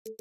And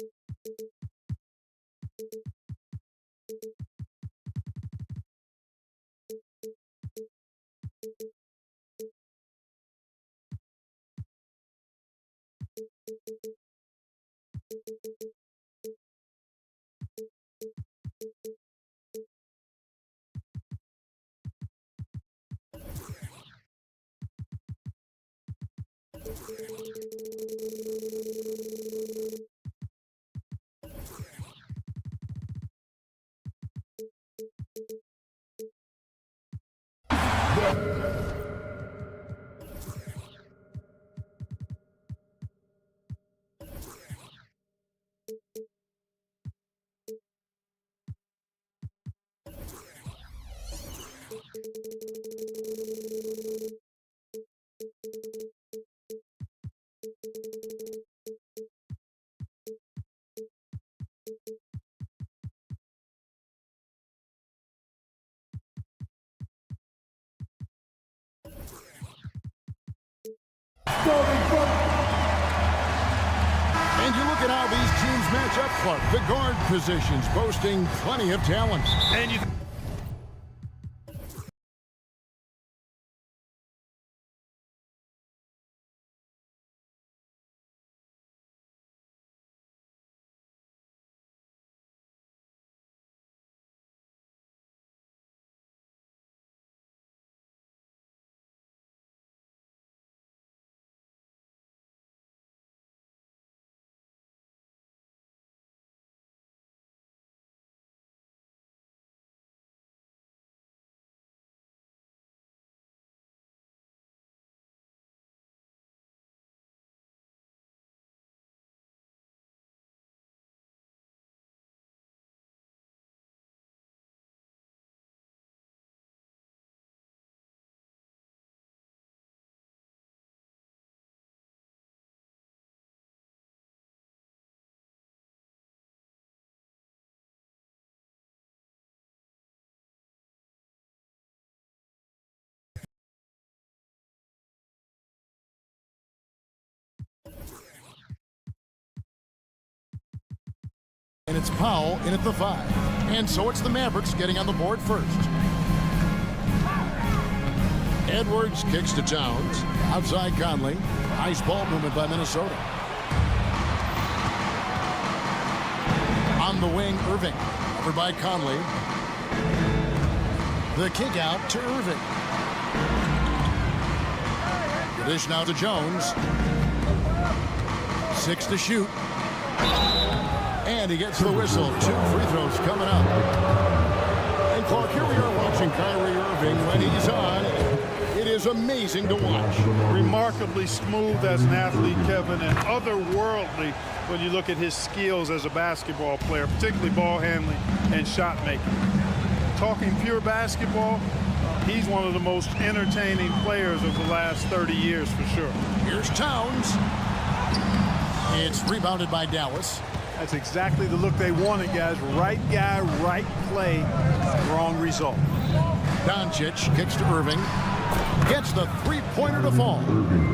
you look at how these teams match up, Clark. The guard positions boasting plenty of talent. And you And it's Powell in at the 5. And so it's the Mavericks getting on the board first. Edwards kicks to Towns. Outside Conley. Nice ball movement by Minnesota. On the wing, Irving. Covered by Conley. The kick out to Irving. The dish now to Jones. 6 to shoot. And he gets the whistle. 2 free throws coming up. And Clark, here we are watching Kyrie Irving when he's on. It is amazing to watch. remarkably smooth as an athlete, Kevin, and otherworldly when you look at his skills as a basketball player, particularly ball handling and shot making. Talking pure basketball, he's one of the most entertaining players of the last 30 years for sure. Here's Towns. It's rebounded by Dallas. That's exactly the look they wanted, guys. Right guy, right play, wrong result. Doncic kicks to Irving. Gets the three-pointer to fall.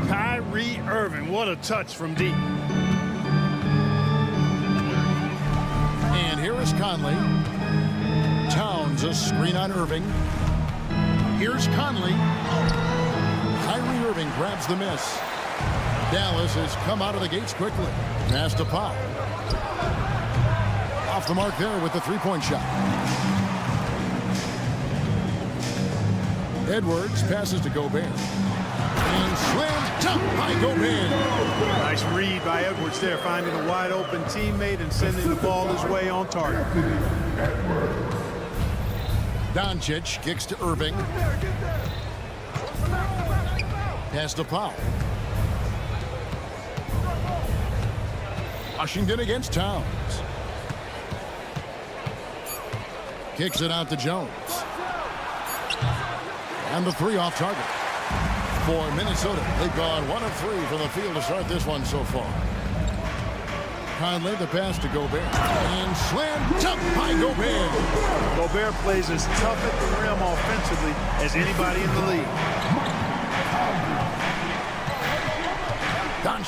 Kyrie Irving, what a touch from deep. And here is Conley. Towns, a screen on Irving. Here's Conley. Kyrie Irving grabs the miss. Dallas has come out of the gates quickly. Pass to Powell. Off the mark there with the three-point shot. Edwards passes to Gobert. And slam dunk by Gobert. Nice read by Edwards there, finding a wide-open teammate and sending the ball his way on target. Doncic kicks to Irving. Pass to Powell. Washington against Towns. Kicks it out to Jones. And the three off target. For Minnesota, they've gone 1 of 3 from the field to start this one so far. Conley, the pass to Gobert. And slam dunk by Gobert. Gobert plays as tough at the rim offensively as anybody in the league.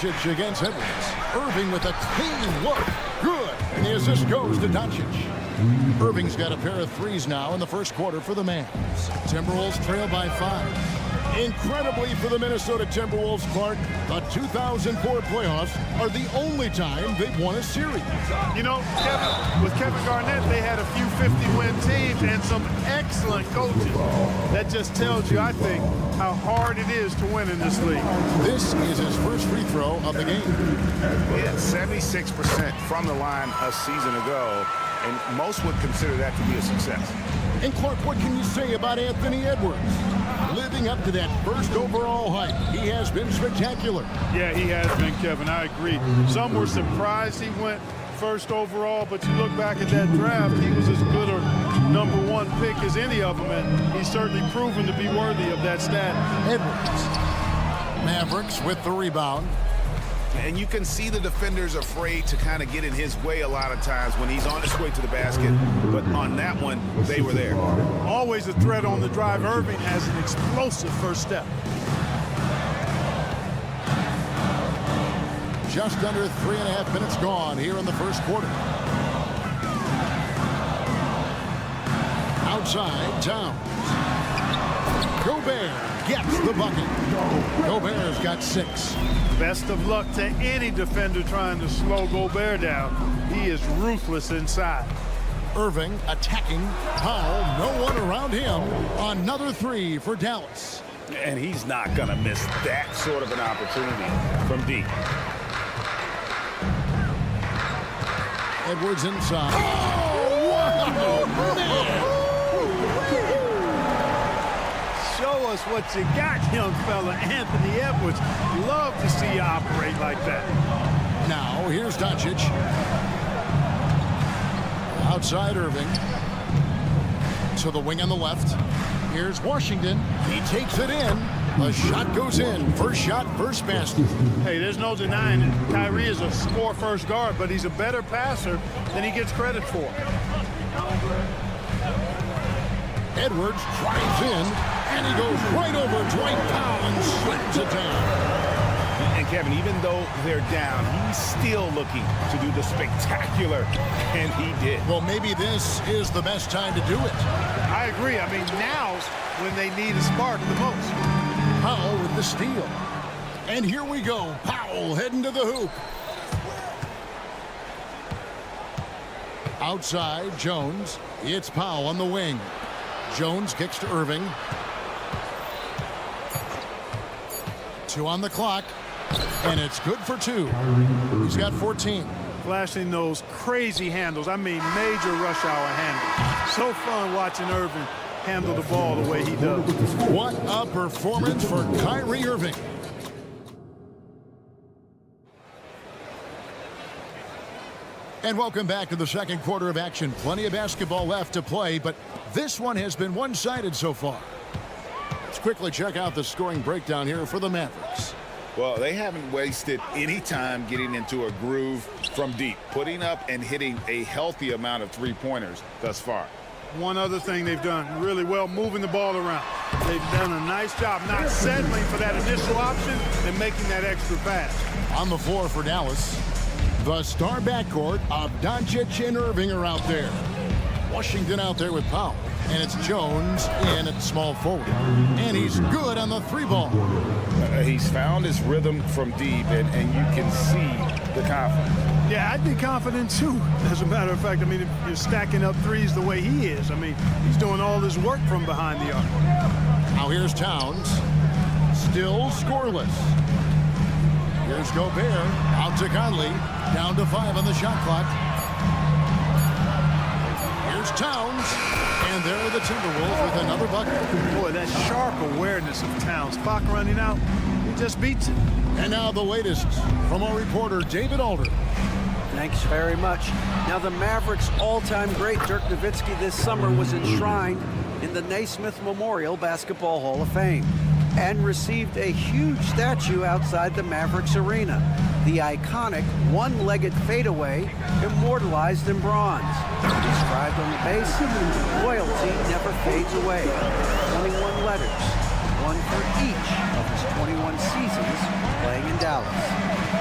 Doncic against Edwards. Irving with a clean look. Good. And the assist goes to Doncic. Irving's got a pair of threes now in the first quarter for the Mavs. Timberwolves trail by 5. Incredibly for the Minnesota Timberwolves, Clark, the 2004 playoffs are the only time they've won a series. You know, with Kevin Garnett, they had a few 50-win teams and some excellent coaches. That just tells you, I think, how hard it is to win in this league. This is his first free throw of the game. He had 76% from the line a season ago, and most would consider that to be a success. And Clark, what can you say about Anthony Edwards? Living up to that first overall hype, he has been spectacular. Yeah, he has been, Kevin. I agree. Some were surprised he went first overall, but you look back at that draft, he was as good a #1 pick as any of them, and he's certainly proven to be worthy of that stat. Edwards. Mavericks with the rebound. And you can see the defenders afraid to kind of get in his way a lot of times when he's on his way to the basket. But on that one, they were there. Always a threat on the drive. Irving has an explosive first step. Just under 3.5 minutes gone here in the first quarter. Outside, Towns. Gobert gets the bucket. Gobert's got 6. Best of luck to any defender trying to slow Gobert down. He is ruthless inside. Irving attacking. Powell, no one around him. Another 3 for Dallas. And he's not going to miss that sort of an opportunity from deep. Edwards inside. Oh, wow, man. Show us what you got, young fella. Anthony Edwards. Love to see you operate like that. Now, here's Doncic. Outside Irving. To the wing on the left. Here's Washington. He takes it in. The shot goes in. First shot, first basket. Hey, there's no denying it. Kyrie is a score-first guard, but he's a better passer than he gets credit for. Edwards drives in, and he goes right over Dwight Powell and slams it down. And Kevin, even though they're down, he's still looking to do the spectacular, and he did. Well, maybe this is the best time to do it. I agree. I mean, now's when they need a spark the most. Powell with the steal. And here we go. Powell heading to the hoop. Outside, Jones. It's Powell on the wing. Jones kicks to Irving. 2 on the clock. And it's good for 2. He's got 14. Flashing those crazy handles. I mean, major rush hour handles. So fun watching Irving handle the ball the way he does. What a performance for Kyrie Irving. And welcome back to the second quarter of action. Plenty of basketball left to play, but this one has been one-sided so far. Let's quickly check out the scoring breakdown here for the Mavericks. Well, they haven't wasted any time getting into a groove from deep, putting up and hitting a healthy amount of three-pointers thus far. One other thing they've done really well, moving the ball around. They've done a nice job not settling for that initial option and making that extra pass. On the floor for Dallas, the star backcourt of Doncic and Irving are out there. Washington out there with Powell. And it's Jones in at small forward. And he's good on the 3-ball. He's found his rhythm from deep, and you can see the confidence. Yeah, I'd be confident too. As a matter of fact, I mean, if you're stacking up threes the way he is, I mean, he's doing all his work from behind the arc. Now here's Towns. Still scoreless. Here's Gobert. Out to Conley. Down to 5 on the shot clock. Here's Towns. And there are the Timberwolves with another bucket. Boy, that sharp awareness of Towns. Clock running out. He just beats it. And now the latest from our reporter, David Alder. Thanks very much. Now the Mavericks' all-time great Dirk Nowitzki this summer was enshrined in the Naismith Memorial Basketball Hall of Fame and received a huge statue outside the Mavericks arena. The iconic one-legged fadeaway immortalized in bronze. Inscribed on the base, loyalty never fades away. 21 letters. one for each of his 21 seasons playing in Dallas.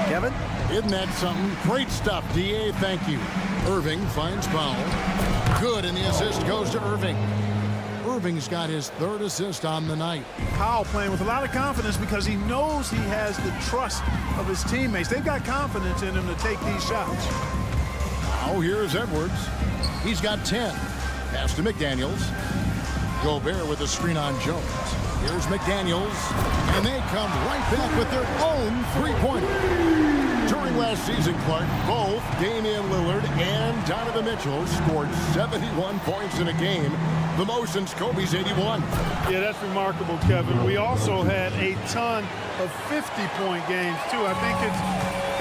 Kevin? Isn't that something? Great stuff, D.A. Thank you. Irving finds Powell. Good, and the assist goes to Irving. Irving's got his third assist on the night. Powell playing with a lot of confidence because he knows he has the trust of his teammates. They've got confidence in him to take these shots. Now here's Edwards. He's got 10. Pass to McDaniels. Gobert with a screen on Jones. Here's McDaniels. And they come right back with their own three-pointer. During last season, Clark, both Damian Lillard and Donovan Mitchell scored 71 points in a game, the most since Kobe's 81. Yeah, that's remarkable, Kevin. We also had a ton of 50-point games, too. I think it's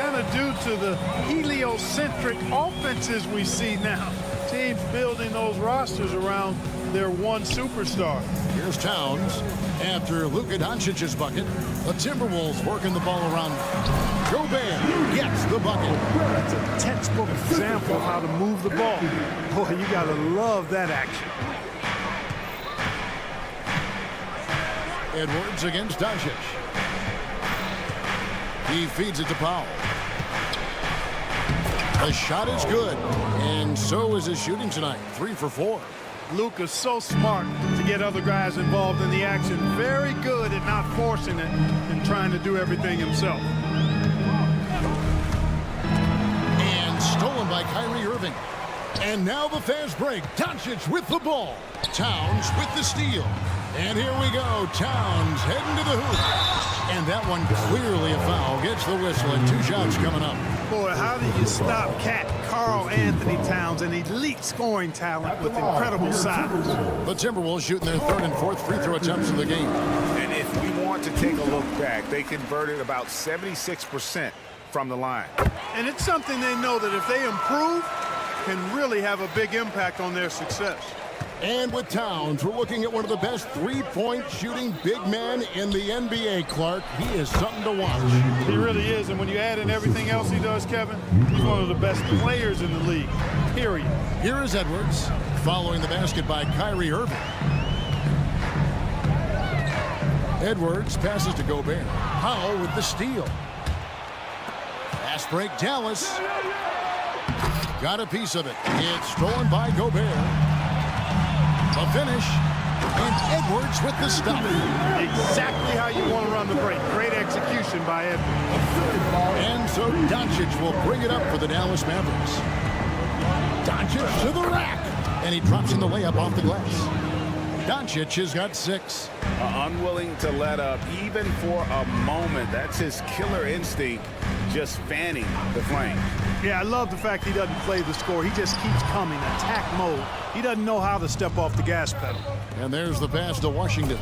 kind of due to the heliocentric offenses we see now. Teams building those rosters around their one superstar. Here's Towns. After Luka Doncic's bucket, the Timberwolves working the ball around. Gobert gets the bucket. That's a textbook example of how to move the ball. Boy, you got to love that action. Edwards against Doncic. He feeds it to Powell. The shot is good, and so is his shooting tonight. 3 for 4. Luka's so smart to get other guys involved in the action. Very good at not forcing it and trying to do everything himself. And stolen by Kyrie Irving. And now the fast break. Doncic with the ball. Towns with the steal. And here we go. Towns heading to the hoop. And that one clearly a foul. Gets the whistle, and 2 shots coming up. Boy, how do you stop Cat Karl Anthony Towns, an elite scoring talent with incredible size? The Timberwolves shooting their 3rd and 4th free throw attempts of the game. And if we want to take a look back, they converted about 76% from the line. And it's something they know that if they improve, can really have a big impact on their success. And with Towns, we're looking at one of the best three-point shooting big men in the NBA, Clark. He is something to watch. He really is, and when you add in everything else he does, Kevin, he's one of the best players in the league, period. Here is Edwards, following the basket by Kyrie Irving. Edwards passes to Gobert. Powell with the steal. Fast break, Dallas. Got a piece of it. It's stolen by Gobert. A finish, and Edwards with the stop. Exactly how you want to run the break. Great execution by Edwards. And so Doncic will bring it up for the Dallas Mavericks. Doncic to the rack, and he drops in the layup off the glass. Doncic has got 6. Unwilling to let up even for a moment. That's his killer instinct, just fanning the flame. Yeah, I love the fact he doesn't play the score. He just keeps coming, attack mode. He doesn't know how to step off the gas pedal. And there's the pass to Washington.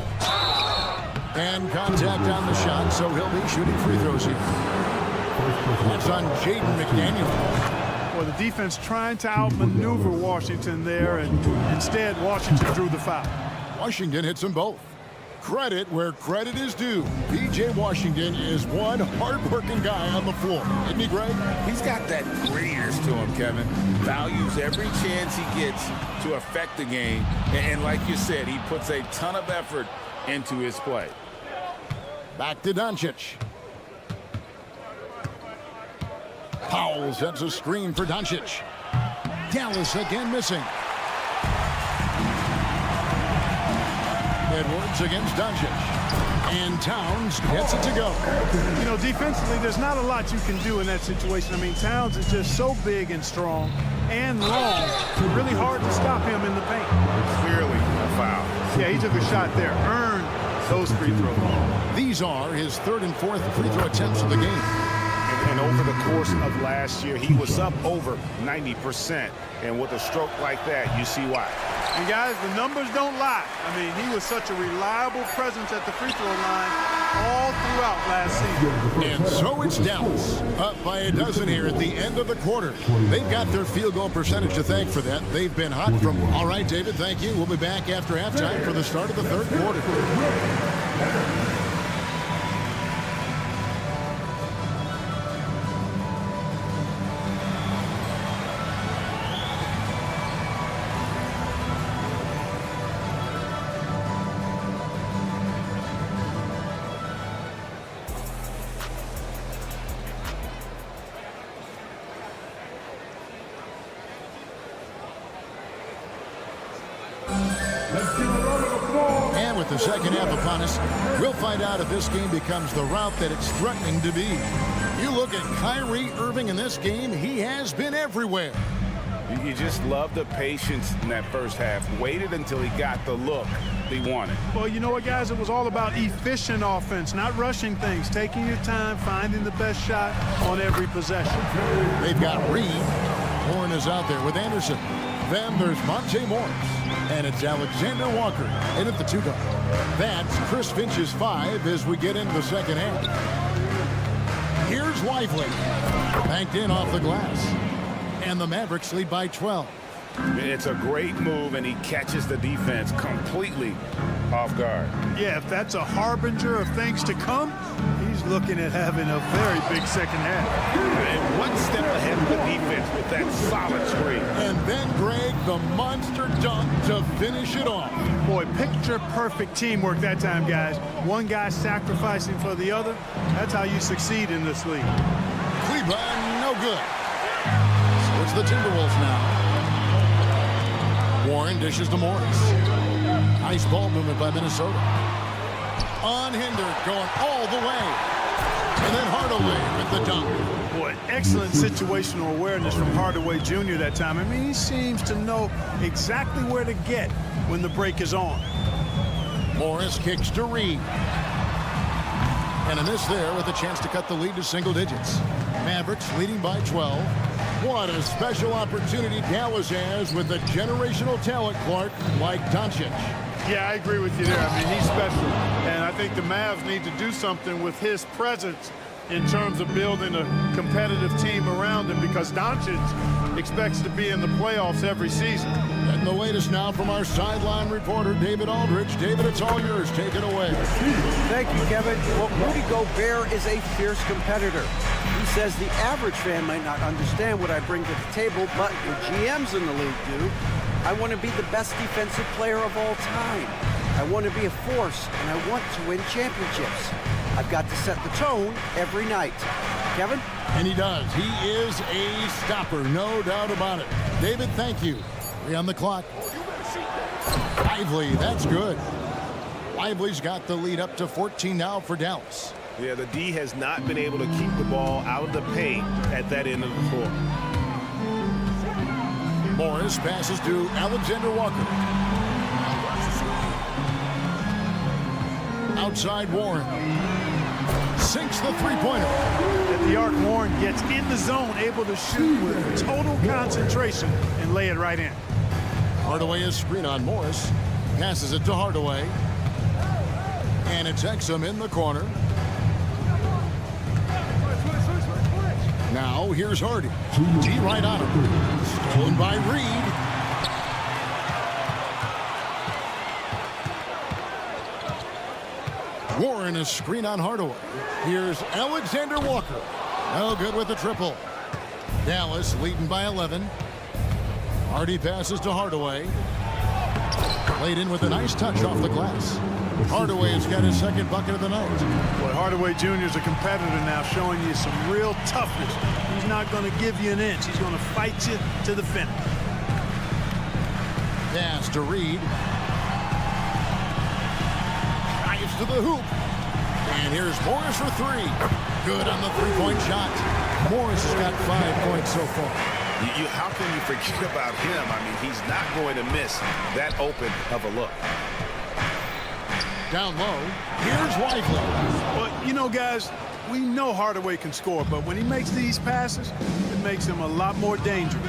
And contact on the shot, so he'll be shooting free throws here. That's on Jaden McDaniel. Well, the defense trying to outmaneuver Washington there, and instead Washington drew the foul. Washington hits them both. Credit where credit is due. P.J. Washington is one hard-working guy on the floor. Isn't he, Greg? He's got that grittiness to him, Kevin. Values every chance he gets to affect the game. And like you said, he puts a ton of effort into his play. Back to Doncic. Powell sets a screen for Doncic. Dallas again missing. Edwards against Doncic. And Towns gets it to go. You know, defensively, there's not a lot you can do in that situation. I mean, Towns is just so big and strong and long. It's really hard to stop him in the paint. Clearly a foul. Yeah, he took a shot there. Earned those free throws. These are his 3rd and 4th free throw attempts of the game. And over the course of last year, he was up over 90%. And with a stroke like that, you see why. And guys, the numbers don't lie. I mean, he was such a reliable presence at the free throw line all throughout last season. And so it's Dallas, up by a dozen here at the end of the quarter. They've got their field goal percentage to thank for that. They've been hot from... All right, David, thank you. We'll be back after halftime for the start of the 3rd quarter. With the second half upon us, we'll find out if this game becomes the route that it's threatening to be. You look at Kyrie Irving in this game, he has been everywhere. You just love the patience in that first half. Waited until he got the look he wanted. Well, you know what, guys? It was all about efficient offense, not rushing things, taking your time, finding the best shot on every possession. They've got Reed. Warren is out there with Anderson. Then there's Monte Morris. And it's Alexander Walker in at the 2 guard. That's Chris Finch's 5 as we get into the second half. Here's Lively. Banked in off the glass. And the Mavericks lead by 12. It's a great move, and he catches the defense completely off guard. Yeah, if that's a harbinger of things to come, he's looking at having a very big second half. And one step ahead of the defense with that solid screen. And then Greg, the monster dunk to finish it off. Boy, picture-perfect teamwork that time, guys. One guy sacrificing for the other. That's how you succeed in this league. Cleveland, no good. So it's the Timberwolves now. Warren dishes to Morris. Nice ball movement by Minnesota. Unhindered, going all the way. And then Hardaway with the dunk. Boy, excellent situational awareness from Hardaway Jr. that time. I mean, he seems to know exactly where to get when the break is on. Morris kicks to Reed. And a miss there with a chance to cut the lead to single digits. Mavericks leading by 12. What a special opportunity Dallas has with a generational talent, Clark, like Doncic. Yeah, I agree with you there. I mean, he's special. And I think the Mavs need to do something with his presence in terms of building a competitive team around him, because Doncic expects to be in the playoffs every season. And the latest now from our sideline reporter, David Aldridge. David, it's all yours. Take it away. Thank you, Kevin. Well, Rudy Gobert is a fierce competitor. He says the average fan might not understand what I bring to the table, but the GMs in the league do. I want to be the best defensive player of all time. I want to be a force, and I want to win championships. I've got to set the tone every night. Kevin? And he does. He is a stopper, no doubt about it. David, thank you. 3 on the clock. Lively, that's good. Lively's got the lead up to 14 now for Dallas. Yeah, the D has not been able to keep the ball out of the paint at that end of the floor. Morris passes to Alexander Walker. Outside Warren. Sinks the three-pointer. At the arc, Warren gets in the zone, able to shoot with total concentration and lay it right in. Hardaway is screen on Morris. Passes it to Hardaway. And it's Exum in the corner. Now here's Hardy. D right on him. Stolen by Reed. Warren is screen on Hardaway. Here's Alexander Walker. No good with the triple. Dallas leading by 11. Hardy passes to Hardaway. Laid in with a nice touch off the glass. Hardaway has got his second bucket of the night. Well, Hardaway Jr. is a competitor now, showing you some real toughness. He's not going to give you an inch. He's going to fight you to the finish. Pass to Reed. Drives to the hoop. And here's Morris for 3. Good on the three-point shot. Morris has got 5 points so far. How can you forget about him? I mean, he's not going to miss that open of a look. Down low, here's Lively. But, you know, guys, we know Hardaway can score, but when he makes these passes, it makes him a lot more dangerous.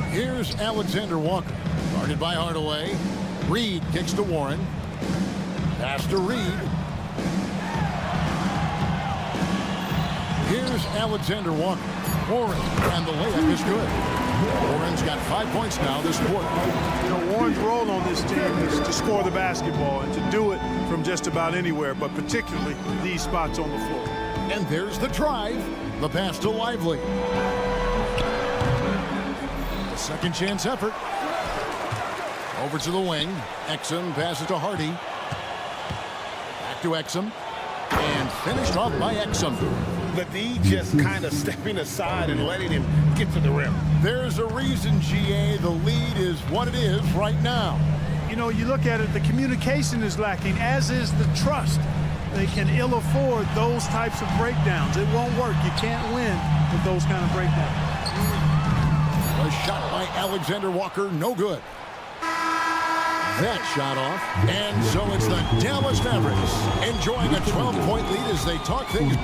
Here's Alexander Walker. Guarded by Hardaway. Reed kicks to Warren. Pass to Reed. Here's Alexander Walker. Warren, and the layup is good. Warren's got 5 points now this quarter. You know, Warren's role on this team is to score the basketball and to do it from just about anywhere, but particularly these spots on the floor. And there's the drive. The pass to Lively. The second chance effort. Over to the wing. Exum passes to Hardy. Back to Exum. And finished off by Exum. the D just kind of stepping aside and letting him get to the rim. There's a reason, GA, the lead is what it is right now. You know, you look at it, the communication is lacking, as is the trust. They can ill afford those types of breakdowns. It won't work. You can't win with those kind of breakdowns. A shot by Alexander Walker, no good. That shot off, and so it's the Dallas Mavericks enjoying a 12-point lead as they talk things.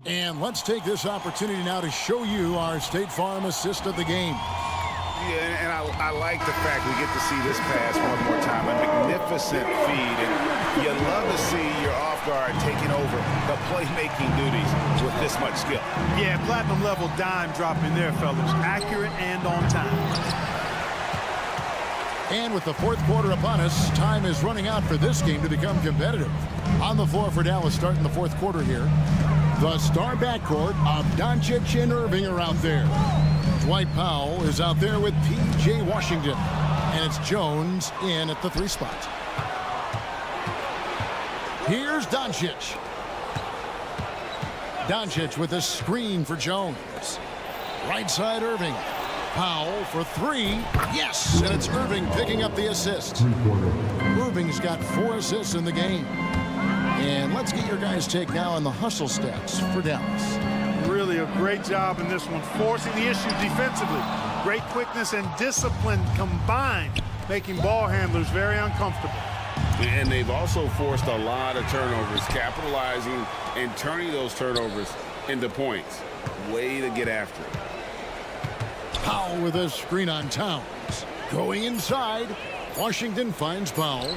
And let's take this opportunity now to show you our State Farm assist of the game. Yeah, and I like the fact we get to see this pass one more time. A magnificent feed, and you love to see your off guard taking over the playmaking duties with this much skill. Yeah, platinum level dime dropping there, fellas. Accurate and on time. And with the fourth quarter upon us, time is running out for this game to become competitive. On the floor for Dallas starting the fourth quarter here. The star backcourt of Doncic and Irving are out there. Dwight Powell is out there with P.J. Washington. And it's Jones in at the 3 spot. Here's Doncic. Doncic with a screen for Jones. Right side Irving. Powell for 3. Yes, and it's Irving picking up the assist. Irving's got 4 assists in the game. And let's get your guys' take now on the hustle stats for Dallas. Really a great job in this one, forcing the issue defensively. Great quickness and discipline combined, making ball handlers very uncomfortable. And they've also forced a lot of turnovers, capitalizing and turning those turnovers into points. Way to get after it. Powell with a screen on Towns. Going inside. Washington finds Powell.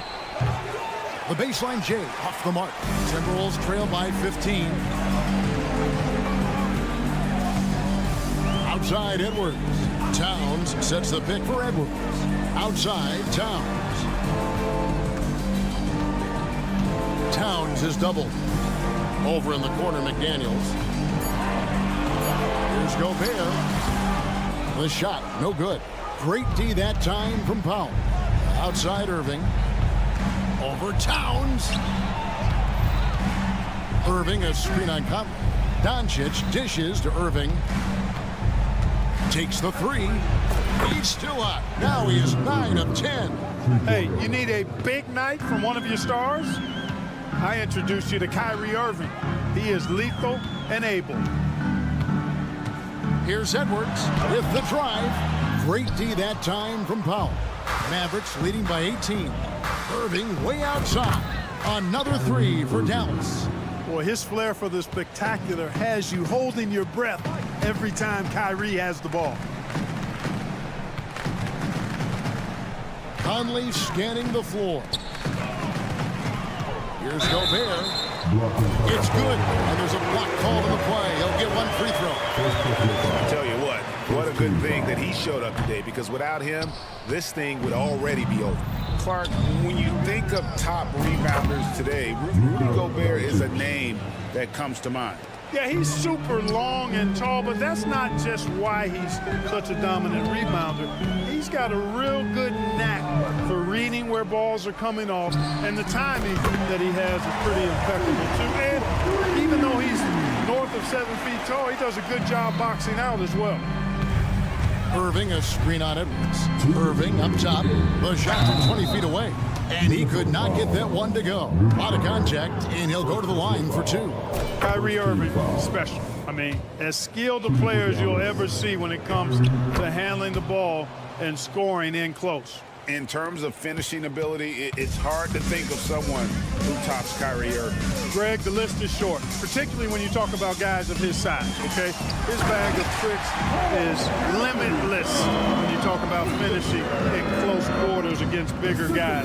The baseline J off the mark. Timberwolves trail by 15. Outside Edwards. Towns sets the pick for Edwards. Outside Towns. Towns is doubled. Over in the corner, McDaniels. Here's Gobert. The shot, no good. Great D that time from Powell. Outside Irving. Over Towns. Irving, a screen on Conley. Doncic dishes to Irving. Takes the 3. He's still up. Now he is 9 of 10. Hey, you need a big night from one of your stars? I introduce you to Kyrie Irving. He is lethal and able. Here's Edwards with the drive. Great D that time from Powell. Mavericks leading by 18. Irving way outside. Another 3 for Dallas. Boy, his flair for the spectacular has you holding your breath every time Kyrie has the ball. Conley scanning the floor. Here's Gobert. It's good, and there's a block called on the play. He'll get 1 free throw. I tell you what a good thing that he showed up today, because without him, this thing would already be over. Clark, when you think of top rebounders today, Rudy Gobert is a name that comes to mind. Yeah, he's super long and tall, but that's not just why he's such a dominant rebounder. He's got a real good knack for reading where balls are coming off, and the timing that he has is pretty impeccable too. And even though he's north of 7 feet tall, he does a good job boxing out as well. Irving, a screen on Edwards. Irving up top. The shot from 20 feet away. And he could not get that one to go. Out of contact, and he'll go to the line for 2. Kyrie Irving, special. I mean, as skilled a player as you'll ever see when it comes to handling the ball and scoring in close. In terms of finishing ability, it's hard to think of someone who tops Kyrie Irving. Greg, the list is short, particularly when you talk about guys of his size, okay? His bag of tricks is limitless when you talk about finishing in close quarters against bigger guys.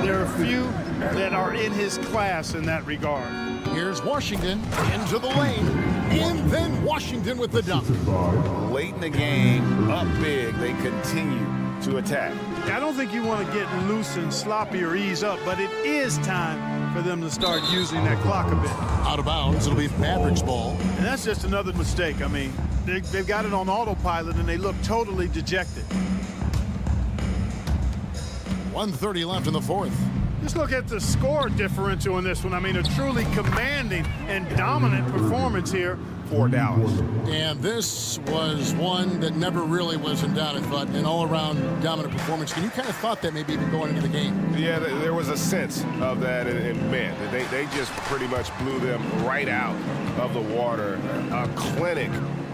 There are few that are in his class in that regard. Here's Washington into the lane, and then Washington with the dunk. Late in the game, up big, they continue to attack. I don't think you want to get loose and sloppy or ease up, but it is time for them to start using that clock a bit. Out of bounds, it'll be Mavericks ball. And that's just another mistake. I mean, they've got it on autopilot, and they look totally dejected. 1:30 left in the fourth. Just look at the score differential in this one. I mean, a truly commanding and dominant performance here for Dallas. And this was one that never really was in doubt, I thought, an all-around dominant performance. And you kind of thought that maybe even going into the game. Yeah, there was a sense of that, and man, they just pretty much blew them right out of the water. A clinic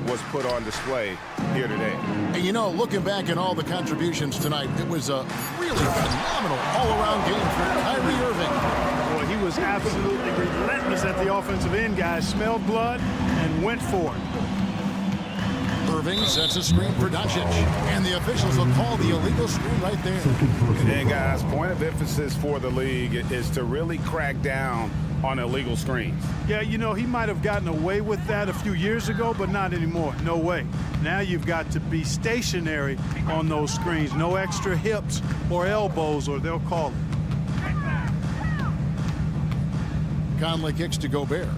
was put on display here today. And you know, looking back at all the contributions tonight, it was a really phenomenal all-around game for Kyrie Irving. Boy, he was absolutely relentless at the offensive end, guys. Smelled blood and went for it. Irving sets a screen for Doncic, and the officials will call the illegal screen right there. And guys, point of emphasis for the league is to really crack down on illegal screens. Yeah, you know, he might have gotten away with that a few years ago, but not anymore. No way. Now you've got to be stationary on those screens. No extra hips or elbows, or they'll call it. Conley kicks to Gobert.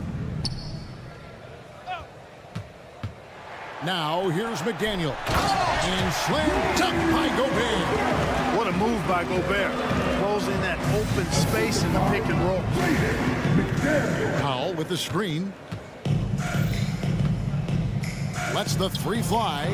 Now here's McDaniel. And slam dunk by Gobert. What a move by Gobert. Closing that open space in the pick and roll. Powell with the screen. Lets the three fly.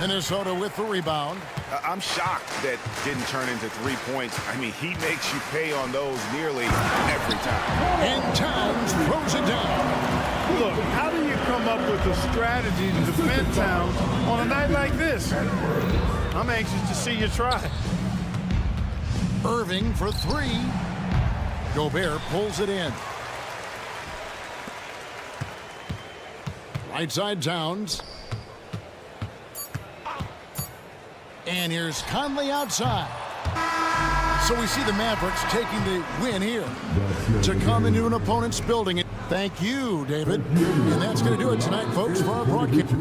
Minnesota with the rebound. I'm shocked that didn't turn into 3 points. I mean, he makes you pay on those nearly every time. And Towns throws it down. Look, how do you come up with a strategy to defend Towns on a night like this? I'm anxious to see you try. Irving for three. Gobert pulls it in. Right side Towns. And here's Conley outside. So we see the Mavericks taking the win here to come into an opponent's building. Thank you, David. And that's going to do it tonight, folks, for our broadcast.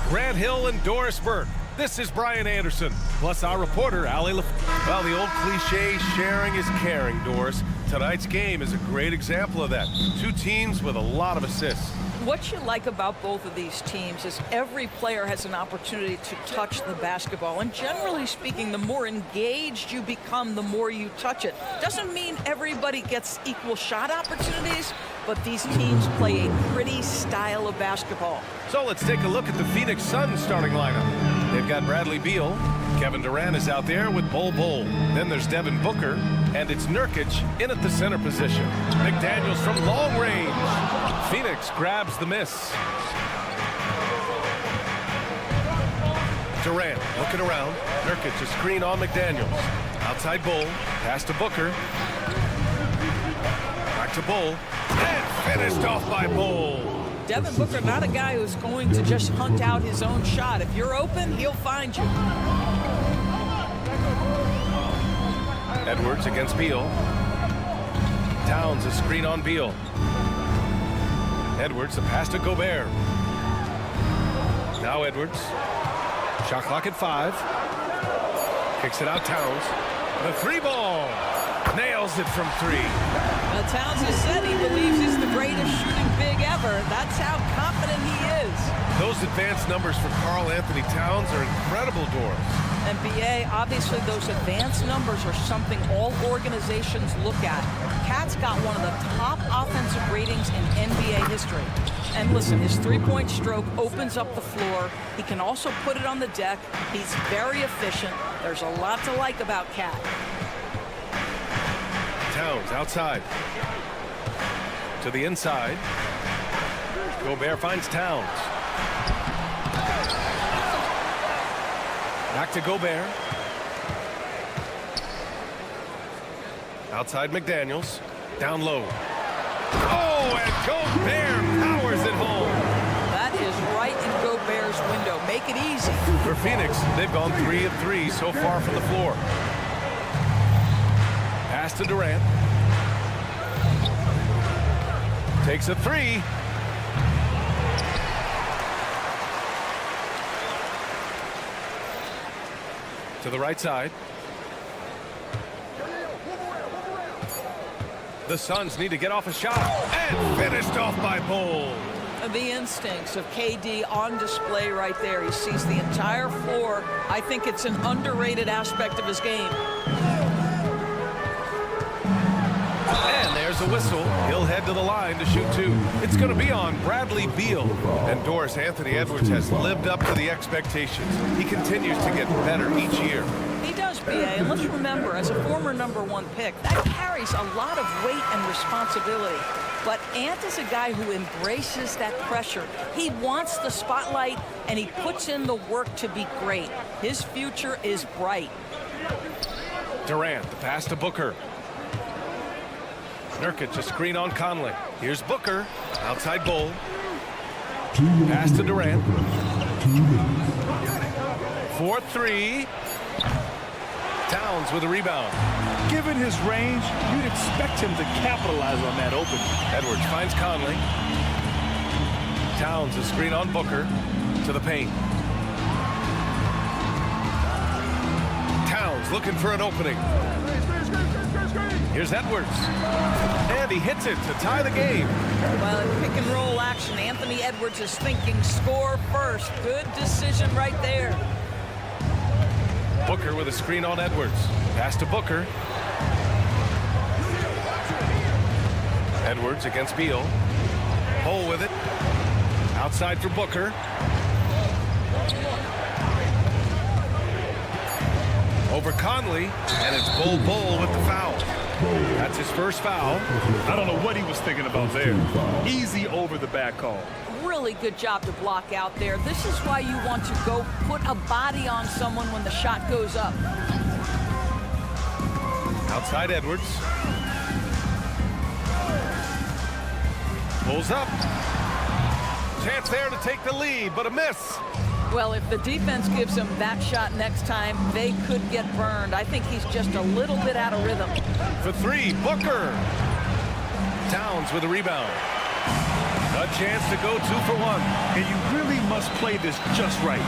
Grant Hill and Doris Burke. This is Brian Anderson, plus our reporter, Allie Well, the old cliche, sharing is caring, Doris. Tonight's game is a great example of that. Two teams with a lot of assists. What you like about both of these teams is every player has an opportunity to touch the basketball. And generally speaking, the more engaged you become, the more you touch it. Doesn't mean everybody gets equal shot opportunities, but these teams play a pretty style of basketball. So let's take a look at the Phoenix Suns starting lineup. They've got Bradley Beal. Kevin Durant is out there with Bol Bol. Then there's Devin Booker, and it's Nurkic in at the center position. McDaniels from long range. Phoenix grabs the miss. Durant looking around. Nurkic a screen on McDaniels. Outside Bol. Pass to Booker. Back to Bol. And finished off by Bol. Devin Booker, not a guy who's going to just hunt out his own shot. If you're open, he'll find you. Edwards against Beal. Towns a screen on Beal. Edwards a pass to Gobert. Now Edwards. Shot clock at 5. Kicks it out Towns. The 3 ball. Nails it from 3. Well, Towns has said he believes he's the greatest shooting big ever. That's how confident he is. Those advanced numbers for Karl Anthony Towns are incredible, Doris. And BA, obviously those advanced numbers are something all organizations look at. Cat's got one of the top offensive ratings in NBA history. And listen, his three-point stroke opens up the floor. He can also put it on the deck. He's very efficient. There's a lot to like about Cat. Towns outside. To the inside. Gobert finds Towns. Back to Gobert. Outside McDaniels. Down low. Oh, and Gobert powers it home. That is right in Gobert's window. Make it easy. For Phoenix, they've gone 3 of 3 so far from the floor. Pass to Durant. Takes a 3. To the right side. The Suns need to get off a shot. And finished off by Bol. The instincts of KD on display right there. He sees the entire floor. I think it's an underrated aspect of his game. And there's a whistle. He'll head to the line to shoot 2. It's going to be on Bradley Beal. And Doris, Anthony Edwards has lived up to the expectations. He continues to get better each year. He does, BA, and let's remember, as a former #1 pick, that carries a lot of weight and responsibility. But Ant is a guy who embraces that pressure. He wants the spotlight, and he puts in the work to be great. His future is bright. Durant, the pass to Booker. Nurkic, a screen on Conley. Here's Booker, outside Bol. Pass to Durant. 4-3. Towns with a rebound. Given his range, you'd expect him to capitalize on that opening. Edwards finds Conley. Towns a screen on Booker to the paint. Towns looking for an opening. Here's Edwards. And he hits it to tie the game. Well, in pick and roll action, Anthony Edwards is thinking score first. Good decision right there. Booker with a screen on Edwards. Pass to Booker. Edwards against Beal. Bol with it. Outside for Booker. Over Conley, and it's Bol with the foul. That's his first foul. I don't know what he was thinking about there. Easy over the back call. Really good job to block out there. This is why you want to go put a body on someone when the shot goes up. Outside Edwards. Pulls up. Chance there to take the lead, but a miss. Well, if the defense gives him that shot next time, they could get burned. I think he's just a little bit out of rhythm. For three, Booker. Towns with a rebound. A chance to go 2 for 1. And you really must play this just right.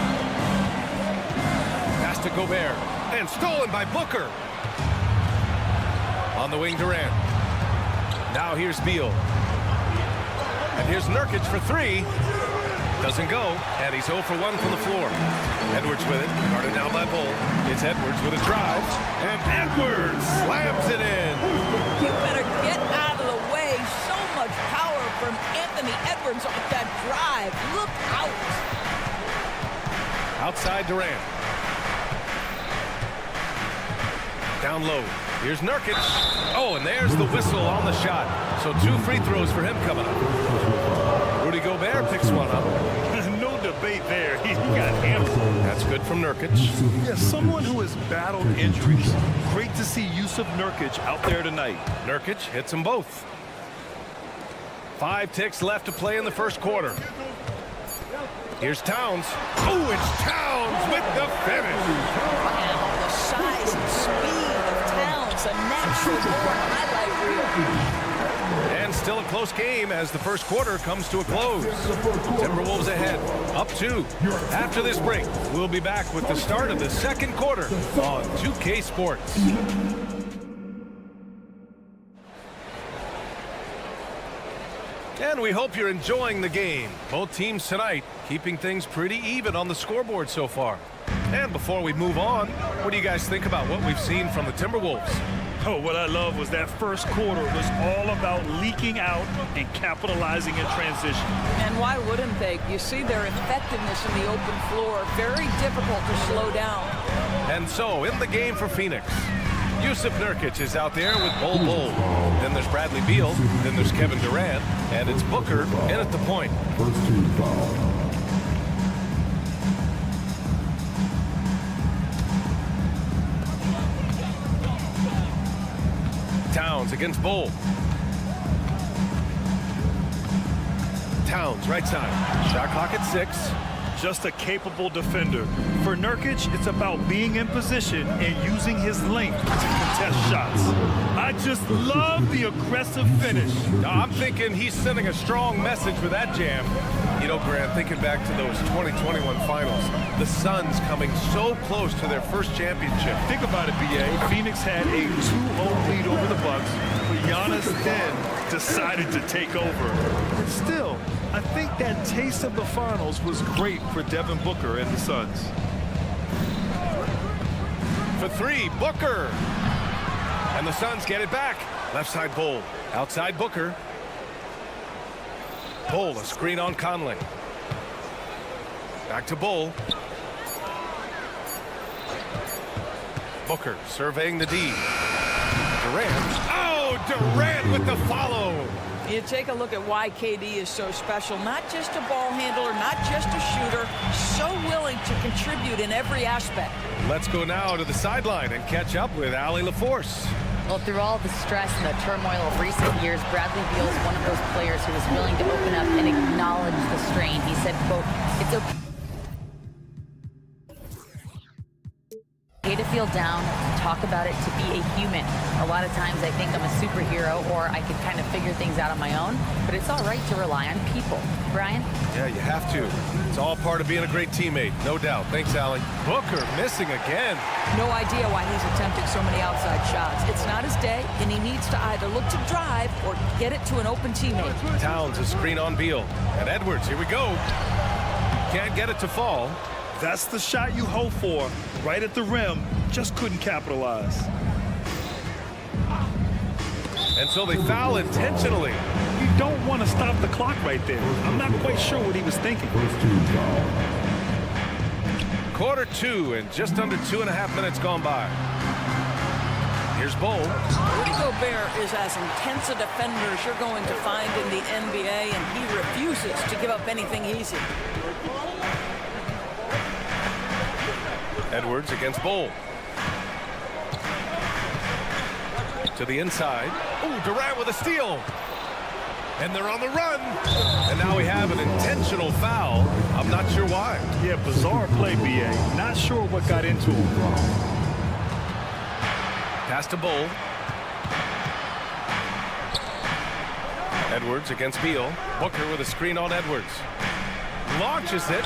Pass to Gobert. And stolen by Booker. On the wing, Durant. Now here's Beal. And here's Nurkic for 3. Doesn't go, and he's 0 for 1 from the floor. Edwards with it, guarded down by Bull. It's Edwards with a drive, and Edwards slams it in. You better get out of the way. So much power from Anthony Edwards off that drive. Look out. Outside Durant. Down low. Here's Nurkic. Oh, and there's the whistle on the shot. So 2 free throws for him coming up. Rudy Gobert picks one up. No debate there. He got hammered. That's good from Nurkic. Yeah, someone who has battled injuries. Great to see Yusuf Nurkic out there tonight. Nurkic hits them both. 5 ticks left to play in the first quarter. Here's Towns. Oh, it's Towns with the finish. Wow, the size and speed of Towns, a natural-born highlight reel. And still a close game as the first quarter comes to a close. Timberwolves ahead, up 2. After this break, we'll be back with the start of the second quarter on 2K Sports. And we hope you're enjoying the game. Both teams tonight keeping things pretty even on the scoreboard so far. And before we move on, what do you guys think about what we've seen from the Timberwolves? Oh, what I love was that first quarter was all about leaking out and capitalizing in transition. And why wouldn't they? You see their effectiveness in the open floor. Very difficult to slow down. And so, in the game for Phoenix, Yusuf Nurkic is out there with Bol Bol. Then there's Bradley Beal. Then there's Kevin Durant. And it's Booker in at the point. First team foul. Towns against Bol. Towns, right side. Shot clock at 6. Just a capable defender. For Nurkic, it's about being in position and using his length to contest shots. I just love the aggressive finish. I'm thinking he's sending a strong message with that jam. You know, Grant, thinking back to those 2021 finals, the Suns coming so close to their first championship. Think about it, B.A. Phoenix had a 2-0 lead over the Bucks, but Giannis then decided to take over. But still, I think that taste of the finals was great for Devin Booker and the Suns. For 3, Booker. And the Suns get it back. Left side Bol. Outside Booker. Bol, a screen on Conley. Back to Bol. Booker surveying the D. Durant. Oh, Durant with the follow. You take a look at why KD is so special. Not just a ball handler, not just a shooter. So willing to contribute in every aspect. Let's go now to the sideline and catch up with Allie LaForce. Well, through all the stress and the turmoil of recent years, Bradley Beal is one of those players who is willing to open up and acknowledge the strain. He said, quote, "It's okay to feel down, to talk about it, to be a human. A lot of times I think I'm a superhero or I can kind of figure things out on my own, but it's all right to rely on people." Brian? Yeah, you have to. It's all part of being a great teammate, no doubt. Thanks, Allie. Booker missing again. No idea why he's attempting so many outside shots. It's not his day, and he needs to either look to drive or get it to an open teammate. Towns, a screen on Beal. And Edwards, here we go. Can't get it to fall. That's the shot you hope for. Right at the rim, just couldn't capitalize. And so they foul intentionally. You don't want to stop the clock right there. I'm not quite sure what he was thinking. First team foul. Quarter 2 and just under 2.5 minutes gone by. Here's Bol. Rudy Gobert is as intense a defender as you're going to find in the NBA, and he refuses to give up anything easy. Edwards against Bol. To the inside. Oh, Durant with a steal. And they're on the run. And now we have have an intentional foul. I'm not sure why. Yeah, bizarre play, B.A. Not sure what got into him. Pass to Bull. Edwards against Beal. Booker with a screen on Edwards. Launches it.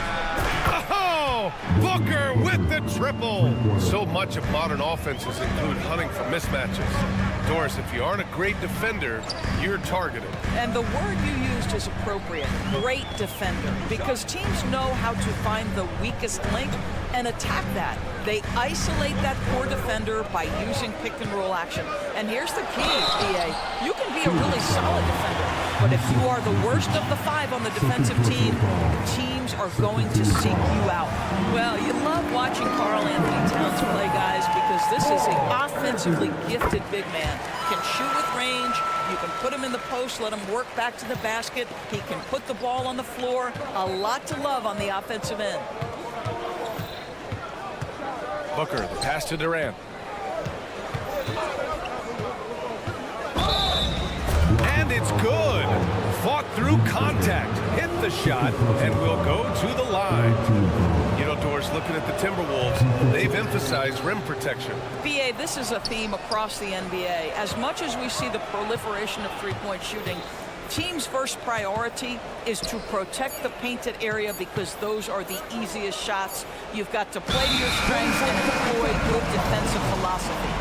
Oh! Booker with the triple. So much of modern offenses include hunting for mismatches. Doris, if you aren't a great defender, you're targeted. And the word you used is appropriate, great defender, because teams know how to find the weakest link and attack that. They isolate that poor defender by using pick-and-roll action. And here's the key, BA. You can be a really solid defender, but if you are the worst of the 5 on the defensive team, teams are going to seek you out. Well, you love watching Karl Anthony Towns play, guys, because this is an offensively gifted big man. Can shoot with range. You can put him in the post, let him work back to the basket. He can put the ball on the floor. A lot to love on the offensive end. Booker, the pass to Durant. And it's good. Fought through contact, hit the shot, and will go to the line. You know, Doris, looking at the Timberwolves, they've emphasized rim protection. BA, this is a theme across the NBA. As much as we see the proliferation of three-point shooting, teams' first priority is to protect the painted area because those are the easiest shots. You've got to play to your strengths and employ good defensive philosophy.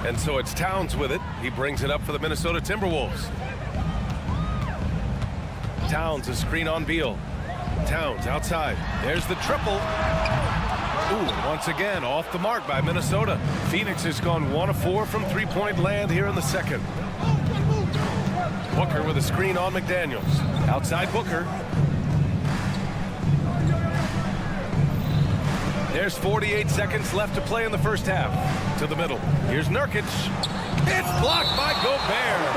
And so it's Towns with it. He brings it up for the Minnesota Timberwolves. Towns, a screen on Beal. Towns outside. There's the triple. Ooh, once again, off the mark by Minnesota. Phoenix has gone 1 of 4 from three-point land here in the second. Booker with a screen on McDaniels. Outside Booker. There's 48 seconds left to play in the first half. To the middle. Here's Nurkic. It's blocked by Gobert.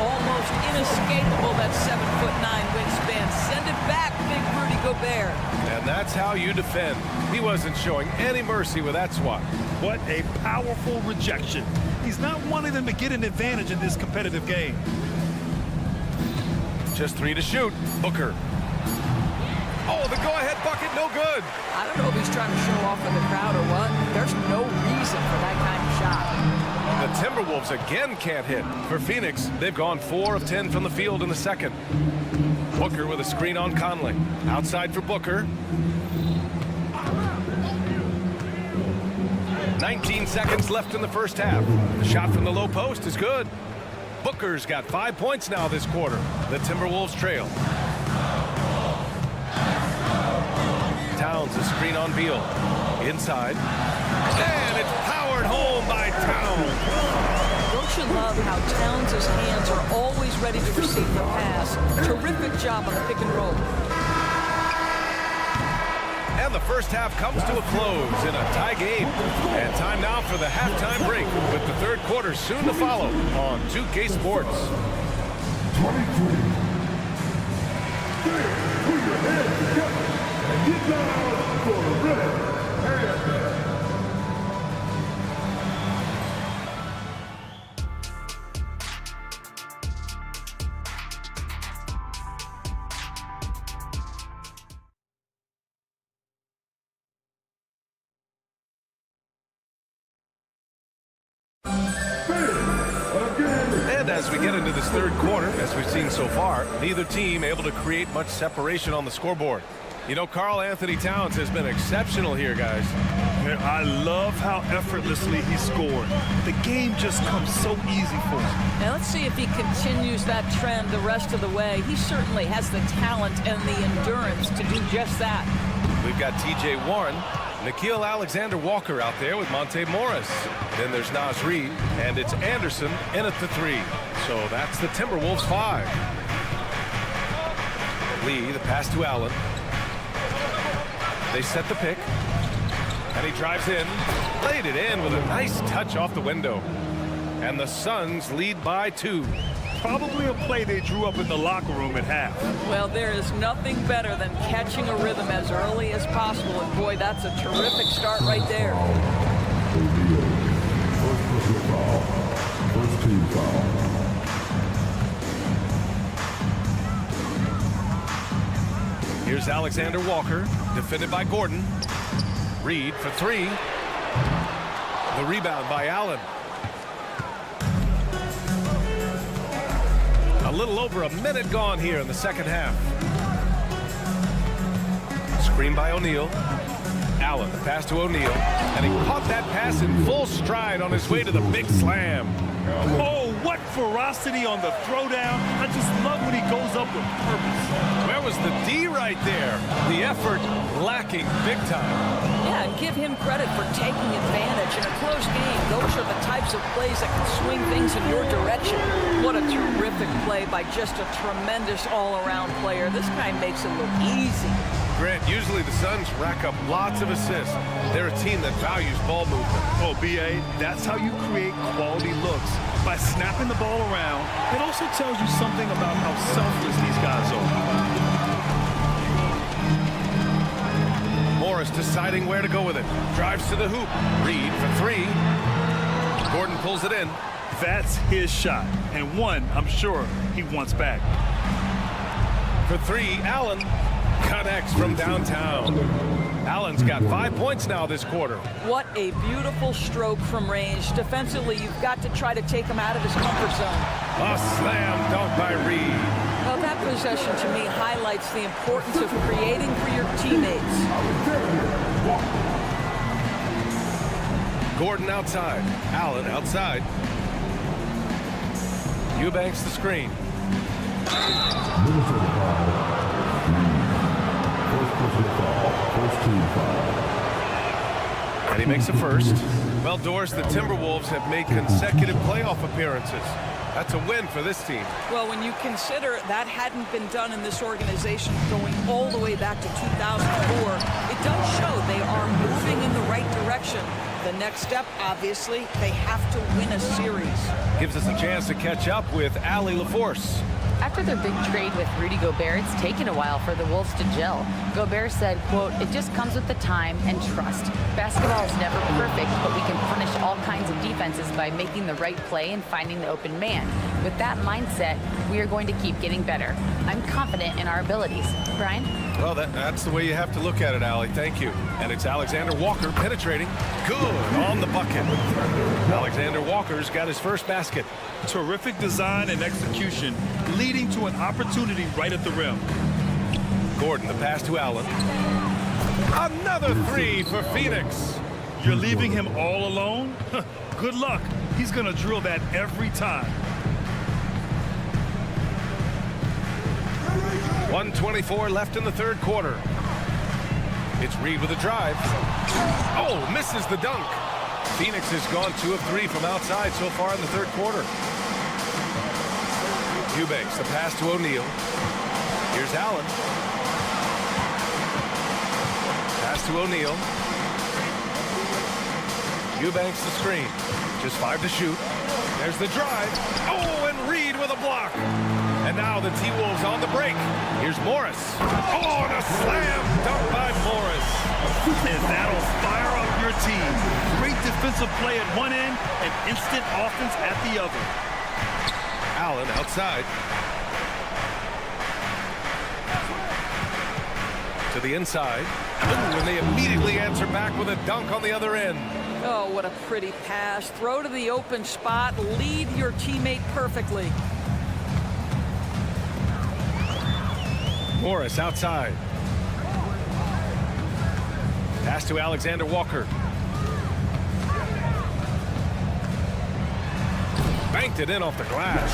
Almost inescapable, that 7'9" wingspan. Send it back, big Rudy Gobert. And that's how you defend. He wasn't showing any mercy with that swat. What a powerful rejection. He's not wanting them to get an advantage in this competitive game. Just 3 to shoot. Booker. Oh, the go-ahead bucket, no good. I don't know if he's trying to show off for the crowd or what. There's no reason for that kind of shot. The Timberwolves again can't hit. For Phoenix, they've gone 4 of 10 from the field in the second. Booker with a screen on Conley. Outside for Booker. 19 seconds left in the first half. The shot from the low post is good. Booker's got 5 points now this quarter. The Timberwolves trail. Towns, a screen on Beal. Inside. And it's powered home by Towns. Don't you love how Towns' hands are always ready to receive the pass? Terrific job on the pick and roll. And the first half comes to a close in a tie game. And time now for the halftime break with the third quarter soon to follow on 2K Sports. 23. Put your hands together and get down for the red. And as we get into this third quarter, as we've seen so far, neither team able to create much separation on the scoreboard. You know, Karl Anthony Towns has been exceptional here, guys. I love how effortlessly he scored. The game just comes so easy for him. Now let's see if he continues that trend the rest of the way. He certainly has the talent and the endurance to do just that. We've got T.J. Warren, Nickeil Alexander-Walker out there with Monte Morris. Then there's Naz Reid, and it's Anderson in at the 3. So that's the Timberwolves 5. Lee, the pass to Allen. They set the pick. And he drives in, laid it in with a nice touch off the window. And the Suns lead by 2. Probably a play they drew up in the locker room at half. Well, there is nothing better than catching a rhythm as early as possible. And boy, that's a terrific start right there. First team foul. Here's Alexander Walker, defended by Gordon. Reed for three. The rebound by Allen. A little over a minute gone here in the second half. Screen by O'Neal. Allen, the pass to O'Neal. And he caught that pass in full stride on his way to the big slam. Oh, what ferocity on the throwdown. I just love when he goes up with purpose. Where was the D right there? The effort lacking big time. Yeah, and give him credit for taking advantage. In a close game, those are the types of plays that can swing things in your direction. What a terrific play by just a tremendous all-around player. This guy makes it look easy. Grant, usually the Suns rack up lots of assists. They're a team that values ball movement. Oh, B.A., that's how you create quality looks. By snapping the ball around, it also tells you something about how selfless these guys are. Morris deciding where to go with it. Drives to the hoop. Reed for three. Gordon pulls it in. That's his shot, and one I'm sure he wants back. For three, Allen connects from downtown. Allen's got 5 points now this quarter. What a beautiful stroke from range. Defensively, you've got to try to take him out of his comfort zone. A slam dunk by Reed. Well, that possession to me highlights the importance of creating for your teammates. Gordon outside. Allen outside. Eubanks the screen. First team foul. And he makes a first. Well, Doris, the Timberwolves have made consecutive playoff appearances. That's a win for this team. Well, when you consider that hadn't been done in this organization going all the way back to 2004, it does show they are moving in the right direction. The next step, obviously, they have to win a series. Gives us a chance to catch up with Allie LaForce. After their big trade with Rudy Gobert, it's taken a while for the Wolves to gel. Gobert said, quote, "It just comes with the time and trust. Basketball is never perfect, but we can punish all kinds of defenses by making the right play and finding the open man. With that mindset, we are going to keep getting better. I'm confident in our abilities." Brian? Well, that's the way you have to look at it, Allie. Thank you. And it's Alexander Walker penetrating. Good on the bucket. Alexander Walker's got his first basket. Terrific design and execution, leading to an opportunity right at the rim. Gordon, the pass to Allen. Another three for Phoenix. You're leaving him all alone? Good luck. He's going to drill that every time. 1:24 left in the third quarter. It's Reed with a drive. Oh, misses the dunk. Phoenix has gone 2 of 3 from outside so far in the third quarter. Eubanks, the pass to O'Neal. Here's Allen. Pass to O'Neal. Eubanks the screen. Just 5 to shoot. There's the drive. Oh, and Reed with a block. And now the T-Wolves on the break. Here's Morris. Oh, and a slam dunk by Morris. And that'll fire up your team. Great defensive play at one end and instant offense at the other. Allen outside. To the inside. Ooh, and they immediately answer back with a dunk on the other end. Oh, what a pretty pass. Throw to the open spot. Lead your teammate perfectly. Morris outside. Pass to Alexander Walker. Banked it in off the glass.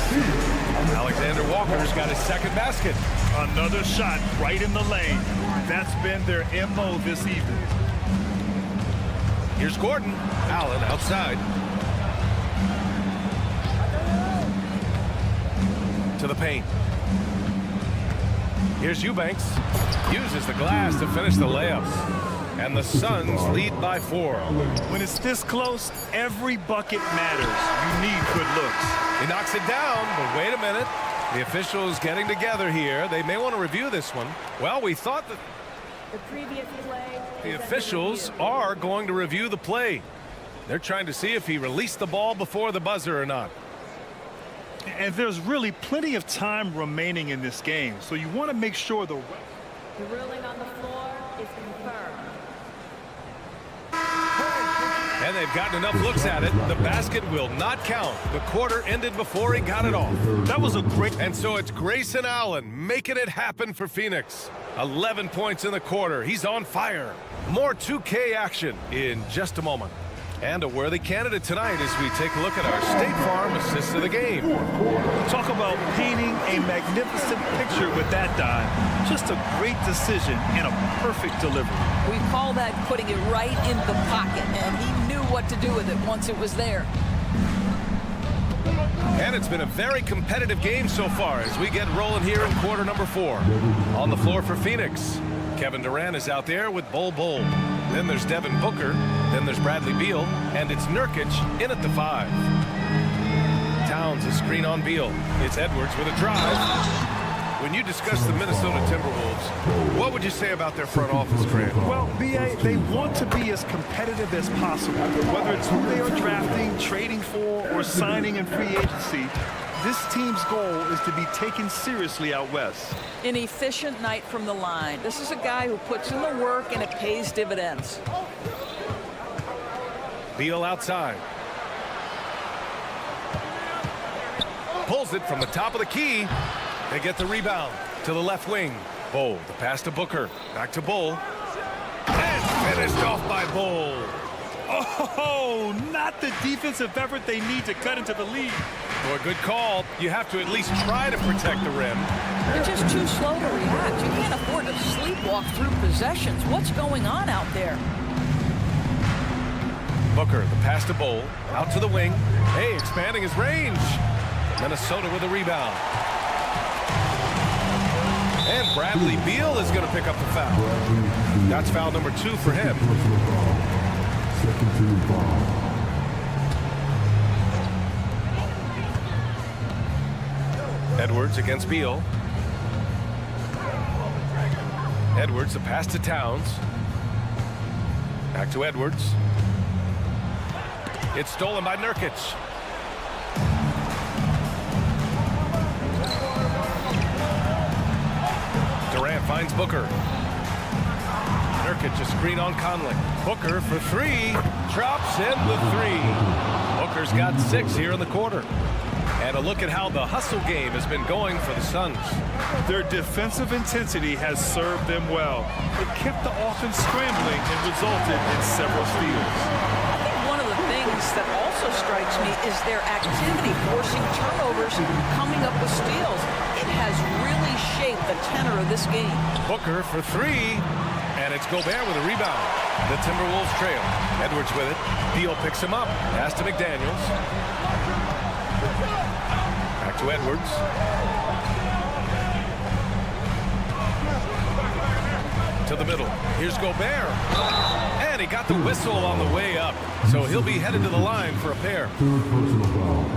Alexander Walker's got his second basket. Another shot right in the lane. That's been their MO this evening. Here's Gordon. Allen outside. To the paint. Here's Eubanks. Uses the glass to finish the layups. and the Suns lead by 4. When it's this close, every bucket matters. You need good looks. He knocks it down, but wait a minute. The officials getting together here. They may want to review this one. Well, we thought that The previous play. the officials are going to review the play. They're trying to see if he released the ball before the buzzer or not. And there's really plenty of time remaining in this game, so you want to make sure the ruling on the floor is confirmed. And they've gotten enough looks at it. The basket will not count. The quarter ended before he got it off. That was a great... And so it's Grayson Allen making it happen for Phoenix. 11 points in the quarter. He's on fire. More 2K action in just a moment. And a worthy candidate tonight as we take a look at our State Farm assist of the game. Talk about painting a magnificent picture with that dive. Just a great decision and a perfect delivery. We call that putting it right in the pocket, and he knew what to do with it once it was there. And it's been a very competitive game so far as we get rolling here in quarter number 4. On the floor for Phoenix, Kevin Durant is out there with Bol Bol. Then there's Devin Booker. Then there's Bradley Beal. And it's Nurkic in at the 5. Towns a screen on Beal. It's Edwards with a drive. When you discuss the Minnesota Timberwolves, what would you say about their front office, Grant? Well, B.A., they want to be as competitive as possible. Whether it's who they are drafting, trading for, or signing in free agency, this team's goal is to be taken seriously out west. An efficient night from the line. This is a guy who puts in the work, and it pays dividends. Beal outside. Pulls it from the top of the key. They get the rebound to the left wing. Bol, the pass to Booker. Back to Bol. And finished off by Bol. Oh, not the defensive effort they need to cut into the lead. Boy, good call. You have to at least try to protect the rim. You're just too slow to react. You can't afford to sleepwalk through possessions. What's going on out there? Booker, the pass to Bol. Out to the wing. Hey, expanding his range. Minnesota with a rebound. And Bradley Beal is going to pick up the foul. That's foul number 2 for him. Edwards against Beal. Edwards, the pass to Towns. Back to Edwards. It's stolen by Nurkic. Durant finds Booker. Nurkic a screen on Conley. Booker for 3. Drops in the 3. Booker's got 6 here in the quarter. And a look at how the hustle game has been going for the Suns. Their defensive intensity has served them well. It kept the offense scrambling and resulted in several steals. I think one of the things that also strikes me is their activity forcing turnovers, coming up with steals. It has really shaped the tenor of this game. Booker for 3. And it's Gobert with a rebound. The Timberwolves trail. Edwards with it. Beal picks him up. Pass to McDaniels. Back to Edwards. To the middle. Here's Gobert. And he got the whistle on the way up. So he'll be headed to the line for a pair.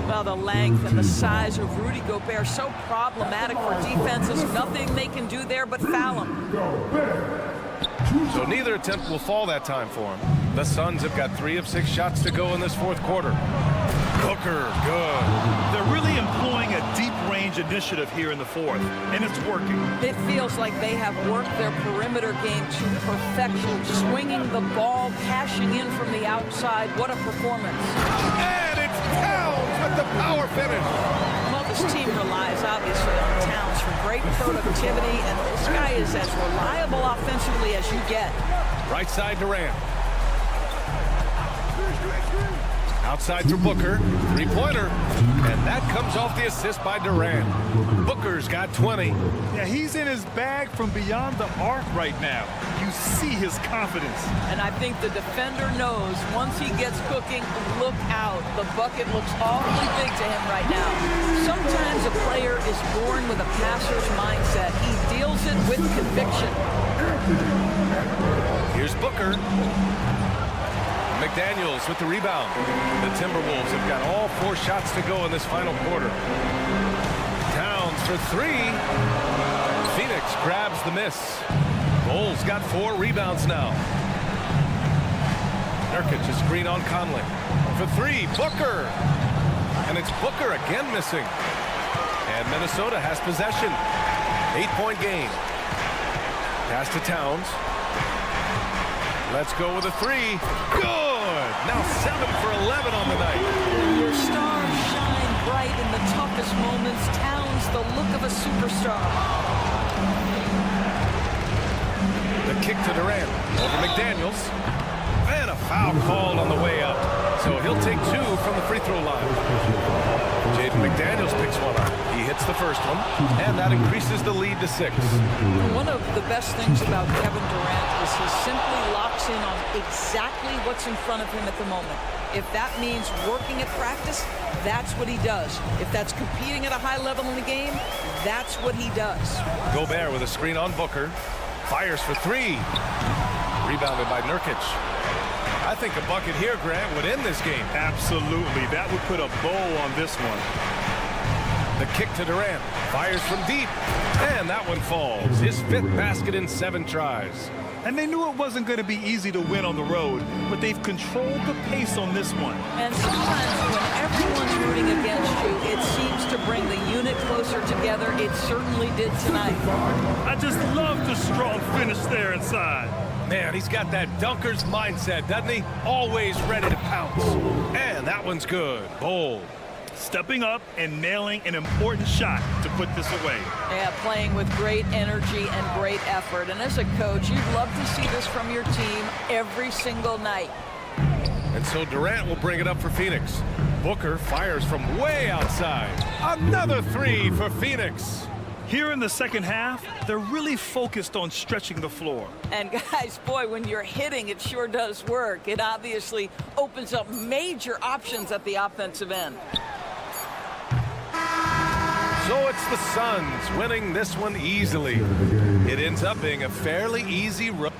Well, the length and the size of Rudy Gobert so problematic for defenses. Nothing they can do there but foul him. So neither attempt will fall that time for him. The Suns have got 3 of 6 shots to go in this fourth quarter. Booker, good. They're really employing a deep-range initiative here in the fourth, and it's working. It feels like they have worked their perimeter game to perfection, swinging the ball, cashing in from the outside. What a performance. And it's Towns with the power finish. Well, this team relies obviously on Towns for great productivity, and this guy is as reliable offensively as you get. Right side Durant. Outside to Booker. 3-pointer. And that comes off the assist by Durant. Booker's got 20. Yeah, he's in his bag from beyond the arc right now. You see his confidence. And I think the defender knows once he gets cooking, look out. The bucket looks awfully big to him right now. Sometimes a player is born with a passer's mindset. He deals it with conviction. Here's Booker. McDaniels with the rebound. The Timberwolves have got all 4 shots to go in this final quarter. Towns for 3. Phoenix grabs the miss. Bulls got 4 rebounds now. Nurkic is screen on Conley. For 3, Booker. And it's Booker again missing. And Minnesota has possession. 8-point game. Pass to Towns. Let's go with a 3. Good! Now 7 for 11 on the night. Your stars shine bright in the toughest moments. Towns, the look of a superstar. The kick to Durant. Over McDaniels. And a foul called on the way up. So he'll take 2 from the free throw line. Jaden McDaniels picks one up. He hits the first one, and that increases the lead to 6. One of the best things about Kevin Durant is he simply locks in on exactly what's in front of him at the moment. If that means working at practice, that's what he does. If that's competing at a high level in the game, that's what he does. Gobert with a screen on Booker. Fires for 3. Rebounded by Nurkic. I think a bucket here, Grant, would end this game. Absolutely. That would put a bow on this one. The kick to Durant. Fires from deep. And that one falls. His 5th basket in 7 tries. And they knew it wasn't going to be easy to win on the road, but they've controlled the pace on this one. And sometimes when everyone's rooting against you, it seems to bring the unit closer together. It certainly did tonight. I just love the strong finish there inside. Man, he's got that dunker's mindset, doesn't he? Always ready to pounce. And that one's good. Bold. Stepping up and nailing an important shot to put this away. Yeah, playing with great energy and great effort. And as a coach, you'd love to see this from your team every single night. And so Durant will bring it up for Phoenix. Booker fires from way outside. Another 3 for Phoenix. Here in the second half, they're really focused on stretching the floor. And guys, boy, when you're hitting, it sure does work. It obviously opens up major options at the offensive end. So it's the Suns winning this one easily. It ends up being a fairly easy run.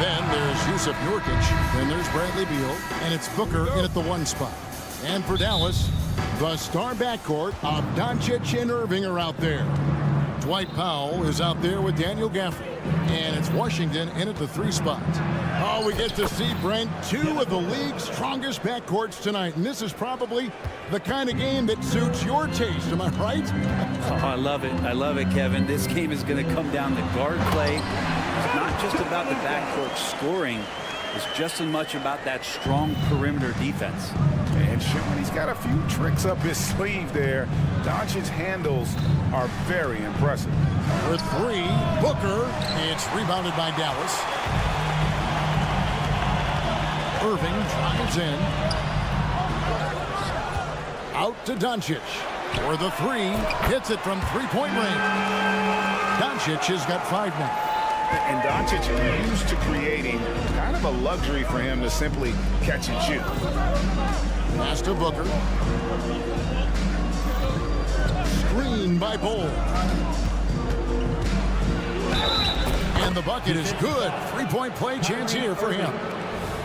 Then there's Yusuf Nurkic. Then there's Bradley Beal. And it's Booker in at the 1 spot. And for Dallas, the star backcourt of Doncic and Irving are out there. Dwight Powell is out there with Daniel Gafford. And it's Washington in at the 3 spot. Oh, we get to see, Brent, 2 of the league's strongest backcourts tonight. And this is probably the kind of game that suits your taste. Am I right? Oh, I love it. I love it, Kevin. This game is going to come down to guard play. It's not just about the backcourt scoring. It's just as much about that strong perimeter defense. And Sean, he's got a few tricks up his sleeve there. Doncic's handles are very impressive. For 3, Booker. It's rebounded by Dallas. Irving drives in. Out to Doncic. For the 3, hits it from three-point range. Doncic has got 5 now. And Doncic is used to creating kind of a luxury for him to simply catch and shoot. Pass to Booker. Screen by Bol. And the bucket is good. 3-point play chance here for him.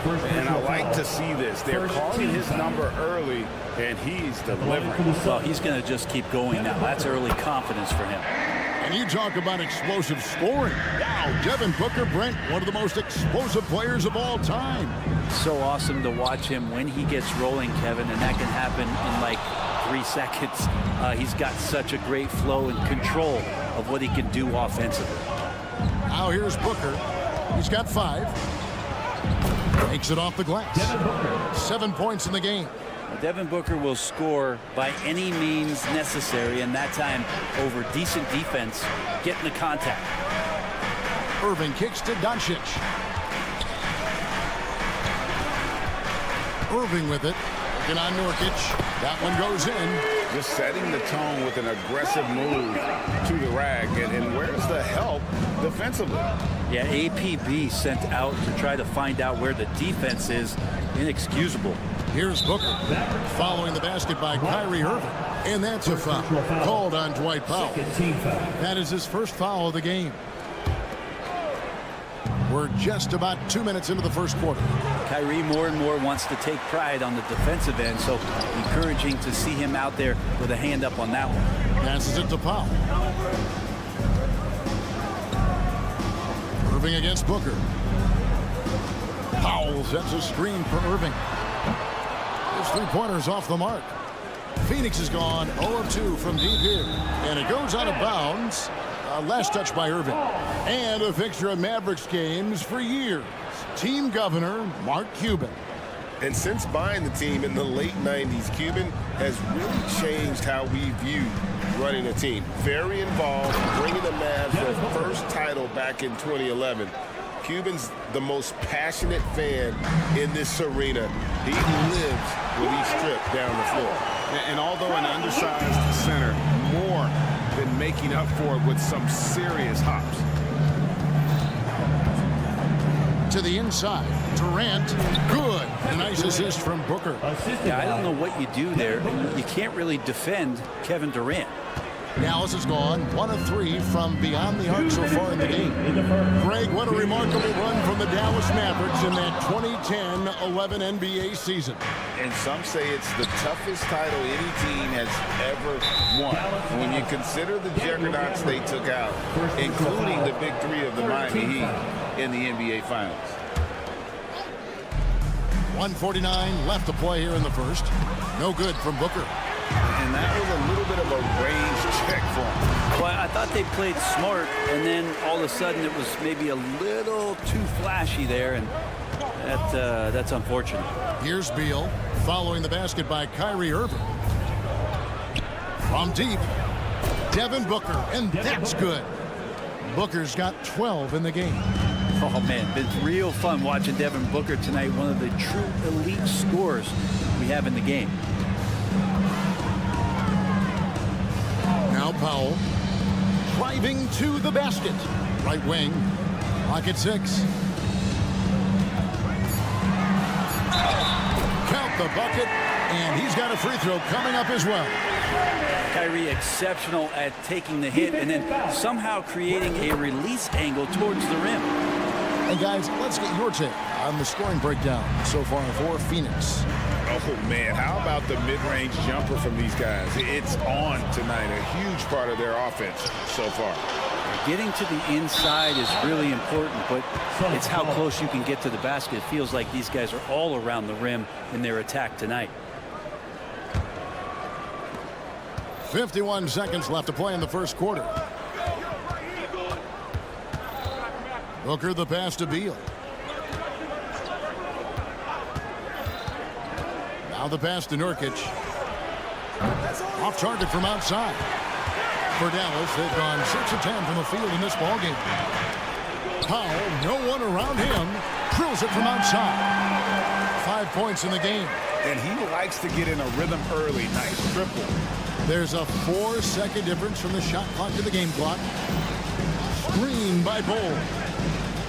And I like to see this. They're calling his number early, and he's delivering. Well, he's going to just keep going now. That's early confidence for him. And you talk about explosive scoring. Wow, Devin Booker, Brent, one of the most explosive players of all time. So awesome to watch him when he gets rolling, Kevin, and that can happen in like 3 seconds. He's got such a great flow and control of what he can do offensively. Now here's Booker. He's got 5. Takes it off the glass. 7 points in the game. Devin Booker will score by any means necessary, and that time over decent defense, getting the contact. Irving kicks to Doncic. Irving with it. Looking on Nurkic. That one goes in. Just setting the tone with an aggressive move to the rack. And where's the help defensively? Yeah, APB sent out to try to find out where the defense is. Inexcusable. Here's Booker following the basket by Kyrie Irving. And that's a foul called on Dwight Powell. That is his first foul of the game. We're just about 2 minutes into the first quarter. Kyrie more and more wants to take pride on the defensive end, so encouraging to see him out there with a hand up on that one. Passes it to Powell. Irving against Booker. Powell sets a screen for Irving. His three-pointer's off the mark. Phoenix is gone 0 of 2 from deep here. And it goes out of bounds. Last touch by Irving. And a fixture of Mavericks games for years. Team governor, Mark Cuban. And since buying the team in the late 90s, Cuban has really changed how we view running a team. Very involved, bringing the Mavs their first title back in 2011. Cuban's the most passionate fan in this arena. He lives with each trip down the floor. And although an undersized center, more than making up for it with some serious hops. To the inside, Durant, good. A nice assist from Booker. Yeah, I don't know what you do there. You can't really defend Kevin Durant. Dallas is gone 1 of 3 from beyond the arc so far in the game. Greg, what a remarkable run from the Dallas Mavericks in that 2010-11 NBA season. And some say it's the toughest title any team has ever won. When you consider the juggernauts they took out, including the big three of the Miami Heat in the NBA Finals. 1:49 left to play here in the first. No good from Booker. And that was a little bit of a range check for him. Well, I thought they played smart, and then all of a sudden it was maybe a little too flashy there, and that's unfortunate. Here's Beal following the basket by Kyrie Irving. From deep, Devin Booker, and that's good. Booker's got 12 in the game. Oh, man, been real fun watching Devin Booker tonight, one of the true elite scorers we have in the game. Now Powell driving to the basket. Right wing, lock at 6. Count the bucket, and he's got a free throw coming up as well. Kyrie exceptional at taking the hit and then somehow creating a release angle towards the rim. And guys, let's get your take on the scoring breakdown so far for Phoenix. Oh, man, how about the mid-range jumper from these guys? It's on tonight, a huge part of their offense so far. Getting to the inside is really important, but it's how close you can get to the basket. It feels like these guys are all around the rim in their attack tonight. 51 seconds left to play in the first quarter. Booker the pass to Beal. Now the pass to Nurkic. Off target from outside. For Dallas, they've gone 6 of 10 from the field in this ballgame. Powell, no one around him, drills it from outside. 5 points in the game. And he likes to get in a rhythm early. Nice triple. There's a 4-second difference from the shot clock to the game clock. Screen by Bol.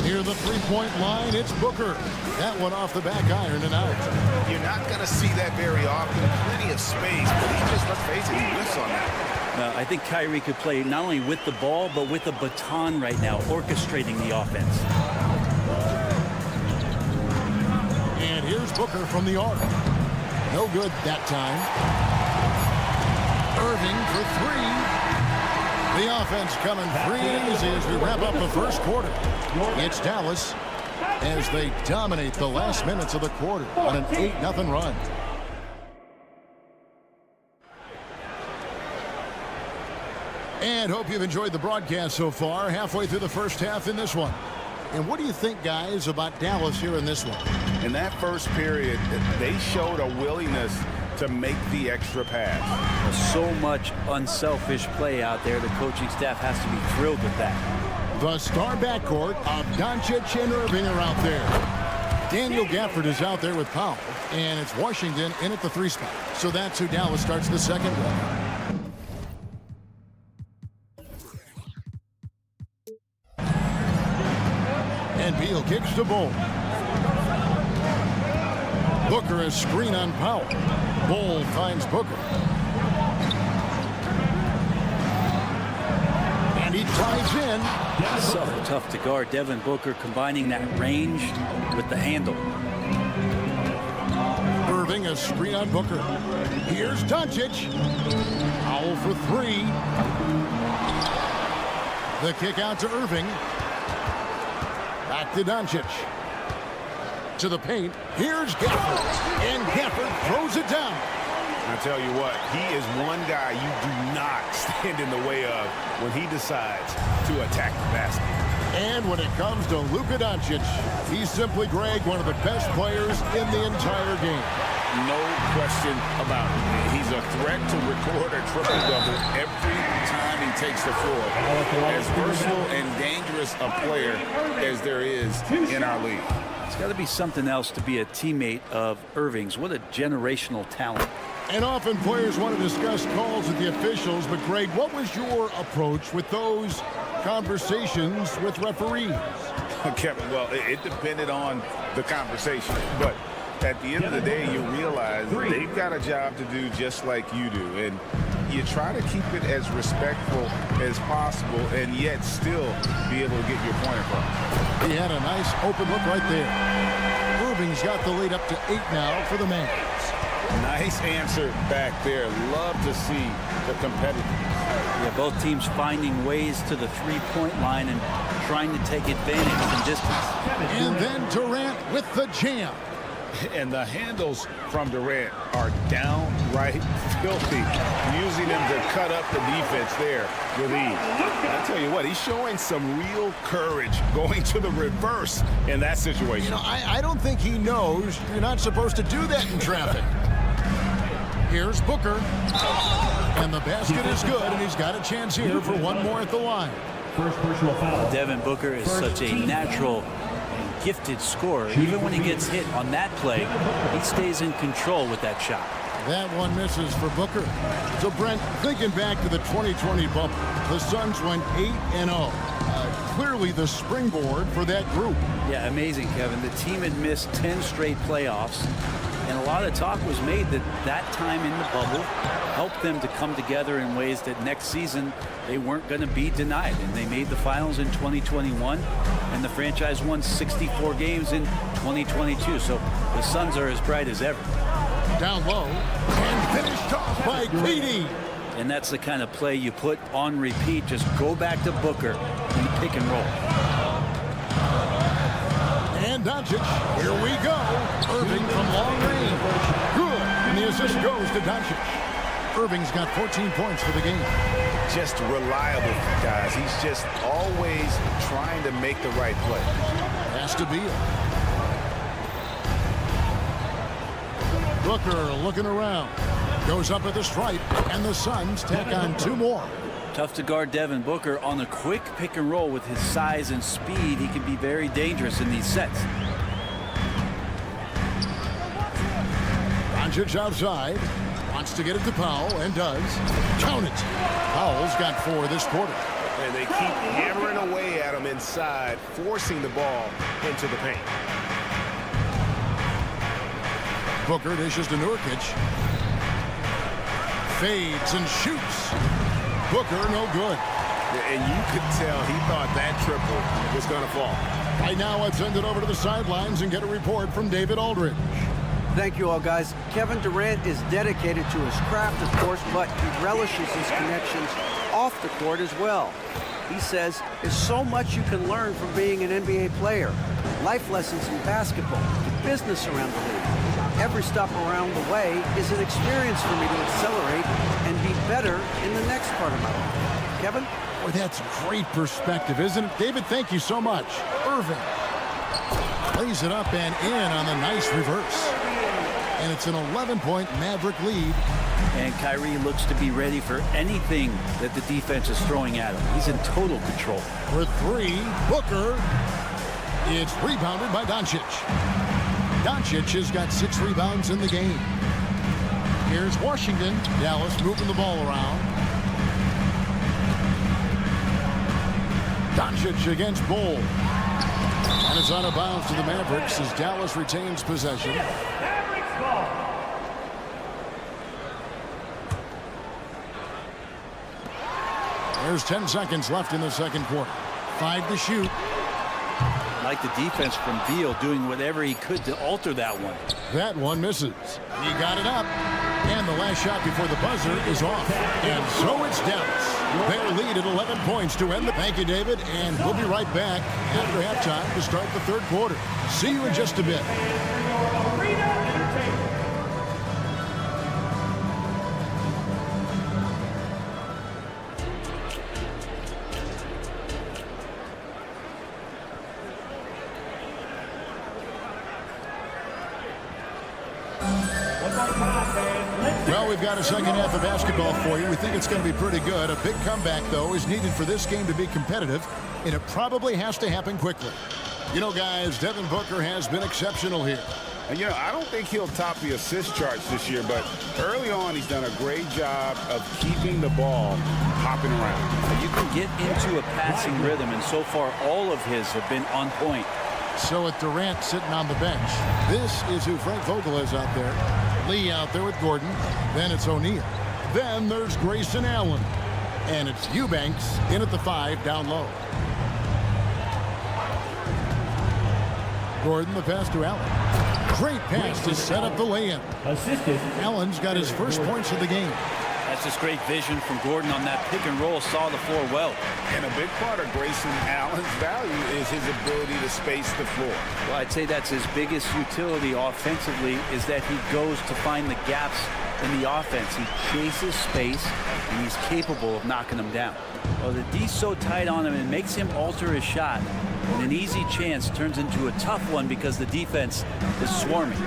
Near the three-point line, it's Booker. That one off the back iron and out. You're not going to see that very often. Plenty of space, but he just, let's face it, he whiffs on that. I think Kyrie could play not only with the ball, but with the baton right now, orchestrating the offense. And here's Booker from the arc. No good that time. Irving for 3. The offense coming free and easy as we wrap up the first quarter. It's Dallas as they dominate the last minutes of the quarter on an 8-0 run. And hope you've enjoyed the broadcast so far. Halfway through the first half in this one. And what do you think, guys, about Dallas here in this one? In that first period, they showed a willingness to make the extra pass. So much unselfish play out there. The coaching staff has to be thrilled with that. The star backcourt of Doncic and Irving are out there. Daniel Gafford is out there with Powell. And it's Washington in at the 3 spot. So that's who Dallas starts the second one. And Beal kicks to Bol. Booker a screen on Powell. Bol finds Booker. And he Drives in. So tough to guard. Devin Booker combining that range with the handle. Irving, a screen on Booker. Here's Doncic. Foul for three. The kick out to Irving. Back to Doncic. To the paint. Here's Gafford. And Gafford throws it down. I tell you what, he is one guy you do not stand in the way of when he decides to attack the basket. And when it comes to Luka Doncic, he's simply, Greg, one of the best players in the entire game. No question about it. He's a threat to record a triple-double every time he takes the floor. As versatile and dangerous a player as there is in our league. It's got to be something else to be a teammate of Irving's. What a generational talent. And often players want to discuss calls with the officials, but Greg, what was your approach with those conversations with referees? Kevin, well, it depended on the conversation, but at the end of the day, you realize they've got a job to do just like you do, and you try to keep it as respectful as possible and yet still be able to get your point across. He had a nice open look right there. Irving's got the lead up to 8 now for the Mavs. Nice answer back there. Love to see the competitiveness. Yeah, both teams finding ways to the three-point line and trying to take advantage from distance. And then Durant with the jam. And the handles from Durant are downright filthy, using him to cut up the defense there with ease. I tell you what, he's showing some real courage going to the reverse in that situation. You know, I don't think he knows you're not supposed to do that in traffic. Here's Booker. And the basket is good, and he's got a chance here for one more at the line. First personal foul. Devin Booker is such a natural and gifted scorer. Even when he gets hit on that play, he stays in control with that shot. That one misses for Booker. So, Brent, thinking back to the 2020 bubble, the Suns went 8-0. Clearly the springboard for that group. Yeah, amazing, Kevin. The team had missed 10 straight playoffs, and a lot of talk was made that that time in the bubble helped them to come together in ways that next season they weren't going to be denied. And they made the finals in 2021, and the franchise won 64 games in 2022. So the Suns are as bright as ever. Down low, and finished off by KD. And that's the kind of play you put on repeat. Just go back to Booker in the pick and roll. And Doncic, here we go. Irving from long range. Good. And the assist goes to Doncic. Irving's got 14 points for the game. Just reliable, guys. He's just always trying to make the right play. Has to be it. Booker looking around. Goes up at the stripe, and the Suns tack on 2 more. Tough to guard Devin Booker on the quick pick and roll. With his size and speed, he can be very dangerous in these sets. Doncic outside. Wants to get it to Powell, and does. Count it. Powell's got 4 this quarter. And they keep hammering away at him inside, forcing the ball into the paint. Booker dishes to Nurkic. Fades and shoots. Booker no good. And you could tell he thought that triple was going to fall. Right now, let's send it over to the sidelines and get a report from David Aldridge. Thank you all, guys. Kevin Durant is dedicated to his craft, of course, but he relishes his connections off the court as well. He says there's so much you can learn from being an NBA player. Life lessons in basketball, business around the league. Every stop around the way is an experience for me to accelerate and be better in the next part of my life. Kevin? Boy, that's great perspective, isn't it? David, thank you so much. Irving lays it up and in on the nice reverse. And it's an 11-point Maverick lead. And Kyrie looks to be ready for anything that the defense is throwing at him. He's in total control. For 3, Booker. It's rebounded by Doncic. Doncic has got 6 rebounds in the game. Here's Washington. Dallas moving the ball around. Doncic against Bull. And it's out of bounds to the Mavericks as Dallas retains possession. There's 10 seconds left in the second quarter. 5 to shoot. Like the defense from Beal doing whatever he could to alter that one. That one misses. He got it up. And the last shot before the buzzer is off. And so it's Dallas. Their lead at 11 points to end the... Thank you, David. And we'll be right back after halftime to start the third quarter. See you in just a bit. Well, we've got a second half of basketball for you. We think it's going to be pretty good. A big comeback, though, is needed for this game to be competitive, and it probably has to happen quickly. You know, guys, Devin Booker has been exceptional here. And, I don't think he'll top the assist charts this year, but early on he's done a great job of keeping the ball hopping around. You can get into a passing rhythm, and so far all of his have been on point. So with Durant sitting on the bench, this is who Frank Vogel is out there. Lee out there with Gordon. Then it's O'Neal. Then there's Grayson Allen. And it's Eubanks in at the 5 down low. Gordon the pass to Allen. Great pass to set up the lay-in. Allen's got his first points of the game. That's just great vision from Gordon on that pick and roll. Saw the floor well. And a big part of Grayson Allen's value is his ability to space the floor. Well, I'd say that's his biggest utility offensively, is that he goes to find the gaps in the offense. He chases space, and he's capable of knocking them down. Well, the D's so tight on him, it makes him alter his shot. And an easy chance turns into a tough one because the defense is swarming.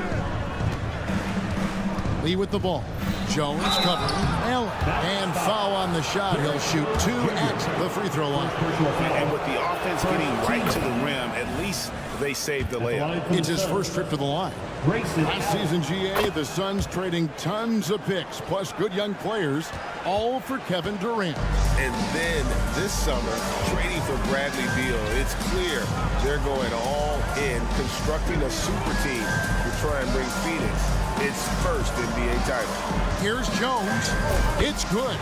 Lee with the ball. Jones covering Allen. And foul on the shot. He'll shoot 2 at the free throw line. And with the offense getting right to the rim, at least they saved the layup. It's his first trip to the line. Last season, GA, the Suns trading tons of picks, plus good young players, all for Kevin Durant. And then this summer, trading for Bradley Beal, it's clear they're going all in, constructing a super team to try and bring Phoenix its first NBA title. Here's Jones. It's good.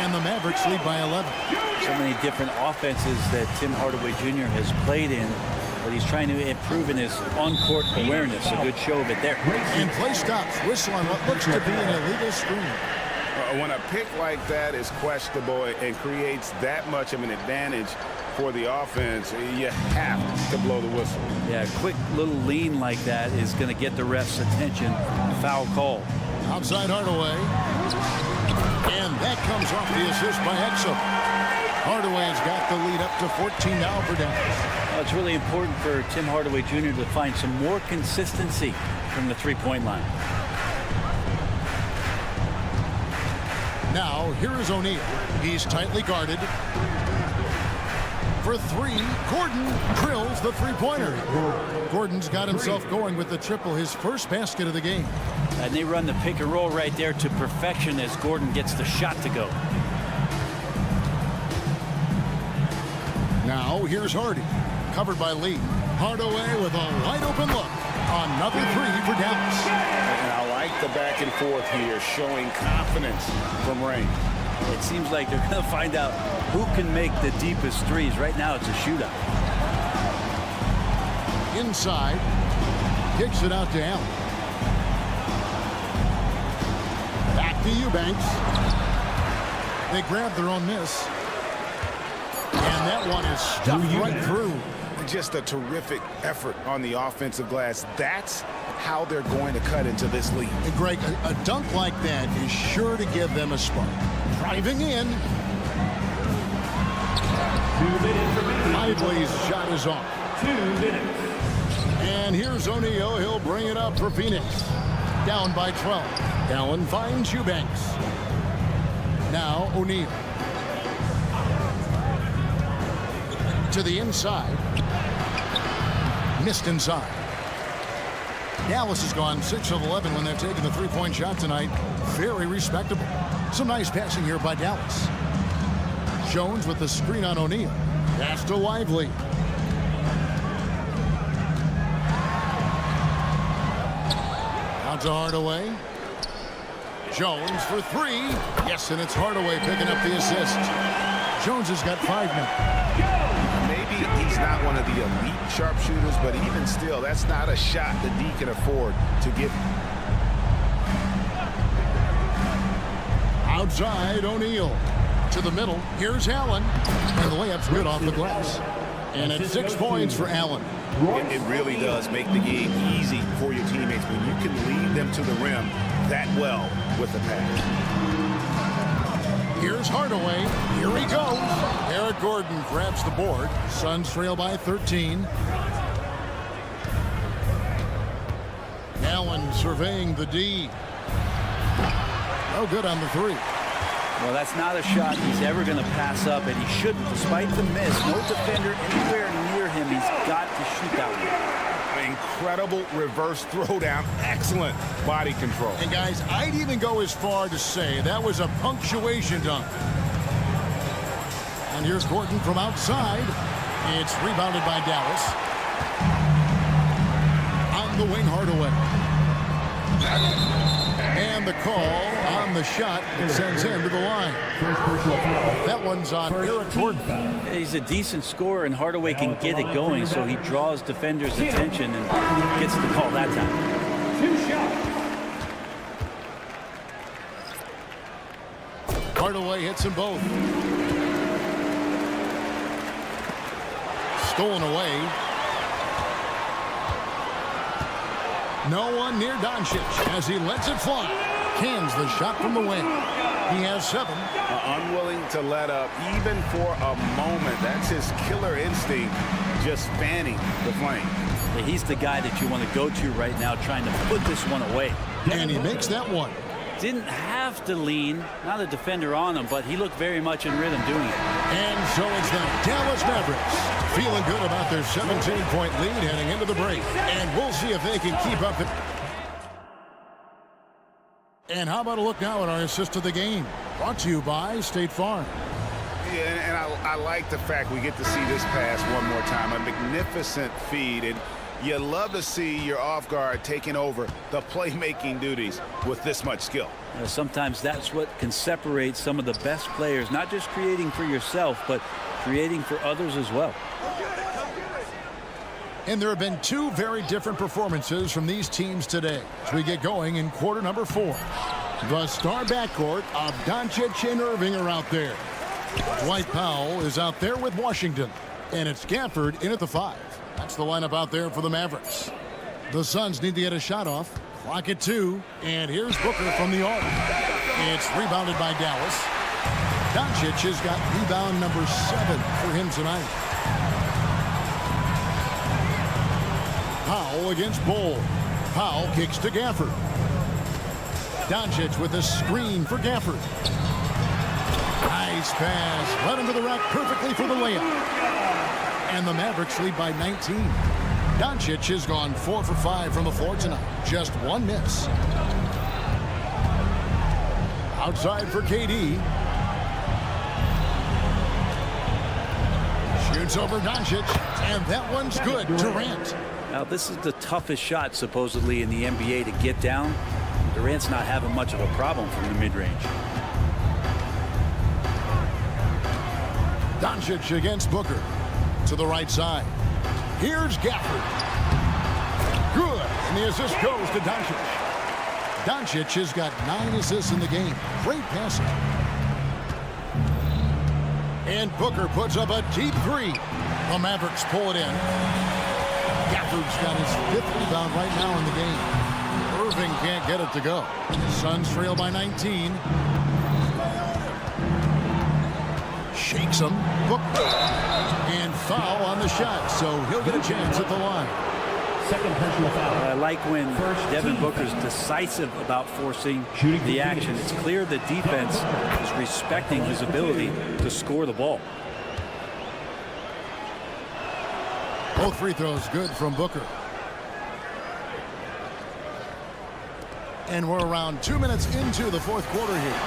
And the Mavericks lead by 11. So many different offenses that Tim Hardaway Jr. has played in, but he's trying to improve in his on-court awareness. A good show of it there. And play stops. Whistle on what looks to be an illegal screen. When a pick like that is questionable and creates that much of an advantage for the offense, you have to blow the whistle. Yeah, a quick little lean like that is going to get the ref's attention. Foul call. Outside Hardaway. And that comes off the assist by Exum. Hardaway's got the lead up to 14 now for Dallas. Well, it's really important for Tim Hardaway Jr. to find some more consistency from the three-point line. Now, here is O'Neal. He's tightly guarded. For 3, Gordon drills the three-pointer. Gordon's got himself going with the triple, his first basket of the game. And they run the pick and roll right there to perfection as Gordon gets the shot to go. Now, here's Hardy. Covered by Lee. Hardaway with a wide-open look. Another 3 for Dallas. And I like the back and forth here, showing confidence from Rain. It seems like they're going to find out who can make the deepest threes. Right now, it's a shootout. Inside. Kicks it out to Allen. Back to Eubanks. They grab their own miss. And that one is stuffed right through. Just a terrific effort on the offensive glass. That's how they're going to cut into this lead. And Greg, a dunk like that is sure to give them a spark. Driving in. Lively's shot is off. 2 minutes. And here's O'Neal. He'll bring it up for Phoenix. Down by 12. Allen finds Eubanks. Now O'Neal. To the inside. Missed inside. Dallas has gone 6 of 11 when they're taking the three-point shot tonight. Very respectable. Some nice passing here by Dallas. Jones with the screen on O'Neal. Pass to Lively. Out to Hardaway. Jones for 3. Yes, and it's Hardaway picking up the assist. Jones has got 5 now. Maybe he's not one of the elite sharpshooters, but even still, that's not a shot that D can afford to give. Outside, O'Neal. To the middle. Here's Allen. And the layup's good off the glass. And it's 6 points for Allen. It really does make the game easy for your teammates when you can lead them to the rim that well with the pass. Here's Hardaway. Here he goes. Eric Gordon grabs the board. Suns trail by 13. Allen surveying the D. No good on the 3. Well, that's not a shot he's ever going to pass up, and he shouldn't. Despite the miss, no defender anywhere near him. He's got to shoot that one. Incredible reverse throwdown. Excellent body control. And guys, I'd even go as far to say that was a punctuation dunk. And here's Gordon from outside. It's rebounded by Dallas. On the wing, Hardaway. And the call on the shot that sends him to the line. That one's on Eric Gordon. He's a decent scorer, and Hardaway can get it going, so he draws defenders' attention and gets the call that time. Hardaway hits them both. Stolen away. No one near Doncic as he lets it fly. Cans the shot from the wing. He has 7. Unwilling to let up even for a moment. That's his killer instinct, just fanning the flame. He's the guy that you want to go to right now, trying to put this one away. And he makes that one. Didn't have to lean, not a defender on him, but he looked very much in rhythm doing it. And so it's the Dallas Mavericks feeling good about their 17-point lead heading into the break. And we'll see if they can keep up. And how about a look now at our assist of the game? Brought to you by State Farm. Yeah, and I like the fact we get to see this pass one more time. A magnificent feed, and you love to see your off guard taking over the playmaking duties with this much skill. Sometimes that's what can separate some of the best players, not just creating for yourself, but creating for others as well. And there have been 2 very different performances from these teams today as we get going in quarter number 4. The star backcourt of Doncic and Irving are out there. Dwight Powell is out there with Washington. And it's Gafford in at the 5. That's the lineup out there for the Mavericks. The Suns need to get a shot off. Clock at 2. And here's Booker from the arc. It's rebounded by Dallas. Doncic has got rebound number 7 for him tonight. Powell against Bull. Powell kicks to Gafford. Doncic with a screen for Gafford. Nice pass. Led him to the rack perfectly for the layup. And the Mavericks lead by 19. Doncic has gone 4 for 5 from the floor tonight. Just 1 miss. Outside for KD. Shoots over Doncic. And that one's good. Durant. Now, this is the toughest shot, supposedly, in the NBA to get down. Durant's not having much of a problem from the mid-range. Doncic against Booker. To the right side. Here's Gafford. Good. And the assist goes to Doncic. Doncic has got 9 assists in the game. Great passing. And Booker puts up a deep 3. The Mavericks pull it in. Gafford's got his 5th rebound right now in the game. Irving can't get it to go. Suns trail by 19. Shakes him. Booker. And foul on the shot, so he'll get a chance at the line. Second personal foul. I like when Devin Booker's decisive about forcing the action. It's clear the defense is respecting his ability to score the ball. Both free throws good from Booker. And we're around 2 minutes into the 4th quarter here.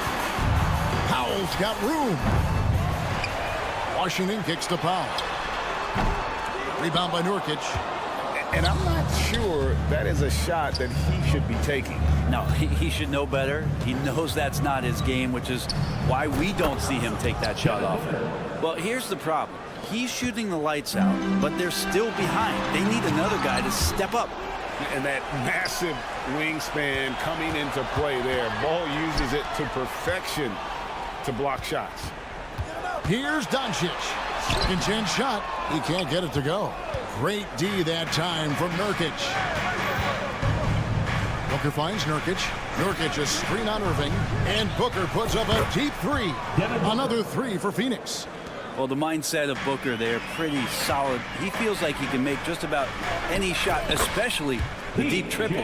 Powell's got room. Washington kicks to Powell. Rebound by Nurkic. And I'm not sure that is a shot that he should be taking. No, he should know better. He knows that's not his game, which is why we don't see him take that shot off. Well, here's the problem. He's shooting the lights out, but they're still behind. They need another guy to step up. And that massive wingspan coming into play there. Ball uses it to perfection to block shots. Here's Doncic. Second chance shot. He can't get it to go. Great D that time from Nurkic. Booker finds Nurkic. Nurkic a screen on Irving. And Booker puts up a deep three. Another three for Phoenix. Well, the mindset of Booker there, pretty solid. He feels like he can make just about any shot, especially the deep triple.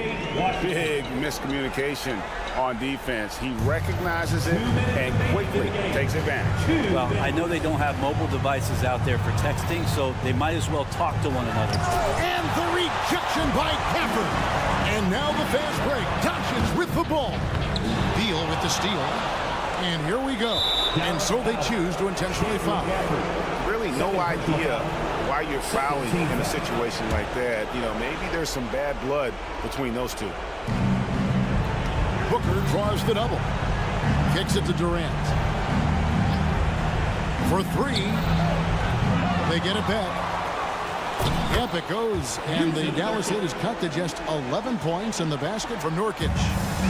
Big miscommunication on defense. He recognizes it and quickly takes advantage. Well, I know they don't have mobile devices out there for texting, so they might as well talk to one another. And the rejection by Gafford. And now the fast break. Doncic with the ball. Beal with the steal. And here we go. And so they choose to intentionally foul. Really no idea why you're fouling in a situation like that. You know, maybe there's some bad blood between those two. Booker draws the double. Kicks it to Durant. For three. They get it back. Yep, it goes. And the Dallas lead is cut to just 11 points in the basket from Nurkic.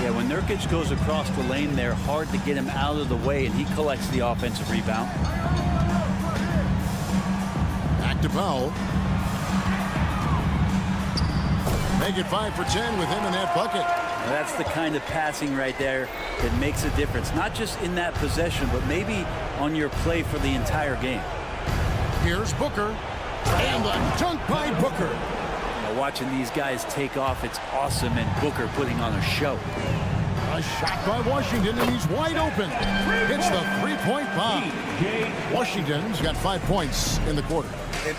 Yeah, when Nurkic goes across the lane there, hard to get him out of the way, and he collects the offensive rebound. Back to Powell. Make it 5 for 10 with him in that bucket. Now that's the kind of passing right there that makes a difference, not just in that possession, but maybe on your play for the entire game. Here's Booker. And a dunk by Booker. Now watching these guys take off, it's awesome, and Booker putting on a show. A shot by Washington, and he's wide open. It's the three-point bomb. Washington's got 5 points in the quarter.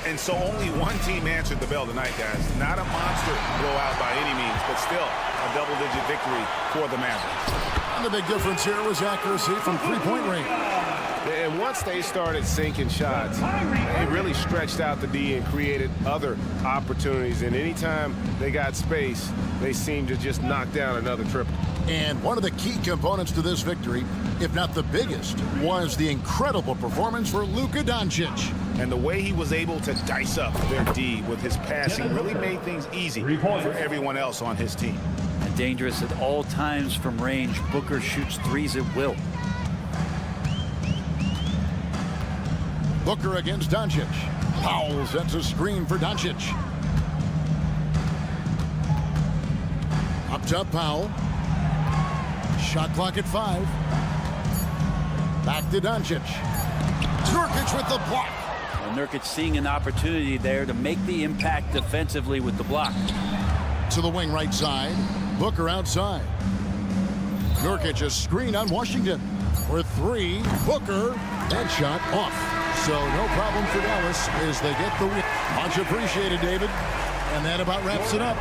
And so only one team answered the bell tonight, guys. Not a monster blowout by any means, but still a double-digit victory for the Mavericks. And the big difference here was accuracy from three-point range. And once they started sinking shots, it really stretched out the D and created other opportunities. And anytime they got space, they seemed to just knock down another triple. And one of the key components to this victory, if not the biggest, was the incredible performance for Luka Doncic. And the way he was able to dice up their D with his passing really made things easy for everyone else on his team. And dangerous at all times from range. Booker shoots threes at will. Booker against Doncic. Powell sets a screen for Doncic. Up top, Powell. Shot clock at 5. Back to Doncic. Nurkic with the block. Well, Nurkic seeing an opportunity there to make the impact defensively with the block. To the wing right side. Booker outside. Nurkic a screen on Washington. For 3. Booker. That shot off. So no problem for Dallas as they get the win. Much appreciated, David. And that about wraps it up.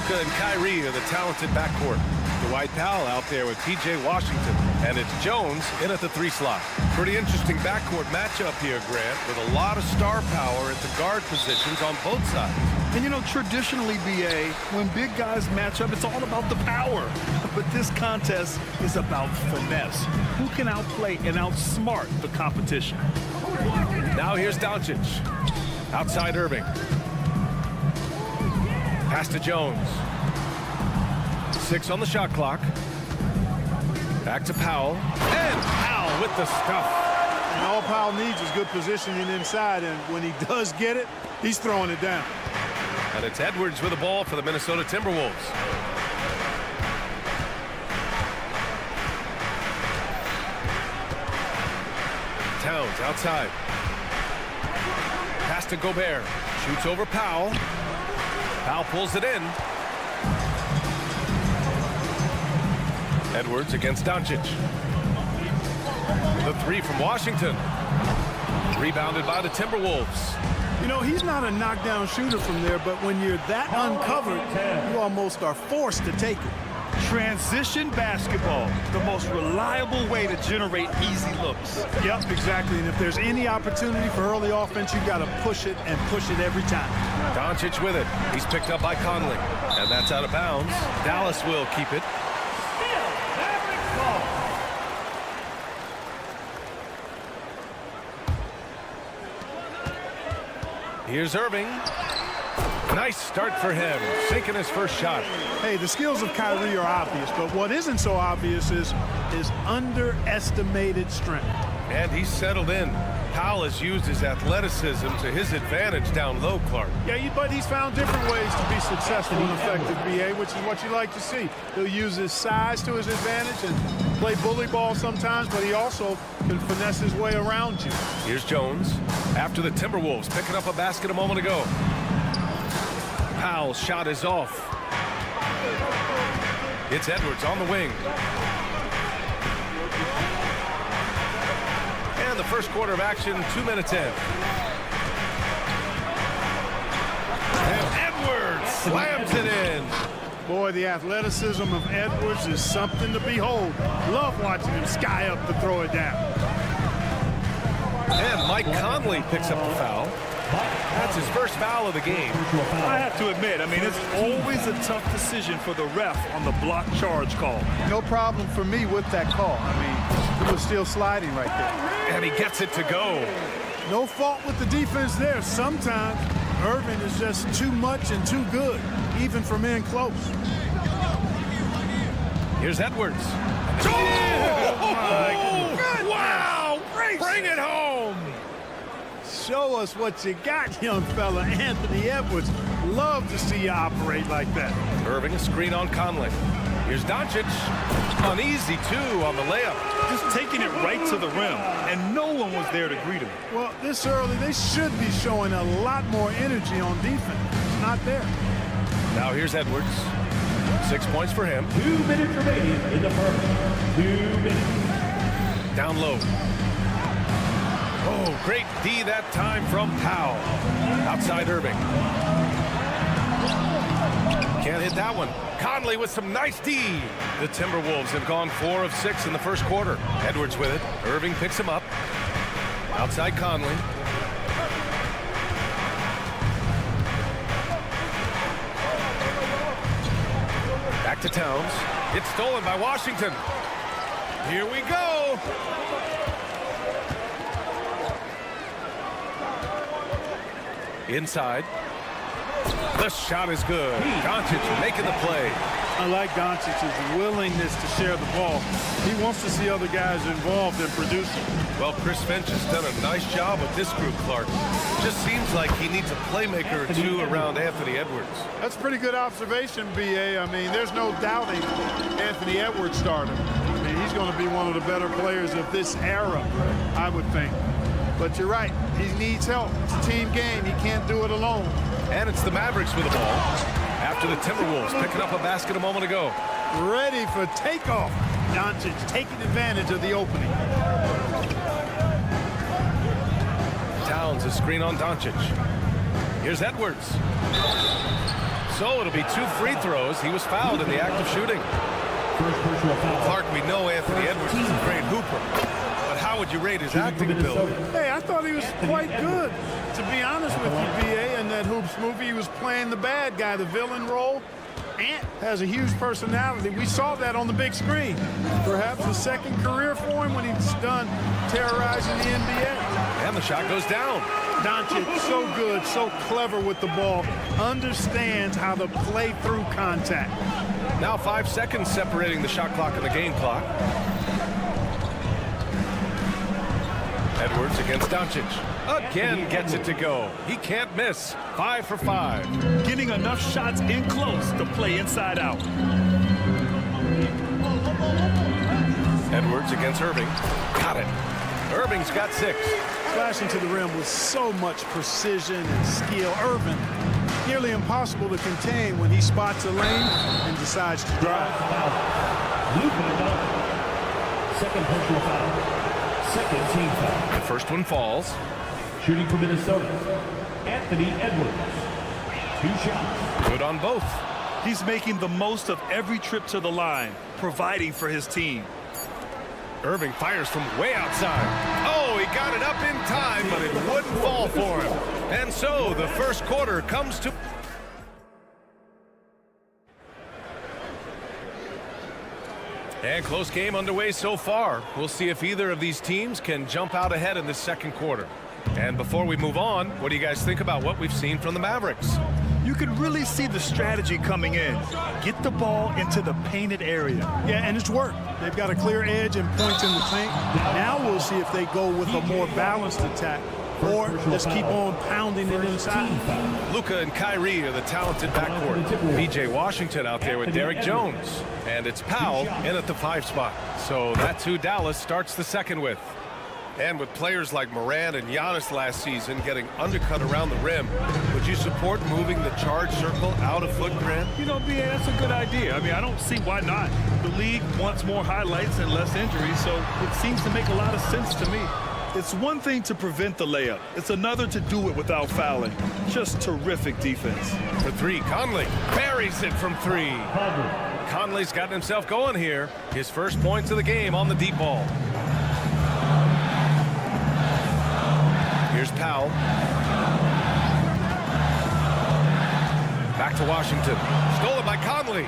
Luka and Kyrie are the talented backcourt. Dwight Powell out there with P.J. Washington. And it's Jones in at the 3 slot. Pretty interesting backcourt matchup here, Grant, with a lot of star power at the guard positions on both sides. And you know, traditionally, BA, when big guys match up, it's all about the power. But this contest is about finesse. Who can outplay and outsmart the competition? Now here's Doncic. Outside Irving. Pass to Jones. 6 on the shot clock. Back to Powell. And Powell with the stuff. And all Powell needs is good positioning inside, and when he does get it, he's throwing it down. And it's Edwards with the ball for the Minnesota Timberwolves. Towns outside. Pass to Gobert. Shoots over Powell. Powell pulls it in. Edwards against Doncic. The 3 from Washington. Rebounded by the Timberwolves. You know, he's not a knockdown shooter from there, but when you're that uncovered, you almost are forced to take it. Transition basketball, the most reliable way to generate easy looks. Yep, exactly. And if there's any opportunity for early offense, you've got to push it and push it every time. Doncic with it. He's picked up by Conley. And that's out of bounds. Dallas will keep it. Here's Irving. Nice start for him, sinking his first shot. Hey, the skills of Kyrie are obvious, but what isn't so obvious is his underestimated strength. And he's settled in. Powell has used his athleticism to his advantage down low, Clark. Yeah, but he's found different ways to be successful and effective, BA, which is what you like to see. He'll use his size to his advantage and play bully ball sometimes, but he also can finesse his way around you. Here's Jones after the Timberwolves picking up a basket a moment ago. Powell's shot is off. It's Edwards on the wing. And the first quarter of action, 2 minutes in. And Edwards slams it in. Boy, the athleticism of Edwards is something to behold. Love watching him sky up to throw it down. And Mike Conley picks up the foul. That's his first foul of the game. I have to admit, I mean, it's always a tough decision for the ref on the block charge call. No problem for me with that call. I mean, he was still sliding right there. And he gets it to go. No fault with the defense there. Sometimes Irving is just too much and too good, even for men close. Here's Edwards. Oh, my goodness. Wow! Bring it home! Show us what you got, young fella. Anthony Edwards. Love to see you operate like that. Irving a screen on Conley. Here's Doncic. An easy 2 on the layup. Just taking it right to the rim, and no one was there to greet him. Well, this early, they should be showing a lot more energy on defense. It's not there. Now here's Edwards. 6 points for him. 2 minutes remaining in the first. 2 minutes. Down low. Oh, great D that time from Powell. Outside Irving. Can't hit that one. Conley with some nice D. The Timberwolves have gone 4 of 6 in the first quarter. Edwards with it. Irving picks him up. Outside Conley. Back to Towns. It's stolen by Washington. Here we go. Inside. The shot is good. Doncic making the play. I like Doncic's willingness to share the ball. He wants to see other guys involved in producing. Well, Chris Finch has done a nice job with this group, Clark. Just seems like he needs a playmaker or two around Anthony Edwards. That's a pretty good observation, B.A. I mean, there's no doubting Anthony Edwards starting. I mean, he's going to be one of the better players of this era, I would think. But you're right. He needs help. It's a team game. He can't do it alone. And it's the Mavericks with the ball. After the Timberwolves picking up a basket a moment ago. Ready for takeoff. Doncic taking advantage of the opening. Towns a screen on Doncic. Here's Edwards. So it'll be 2 free throws. He was fouled in the act of shooting. First personal foul. Clark, we know Anthony Edwards is a great hooper. But how would you rate his acting ability? Hey, I thought he was quite good. To be honest with you, B.A., in that Hoops movie, he was playing the bad guy, the villain role. Ant has a huge personality. We saw that on the big screen. Perhaps a second career for him when he's done terrorizing the NBA. And the shot goes down. Doncic, so good, so clever with the ball, understands how to play through contact. Now 5 seconds separating the shot clock and the game clock. Edwards against Doncic. Again gets it to go. He can't miss. 5 for 5. Getting enough shots in close to play inside out. Edwards against Irving. Got it. Irving's got 6. Flashing to the rim with so much precision and skill. Irving, nearly impossible to contain when he spots a lane and decides to drive. Second personal foul. Second team foul. The first one falls. Shooting for Minnesota, Anthony Edwards. 2 shots. Good on both. He's making the most of every trip to the line, providing for his team. Irving fires from way outside. Oh, he got it up in time, but it wouldn't fall for him. And so the first quarter comes to... And close game underway so far. We'll see if either of these teams can jump out ahead in this second quarter. And before we move on, what do you guys think about what we've seen from the Mavericks? You can really see the strategy coming in. Get the ball into the painted area. Yeah, and it's worked. They've got a clear edge and points in the paint. Now we'll see if they go with a more balanced attack or just keep on pounding it inside. Luka and Kyrie are the talented backcourt. B.J. Washington out there with Derek Jones. And it's Powell in at the 5 spot. So that's who Dallas starts the second with. And with players like Morant and Giannis last season getting undercut around the rim, would you support moving the charge circle out of footprint? You know, B.A., that's a good idea. I mean, I don't see why not. The league wants more highlights and less injuries, so it seems to make a lot of sense to me. It's one thing to prevent the layup. It's another to do it without fouling. Just terrific defense. For 3, Conley buries it from 3. Conley's gotten himself going here. His first points of the game on the deep ball. Here's Powell. Back to Washington. Stolen by Conley.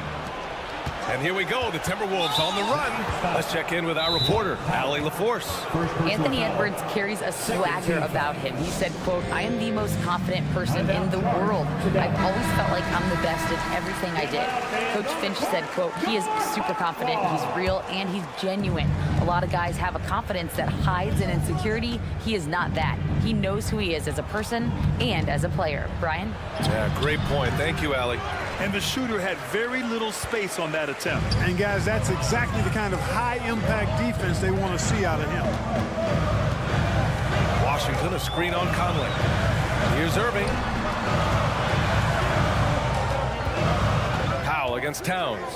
And here we go, the Timberwolves on the run. Let's check in with our reporter, Allie LaForce. Anthony Edwards carries a swagger about him. He said, quote, "I am the most confident person in the world. I've always felt like I'm the best at everything I did." Coach Finch said, quote, "He is super confident, he's real, and he's genuine. A lot of guys have a confidence that hides an insecurity. He is not that. He knows who he is as a person and as a player." Brian? Yeah, great point. Thank you, Allie. And the shooter had very little space on that attempt. And guys, that's exactly the kind of high-impact defense they want to see out of him. Washington, a screen on Conley. Here's Irving. Powell against Towns.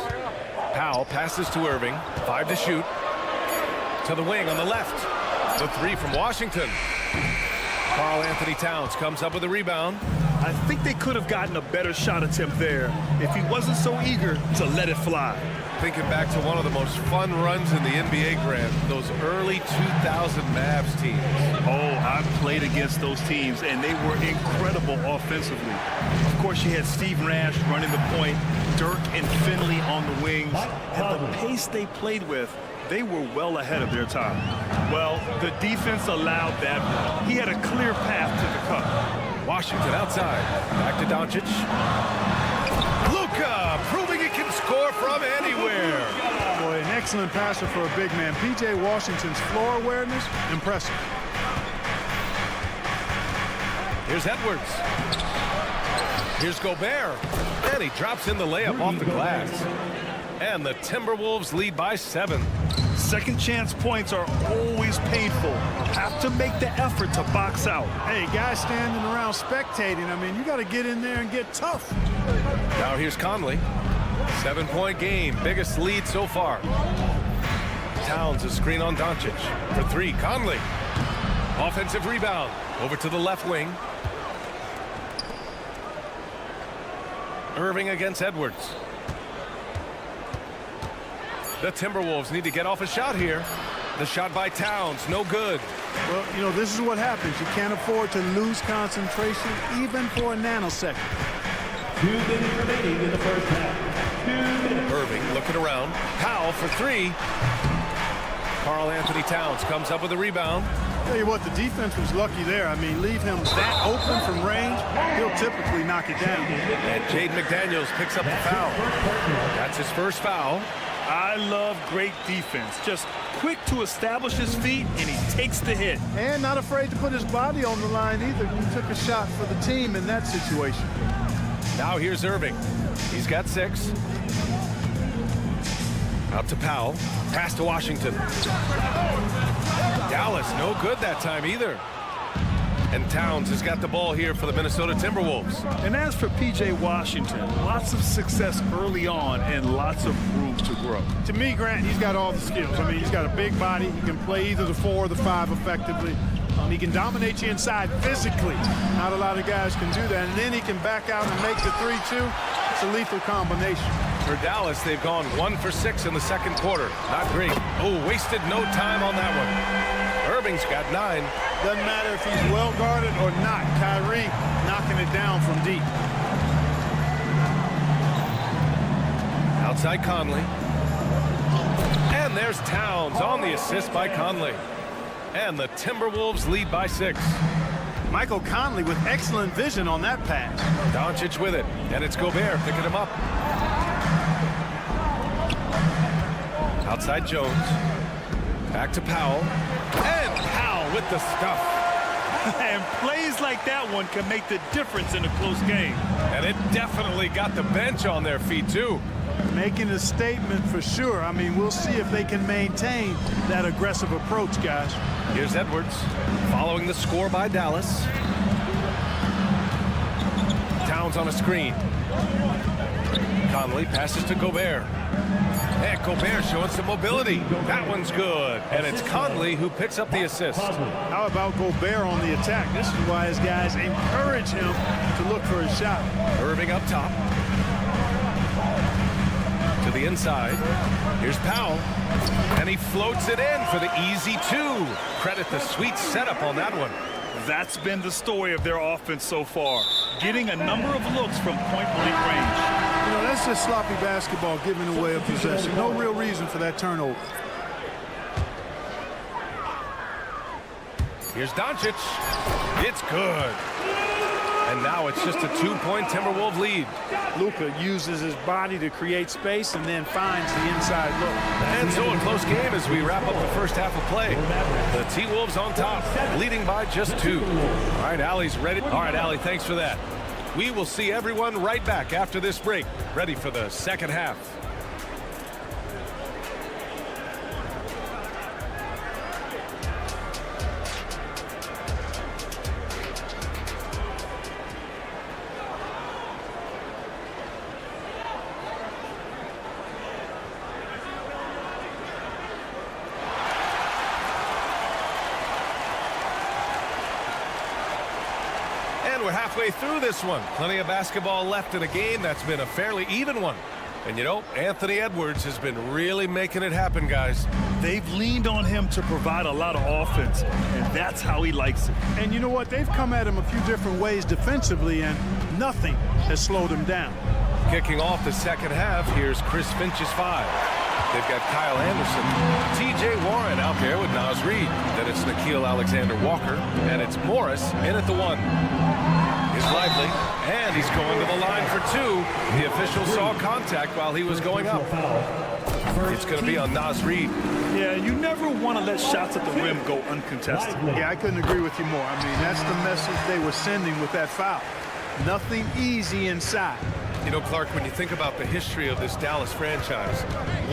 Powell passes to Irving. 5 to shoot. To the wing on the left. The 3 from Washington. Karl Anthony Towns comes up with a rebound. I think they could have gotten a better shot attempt there if he wasn't so eager to let it fly. Thinking back to one of the most fun runs in the NBA, Grant, those early 2000 Mavs teams. Oh, I played against those teams, and they were incredible offensively. Of course, you had Steve Nash running the point, Dirk and Finley on the wings, and the pace they played with, they were well ahead of their time. Well, the defense allowed that. He had a clear path to the cup. Washington outside. Back to Doncic. Luka proving he can score from anywhere. Boy, an excellent passer for a big man. P.J. Washington's floor awareness, impressive. Here's Edwards. Here's Gobert. And he drops in the layup off the glass. And the Timberwolves lead by 7. Second chance points are always painful. Have to make the effort to box out. Hey, guys standing around spectating, I mean, you got to get in there and get tough. Now here's Conley. 7-point game. Biggest lead so far. Towns a screen on Doncic. For 3, Conley. Offensive rebound. Over to the left wing. Irving against Edwards. The Timberwolves need to get off a shot here. The shot by Towns, no good. Well, you know, this is what happens. You can't afford to lose concentration even for a nanosecond. 2 minutes remaining in the first half. 2 minutes. Irving looking around. Powell for three. Karl Anthony Towns comes up with a rebound. Tell you what, the defense was lucky there. I mean, leave him that open from range, he'll typically knock it down. And Jaden McDaniels picks up the foul. That's his first foul. I love great defense. Just quick to establish his feet, and he takes the hit. And not afraid to put his body on the line either. He took a shot for the team in that situation. Now here's Irving. He's got 6. Out to Powell. Pass to Washington. Dallas, no good that time either. And Towns has got the ball here for the Minnesota Timberwolves. And as for P.J. Washington, lots of success early on and lots of room to grow. To me, Grant, he's got all the skills. I mean, he's got a big body. He can play either the 4 or the 5 effectively. He can dominate you inside physically. Not a lot of guys can do that. And then he can back out and make the 3-2. It's a lethal combination. For Dallas, they've gone 1 for 6 in the second quarter. Not great. Oh, wasted no time on that one. Irving's got 9. Doesn't matter if he's well guarded or not. Kyrie knocking it down from deep. Outside Conley. And there's Towns on the assist by Conley. And the Timberwolves lead by 6. Michael Conley with excellent vision on that pass. Doncic with it. And it's Gobert picking him up. Outside Jones. Back to Powell. And Powell with the stuff. And plays like that one can make the difference in a close game. And it definitely got the bench on their feet, too. Making a statement for sure. I mean, we'll see if they can maintain that aggressive approach, guys. Here's Edwards following the score by Dallas. Towns on a screen. Conley passes to Gobert. And Gobert showing some mobility. That one's good. And it's Conley who picks up the assist. How about Gobert on the attack? This is why his guys encourage him to look for a shot. Irving up top. To the inside. Here's Powell. And he floats it in for the easy 2. Credit the sweet setup on that one. That's been the story of their offense so far. Getting a number of looks from point-blank range. You know, that's just sloppy basketball, giving away a possession. No real reason for that turnover. Here's Doncic. It's good. And now it's just a 2-point Timberwolves lead. Luka uses his body to create space and then finds the inside look. And so a close game as we wrap up the first half of play. The T-Wolves on top, leading by just 2. All right, Allie's ready. All right, Allie, thanks for that. We will see everyone right back after this break, ready for the second half. We're halfway through this one. Plenty of basketball left in a game that's been a fairly even one. And you know, Anthony Edwards has been really making it happen, guys. They've leaned on him to provide a lot of offense, and that's how he likes it. And you know what? They've come at him a few different ways defensively, and nothing has slowed him down. Kicking off the second half, here's Chris Finch's 5. They've got Kyle Anderson, T.J. Warren out there with Naz Reid. Then it's Nickeil Alexander-Walker, and it's Morris in at the 1. Here's Lively, and he's going to the line for 2. The official saw contact while he was going up. It's going to be on Naz Reid. Yeah, you never want to let shots at the rim go uncontested. Yeah, I couldn't agree with you more. I mean, that's the message they were sending with that foul. Nothing easy inside. You know, Clark, when you think about the history of this Dallas franchise,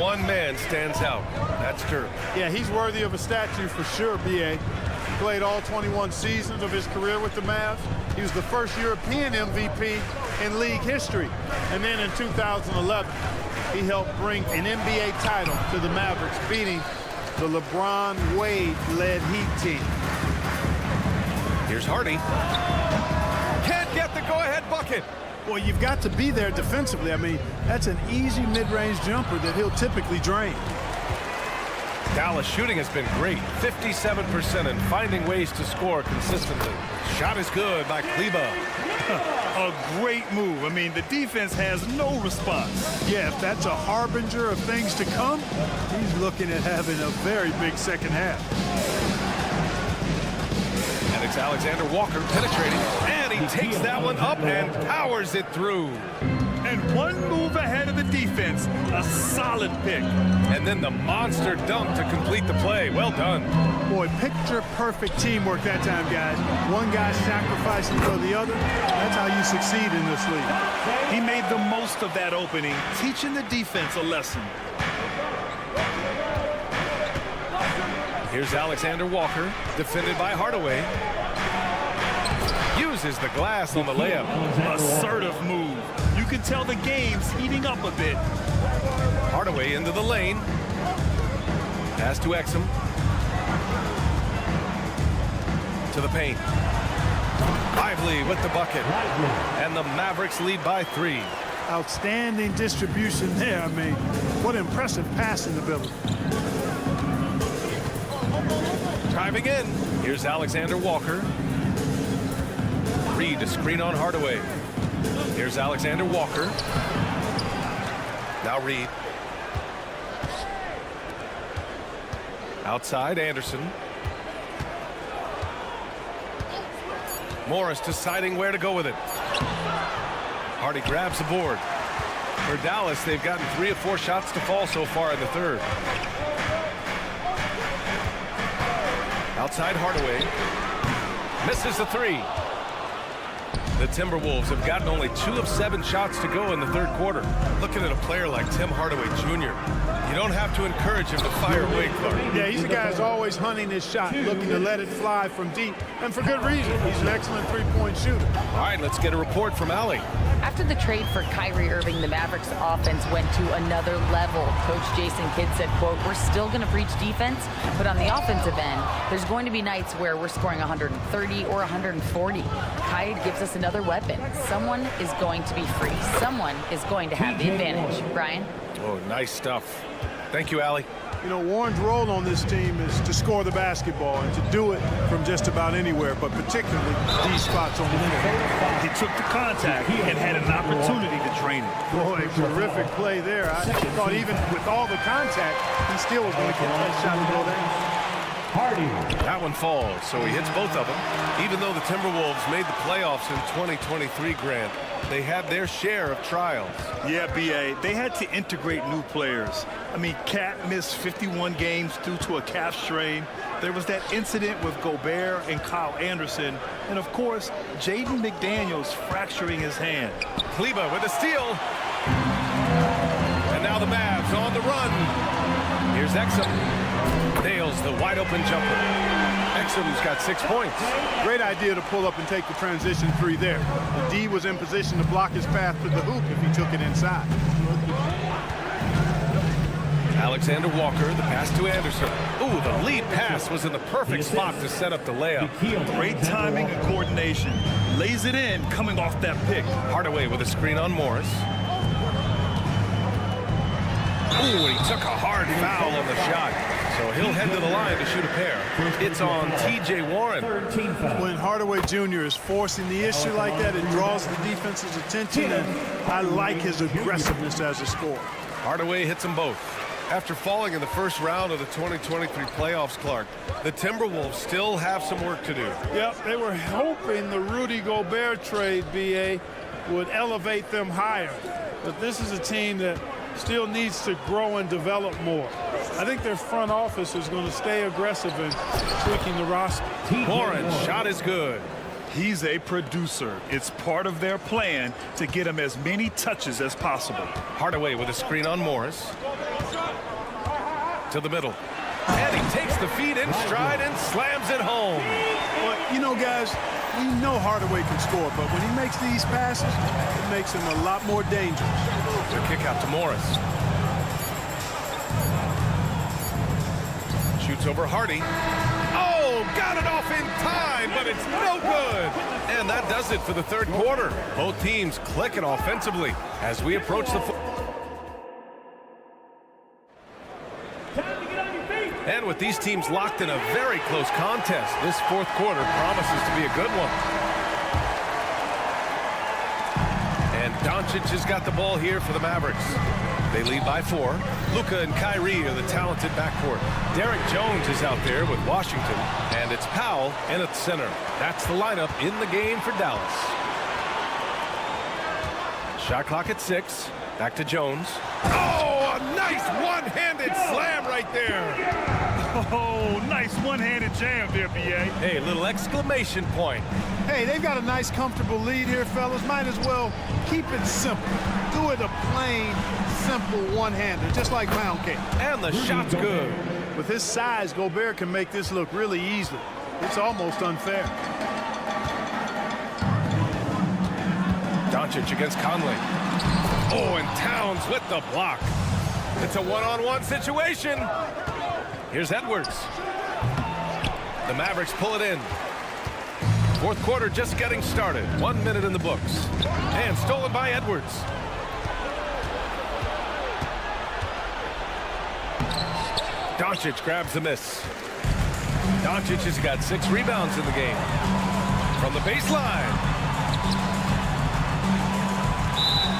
one man stands out. That's Dirk. Yeah, he's worthy of a statue for sure, B.A. He played all 21 seasons of his career with the Mavs. He was the first European MVP in league history. And then in 2011, he helped bring an NBA title to the Mavericks, beating the LeBron Wade-led Heat team. Here's Hardy. Can't get the go-ahead bucket. Well, you've got to be there defensively. I mean, that's an easy mid-range jumper that he'll typically drain. Dallas shooting has been great, 57%, and finding ways to score consistently. Shot is good by Kleba. A great move. I mean, the defense has no response. Yeah, if that's a harbinger of things to come, he's looking at having a very big second half. And it's Alexander Walker penetrating, and he takes that one up and powers it through. And one move ahead of the defense, a solid pick. And then the monster dunk to complete the play. Well done. Boy, picture-perfect teamwork that time, guys. One guy sacrificing for the other. That's how you succeed in this league. He made the most of that opening, teaching the defense a lesson. Here's Alexander Walker, defended by Hardaway. Uses the glass on the layup. Assertive move. You can tell the game's heating up a bit. Hardaway into the lane. Pass to Exum. To the paint. Lively with the bucket. And the Mavericks lead by 3. Outstanding distribution there. I mean, what impressive passing ability. Driving in. Here's Alexander Walker. Reed to screen on Hardaway. Here's Alexander Walker. Now Reed. Outside Anderson. Morris deciding where to go with it. Hardy grabs the board. For Dallas, they've gotten 3 of 4 shots to fall so far in the third. Outside Hardaway. Misses the 3. The Timberwolves have gotten only 2 of 7 shots to go in the third quarter. Looking at a player like Tim Hardaway Jr., you don't have to encourage him to fire away, Clark. Yeah, he's a guy who's always hunting his shot, looking to let it fly from deep, and for good reason. He's an excellent three-point shooter. All right, let's get a report from Allie. After the trade for Kyrie Irving, the Mavericks offense went to another level. Coach Jason Kidd said, quote, "We're still going to preach defense, but on the offensive end, there's going to be nights where we're scoring 130 or 140. Kyrie gives us another weapon. Someone is going to be free. Someone is going to have the advantage." Brian? Oh, nice stuff. Thank you, Allie. You know, Warren's role on this team is to score the basketball and to do it from just about anywhere, but particularly these spots on the floor. He took the contact and had an opportunity to drain it. Boy, terrific play there. I thought even with all the contact, he still was going to get that shot to go down. That one falls, so he hits both of them. Even though the Timberwolves made the playoffs in 2023, Grant, they had their share of trials. Yeah, B.A., they had to integrate new players. I mean, Cat missed 51 games due to a calf strain. There was that incident with Gobert and Kyle Anderson. And, of course, Jaden McDaniels fracturing his hand. Kleba with a steal. And now the Mavs on the run. Here's Exum. Nails the wide-open jumper. Exum's got 6 points. Great idea to pull up and take the transition 3 there. The D was in position to block his path to the hoop if he took it inside. Alexander Walker, the pass to Anderson. Ooh, the lead pass was in the perfect spot to set up the layup. Great timing and coordination. Lays it in coming off that pick. Hardaway with a screen on Morris. Ooh, he took a hard foul on the shot. So he'll head to the line to shoot a pair. It's on T.J. Warren. When Hardaway Jr. is forcing the issue like that, it draws the defense's attention, and I like his aggressiveness as a scorer. Hardaway hits them both. After falling in the first round of the 2023 playoffs, Clark, the Timberwolves still have some work to do. Yep, they were hoping the Rudy Gobert trade, B.A., would elevate them higher. But this is a team that still needs to grow and develop more. I think their front office is going to stay aggressive in tweaking the roster. Warren's shot is good. He's a producer. It's part of their plan to get him as many touches as possible. Hardaway with a screen on Morris. To the middle. And he takes the feed in stride and slams it home. Well, you know, guys, we know Hardaway can score, but when he makes these passes, it makes him a lot more dangerous. The kick out to Morris. Shoots over Hardy. Oh, got it off in time, but it's no good. And that does it for the third quarter. Both teams clicking offensively as we approach the... And with these teams locked in a very close contest, this fourth quarter promises to be a good one. And Doncic has got the ball here for the Mavericks. They lead by 4. Luka and Kyrie are the talented backcourt. Derek Jones is out there with Washington, and it's Powell in at the center. That's the lineup in the game for Dallas. Shot clock at 6. Back to Jones. Oh, a nice one-handed slam right there. Oh, nice one-handed jam there, B.A. Hey, little exclamation point. Hey, they've got a nice, comfortable lead here, fellas. Might as well keep it simple. Do it a plain, simple one-hander, just like pound cake. And the shot's good. With his size, Gobert can make this look really easy. It's almost unfair. Doncic against Conley. Oh, and Towns with the block. It's a one-on-one situation. Here's Edwards. The Mavericks pull it in. Fourth quarter just getting started. 1 minute in the books. And stolen by Edwards. Doncic grabs the miss. Doncic has got 6 rebounds in the game. From the baseline.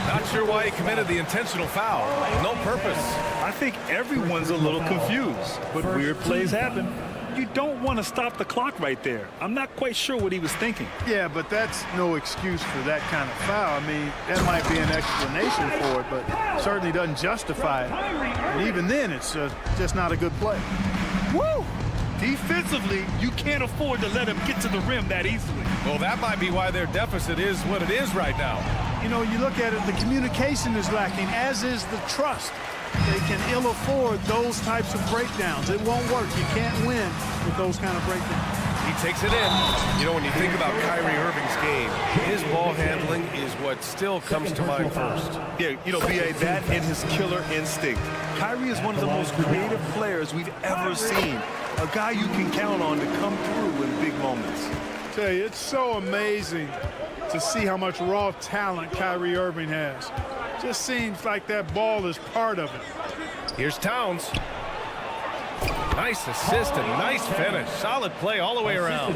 Not sure why he committed the intentional foul. No purpose. I think everyone's a little confused, but weird plays happen. You don't want to stop the clock right there. I'm not quite sure what he was thinking. Yeah, but that's no excuse for that kind of foul. I mean, that might be an explanation for it, but certainly doesn't justify it. And even then, it's just not a good play. Woo! Defensively, you can't afford to let him get to the rim that easily. Well, that might be why their deficit is what it is right now. You know, you look at it, the communication is lacking, as is the trust. They can ill afford those types of breakdowns. It won't work. You can't win with those kind of breakdowns. He takes it in. You know, when you think about Kyrie Irving's game, his ball handling is what still comes to mind first. Yeah, you know, B.A., that and his killer instinct. Kyrie is one of the most creative players we've ever seen. A guy you can count on to come through in big moments. I tell you, it's so amazing to see how much raw talent Kyrie Irving has. Just seems like that ball is part of it. Here's Towns. Nice assist and nice finish. Solid play all the way around.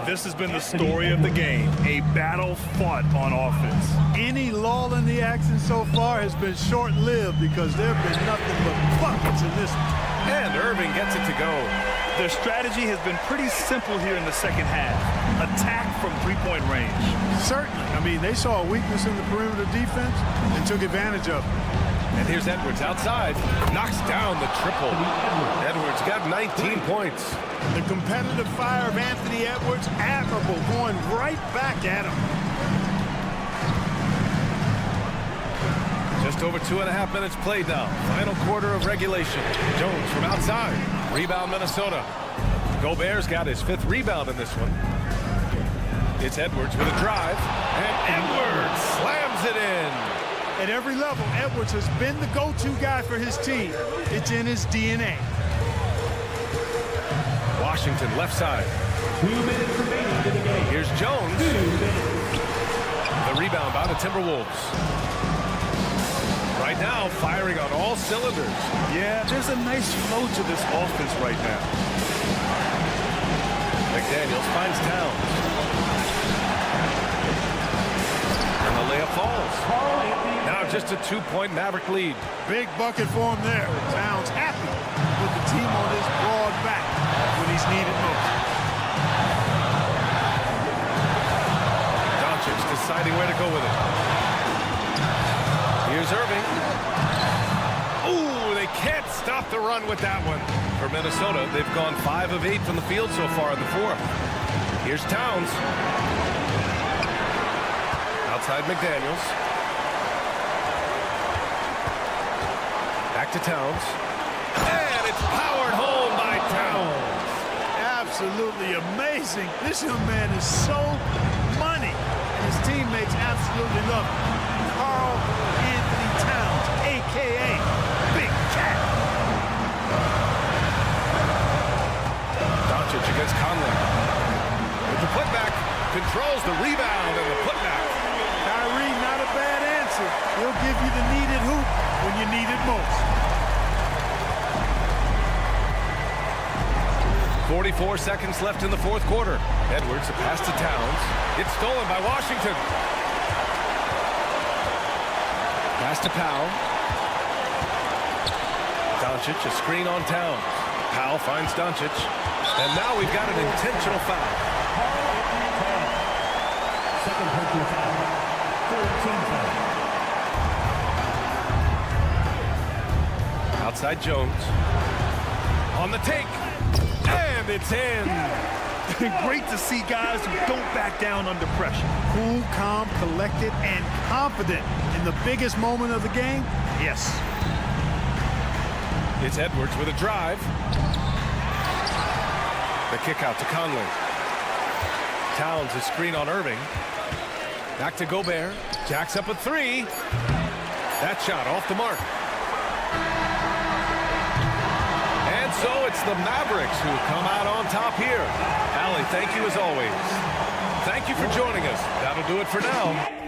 This has been the story of the game, a battle fought on offense. Any lull in the action so far has been short-lived because there have been nothing but buckets in this one. And Irving gets it to go. Their strategy has been pretty simple here in the second half. Attack from three-point range. Certainly. I mean, they saw a weakness in the perimeter defense and took advantage of it. And here's Edwards outside. Knocks down the triple. Edwards got 19 points. The competitive fire of Anthony Edwards, admirable, going right back at him. Just over 2.5 minutes played now. Final quarter of regulation. Jones from outside. Rebound Minnesota. Gobert's got his 5th rebound in this one. It's Edwards with a drive. And Edwards slams it in. At every level, Edwards has been the go-to guy for his team. It's in his DNA. Washington left side. 2 minutes remaining in the game. Here's Jones. 2 minutes. The rebound by the Timberwolves. Right now, firing on all cylinders. Yeah, there's a nice flow to this offense right now. McDaniels finds Towns. And the layup falls. Now just a 2-point Maverick lead. Big bucket for him there. Towns happy with the team on his broad back when he's needed most. Doncic deciding where to go with it. Here's Irving. Ooh, they can't stop the run with that one. For Minnesota, they've gone 5 of 8 from the field so far in the 4th. Here's Towns. Outside McDaniels. Back to Towns. And it's powered home by Towns. Absolutely amazing. This young man is so money. And his teammates absolutely love him. Karl Anthony Towns, a.k.a. Big Cat. Doncic against Conley. the rebound and the putback. Kyrie, not a bad answer. He'll give you the needed hoop when you need it most. 44 seconds left in the fourth quarter. Edwards, a pass to Towns. It's stolen by Washington. Pass to Powell. Doncic, a screen on Towns. Powell finds Doncic. And now we've got an intentional foul. Second personal foul. 14 foul. Outside Jones. On the take. And it's in. Great to see guys who don't back down under pressure. Cool, calm, collected, and confident in the biggest moment of the game. Yes. It's Edwards with a drive. The kick out to Conley. Towns, a screen on Irving. Back to Gobert. Jacks up a three. That shot off the mark. And so it's the Mavericks who come out on top here. Allie, thank you as always. Thank you for joining us. That'll do it for now.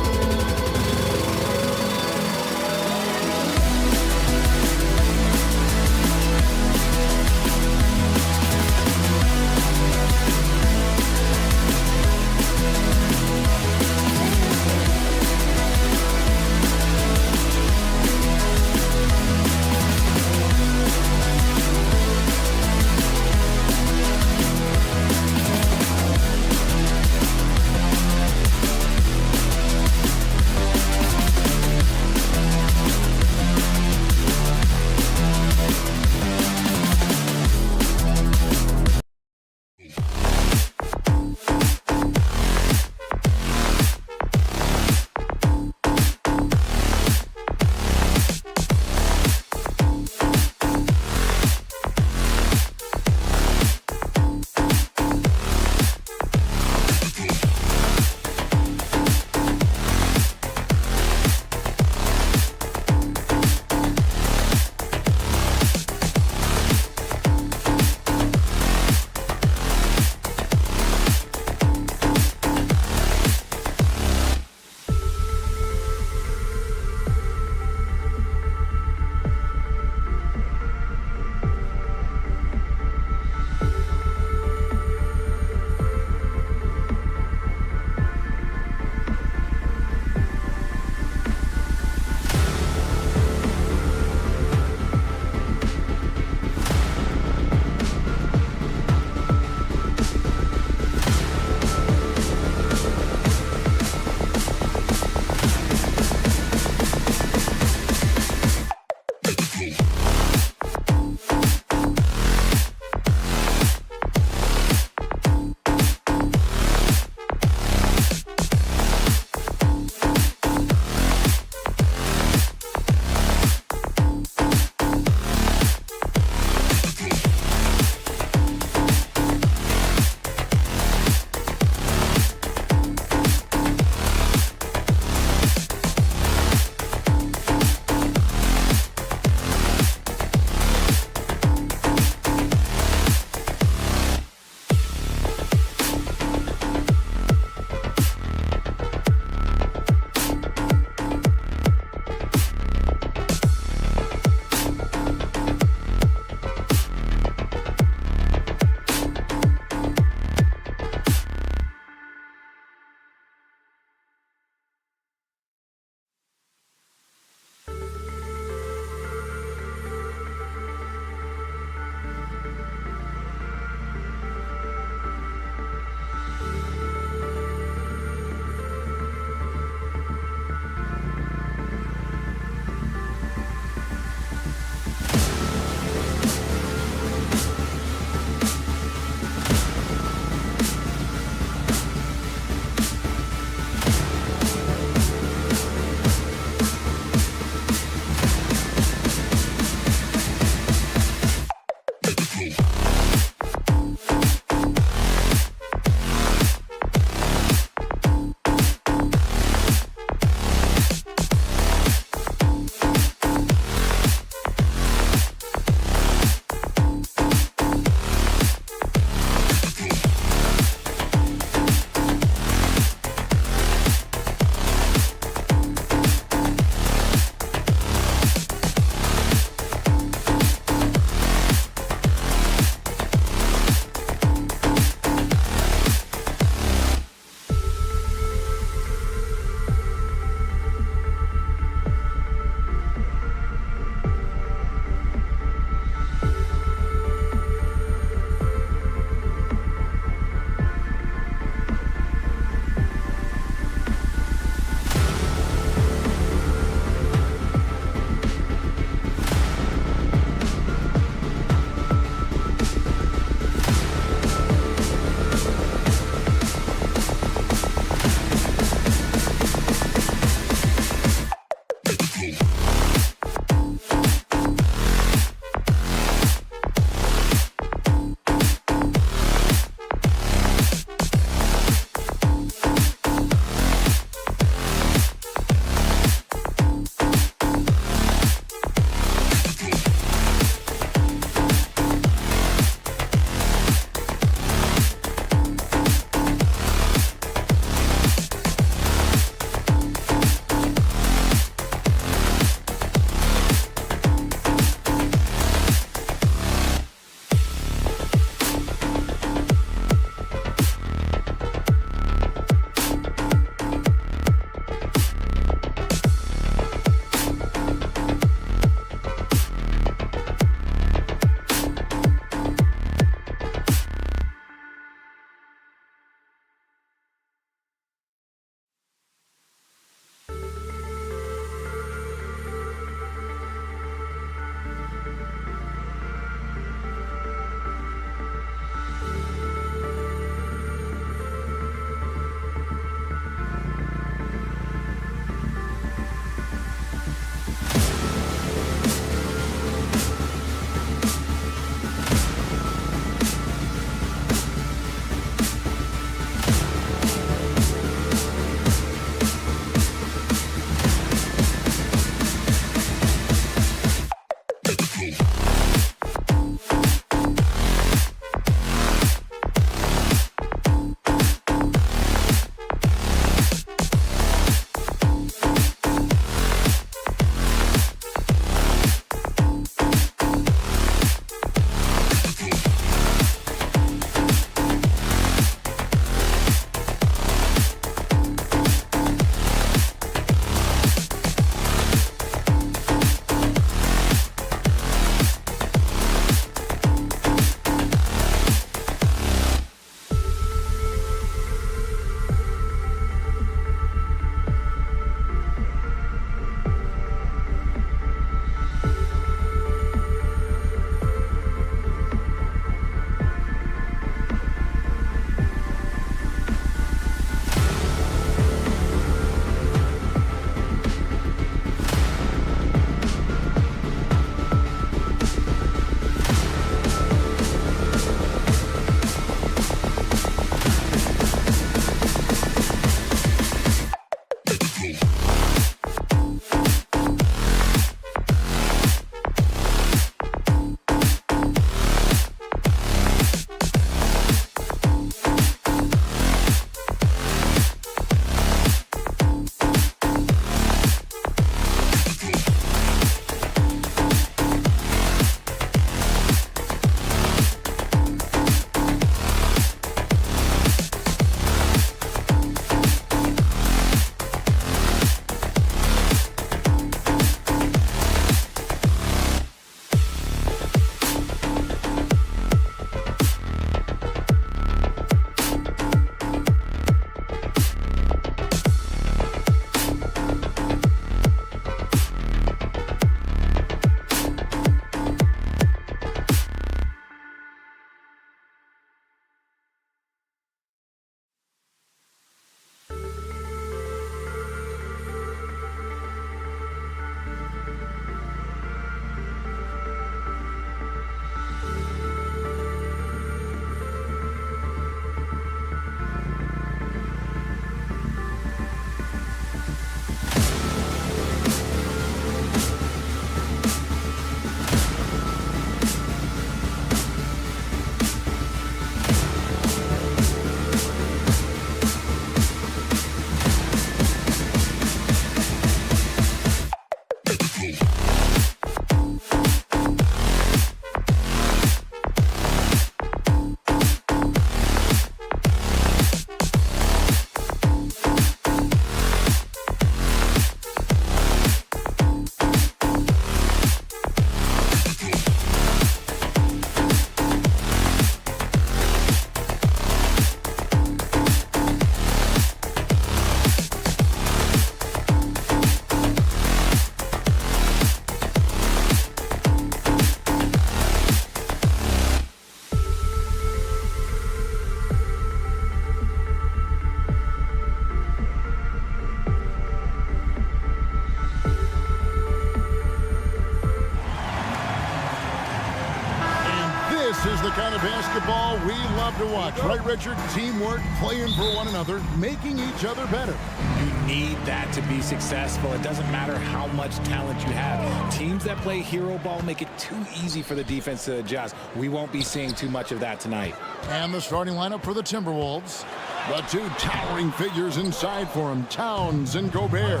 is the kind of basketball we love to watch. Right, Richard? Teamwork, playing for one another, making each other better. You need that to be successful. It doesn't matter how much talent you have. Teams that play hero ball make it too easy for the defense to adjust. We won't be seeing too much of that tonight. And the starting lineup for the Timberwolves. The two towering figures inside for him, Towns and Gobert.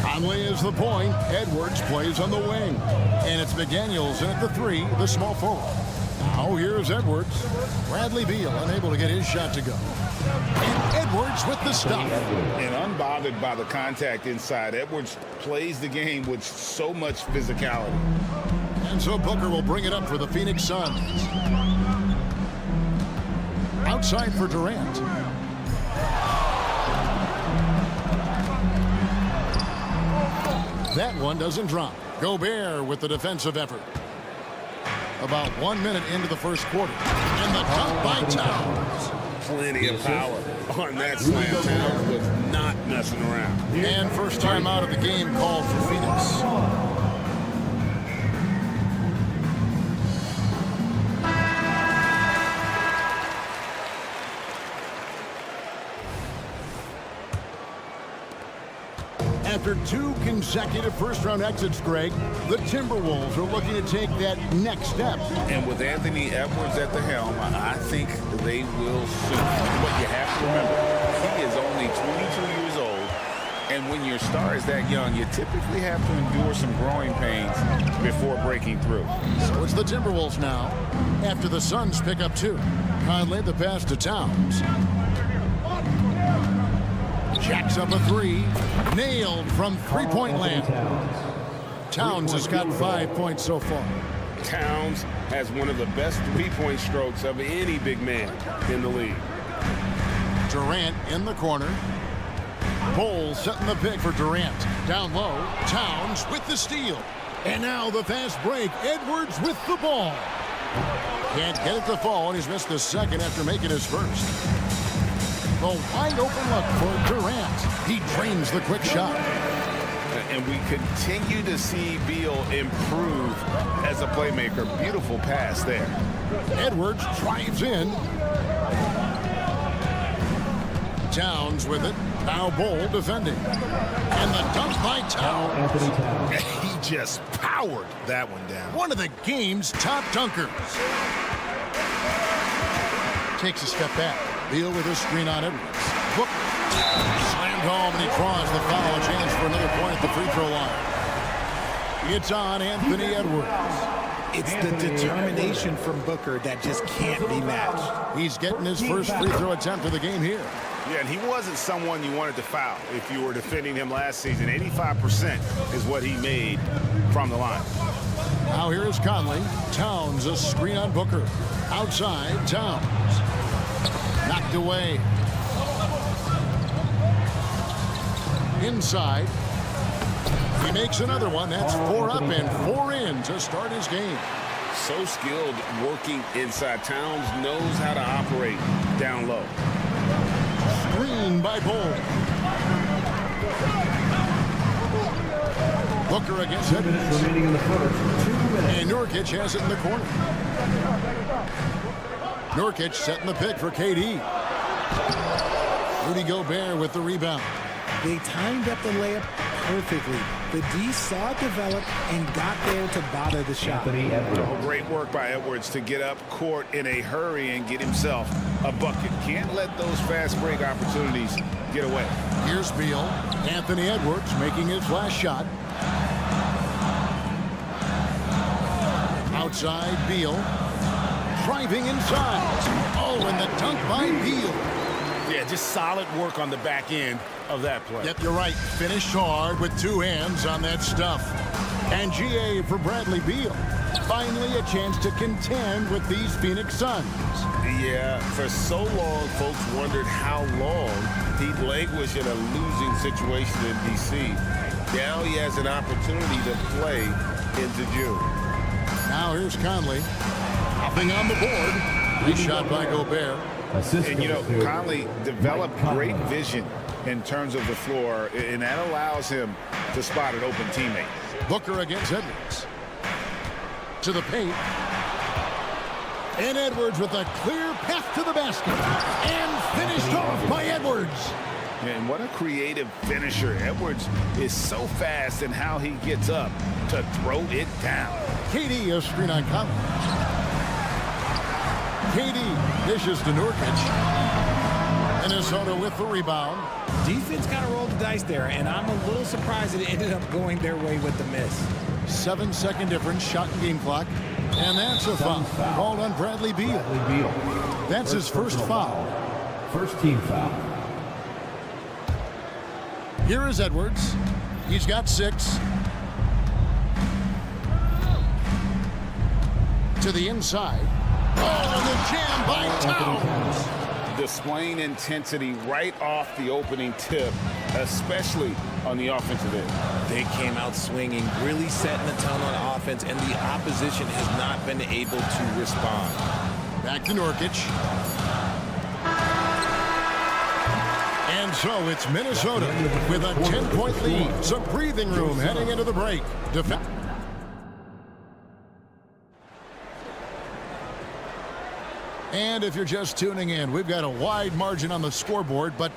Conley is the point. Edwards plays on the wing. And it's McDaniels in at the 3, the small forward. Now here's Edwards. Bradley Beal unable to get his shot to go. And Edwards with the stop. And unbothered by the contact inside, Edwards plays the game with so much physicality. And so Booker will bring it up for the Phoenix Suns. Outside for Durant. That one doesn't drop. Gobert with the defensive effort. About 1 minute into the first quarter. And the dunk by Towns. Plenty of power on that slam. Towns was not messing around. And first time out of the game called for Phoenix. After 2 consecutive first-round exits, Greg, the Timberwolves are looking to take that next step. And with Anthony Edwards at the helm, I think they will soon. But you have to remember, he is only 22 years old. And when your star is that young, you typically have to endure some growing pains before breaking through. So it's the Timberwolves now, after the Suns pick up 2. Conley the pass to Towns. Jacks up a 3. Nailed from three-point land. Towns has got 5 points so far. Towns has one of the best three-point strokes of any big man in the league. Durant in the corner. Bowles setting the pick for Durant. Down low, Towns with the steal. And now the fast break. Edwards with the ball. Can't get it to fall, and he's missed the second after making his first. The wide open look for Durant. He drains the quick shot. And we continue to see Beal improve as a playmaker. Beautiful pass there. Edwards drives in. Towns with it. Now Bol defending. And the dunk by Towns. He just powered that one down. One of the game's top dunkers. Takes a step back. Beal with his screen on Edwards. Booker slammed home, and he draws the foul. A chance for another point at the free throw line. It's on Anthony Edwards. It's the determination from Booker that just can't be matched. He's getting his first free throw attempt of the game here. Yeah, and he wasn't someone you wanted to foul if you were defending him last season. 85% is what he made from the line. Now here is Conley. Towns, a screen on Booker. Outside, Towns. Knocked away. Inside. He makes another one. That's 4 up and 4 in to start his game. So skilled working inside. Towns knows how to operate down low. Screen by Bol. Booker against Edwards. And Nurkic has it in the corner. Nurkic setting the pick for KD. Rudy Gobert with the rebound. They timed up the layup perfectly. The D saw it develop and got there to bother the shot. Great work by Edwards to get up court in a hurry and get himself a bucket. Can't let those fast break opportunities get away. Here's Beal. Anthony Edwards making his last shot. Outside, Beal. Driving inside. Oh, and the dunk by Beal. Yeah, just solid work on the back end of that play. Yep, you're right. Finished hard with 2 hands on that stuff. And GA for Bradley Beal. Finally a chance to contend with these Phoenix Suns. Yeah, for so long, folks wondered how long he'd languish in a losing situation in D.C. Now he has an opportunity to play into June. Now here's Conley. Hopping on the board. Nice shot by Gobert. And, you know, Conley developed great vision in terms of the floor, and that allows him to spot an open teammate. Booker against Edwards. To the paint. And Edwards with a clear path to the basket. And finished off by Edwards. And what a creative finisher. Edwards is so fast in how he gets up to throw it down. KD a screen on Conley. KD dishes to Nurkic. Minnesota with the rebound. Defense kind of rolled the dice there, and I'm a little surprised that it ended up going their way with the miss. 7-second difference, shot and game clock. And that's a foul called on Bradley Beal. That's his first foul. First team foul. Here is Edwards. He's got 6. To the inside. Oh, and the jam by Towns. Displaying intensity right off the opening tip, especially on the offensive end. They came out swinging, really setting the tone on offense, and the opposition has not been able to respond. Back to Nurkic. And so it's Minnesota with a 10-point lead. Some breathing room heading into the break. And if you're just tuning in, we've got a wide margin on the scoreboard, but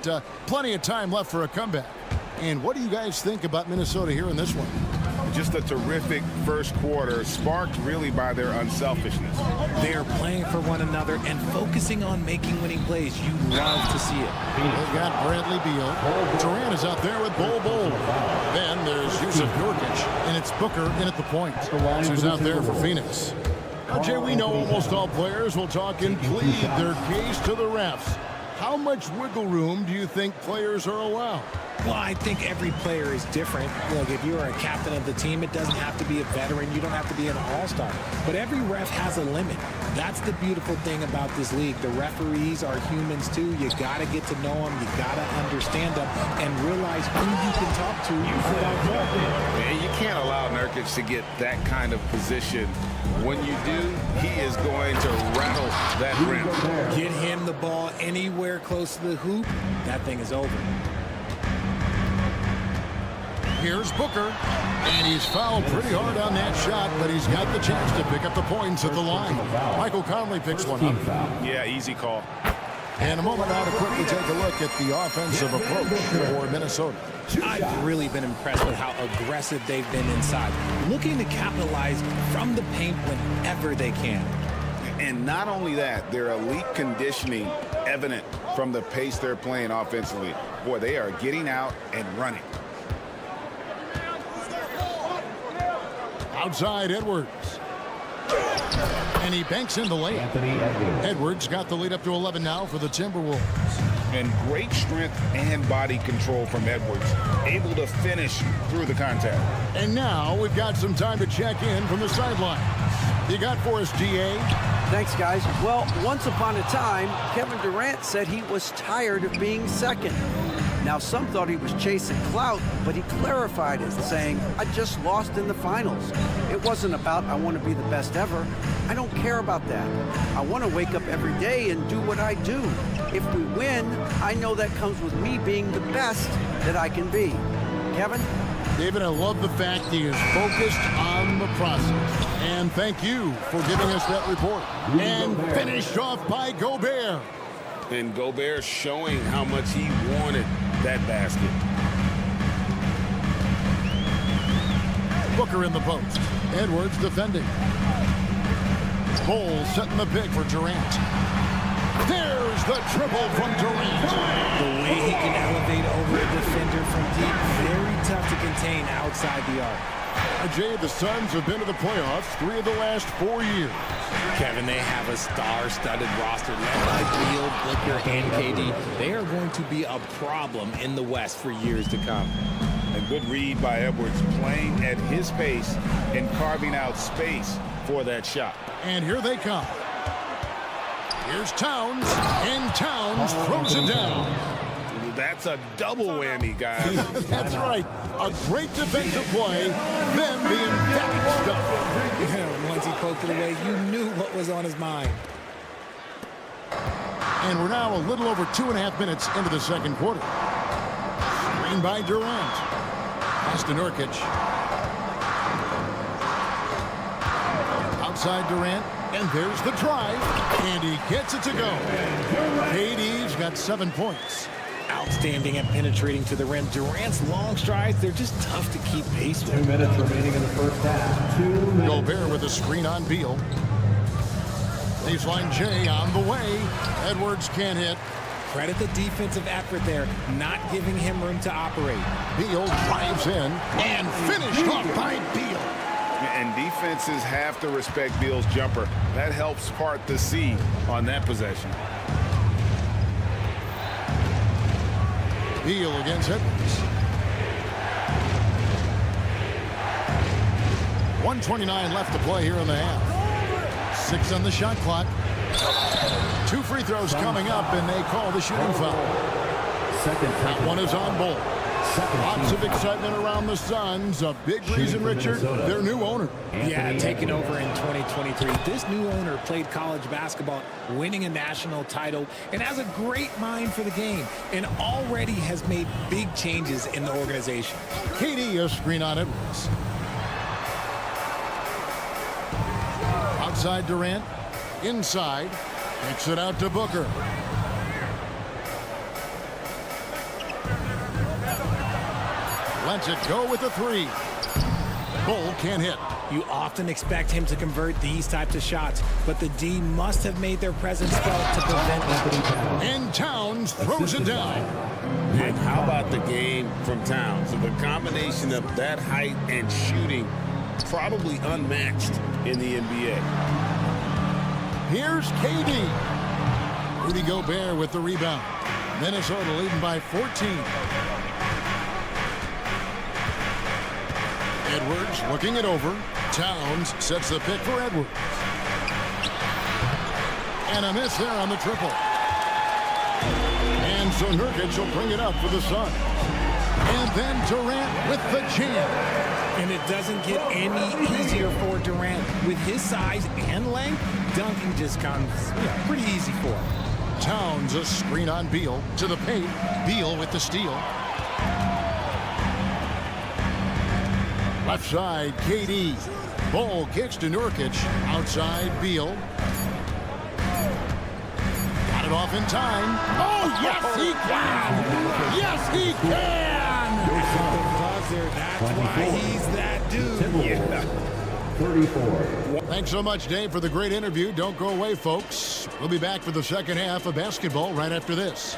plenty of time left for a comeback. And what do you guys think about Minnesota here in this one? Just a terrific first quarter, sparked really by their unselfishness. They are playing for one another and focusing on making winning plays. You love to see it. They've got Bradley Beal. Durant is out there with Bol. Then there's Yusuf Nurkic, and it's Booker in at the point, who's out there for Phoenix. Now, Jay, we know almost all players will talk and plead their case to the refs. How much wiggle room do you think players are allowed? Well, I think every player is different. Look, if you're a captain of the team, it doesn't have to be a veteran. You don't have to be an all-star. But every ref has a limit. That's the beautiful thing about this league. The referees are humans, too. You got to get to know them. You got to understand them and realize who you can talk to about that. Man, you can't allow Nurkic to get that kind of position. When you do, he is going to rattle that rim. Get him the ball anywhere close to the hoop, that thing is over. Here's Booker, and he's fouled pretty hard on that shot, but he's got the chance to pick up the points at the line. Michael Conley picks one up. Yeah, easy call. And a moment now to quickly take a look at the offensive approach for Minnesota. I've really been impressed with how aggressive they've been inside, looking to capitalize from the paint whenever they can. And not only that, their elite conditioning evident from the pace they're playing offensively. Boy, they are getting out and running. Outside Edwards. And he banks in the layup. Edwards got the lead up to 11 now for the Timberwolves. And great strength and body control from Edwards, able to finish through the contact. And now we've got some time to check in from the sideline. You got for us, GA? Thanks, guys. Well, once upon a time, Kevin Durant said he was tired of being second. Now, some thought he was chasing clout, but he clarified it, saying, I just lost in the finals. It wasn't about, I want to be the best ever. I don't care about that. I want to wake up every day and do what I do. If we win, I know that comes with me being the best that I can be. Kevin? David, I love the fact he is focused on the process. And thank you for giving us that report. And finished off by Gobert. And Gobert showing how much he wanted that basket. Booker in the post. Edwards defending. Bol setting the pick for Durant. There's the triple from Durant. The way he can elevate over a defender from deep, very tough to contain outside the arc. Jay, the Suns have been to the playoffs 3 of the last 4 years. Kevin, they have a star-studded roster led by Beal, Booker, and KD. They are going to be a problem in the West for years to come. A good read by Edwards, playing at his pace and carving out space for that shot. And here they come. Here's Towns, and Towns throws it down. That's a double whammy, guys. That's right. A great defensive play, then the emphatic stuff. Yeah, once he poked it away, you knew what was on his mind. And we're now a little over 2.5 minutes into the second quarter. Screen by Durant. Pass to Nurkic. Outside Durant. And there's the drive, and he gets it to go. KD's got 7 points. Outstanding at penetrating to the rim. Durant's long strides, they're just tough to keep pace with. 2 minutes remaining in the first half. 2 minutes. Gobert with a screen on Beal. Baseline J on the way. Edwards can't hit. Credit the defensive effort there, not giving him room to operate. Beal drives in and finished off by Beal. And defenses have to respect Beal's jumper. That helps part the C on that possession. Beal against Edwards. 1:29 left to play here in the half. 6 on the shot clock. 2 free throws coming up, and they call the shooting foul. That one is on Bull. Lots of excitement around the Suns. A big reason, Richard, their new owner. Yeah, taking over in 2023. This new owner played college basketball, winning a national title, and has a great mind for the game, and already has made big changes in the organization. KD a screen on Edwards. Outside Durant. Inside. Kicks it out to Booker. Lets it go with a 3. Bull can't hit. You often expect him to convert these types of shots, but the D must have made their presence felt to prevent that. And Towns throws it down. And how about the game from Towns? So the combination of that height and shooting, probably unmatched in the NBA. Here's KD. Rudy Gobert with the rebound. Minnesota leading by 14. Edwards looking it over. Towns sets the pick for Edwards. And a miss there on the triple. And so Nurkic will bring it up for the Suns. And then Durant with the jam. And it doesn't get any easier for Durant. With his size and length, dunking just comes pretty easy for him. Towns a screen on Beal to the paint. Beal with the steal. Left side, KD. Bull kicks to Nurkic. Outside, Beal. Got it off in time. Oh, yes, he can! Yes, he can! That's why he's that dude. Yeah. 34. Thanks so much, Dave, for the great interview. Don't go away, folks. We'll be back for the second half of basketball right after this.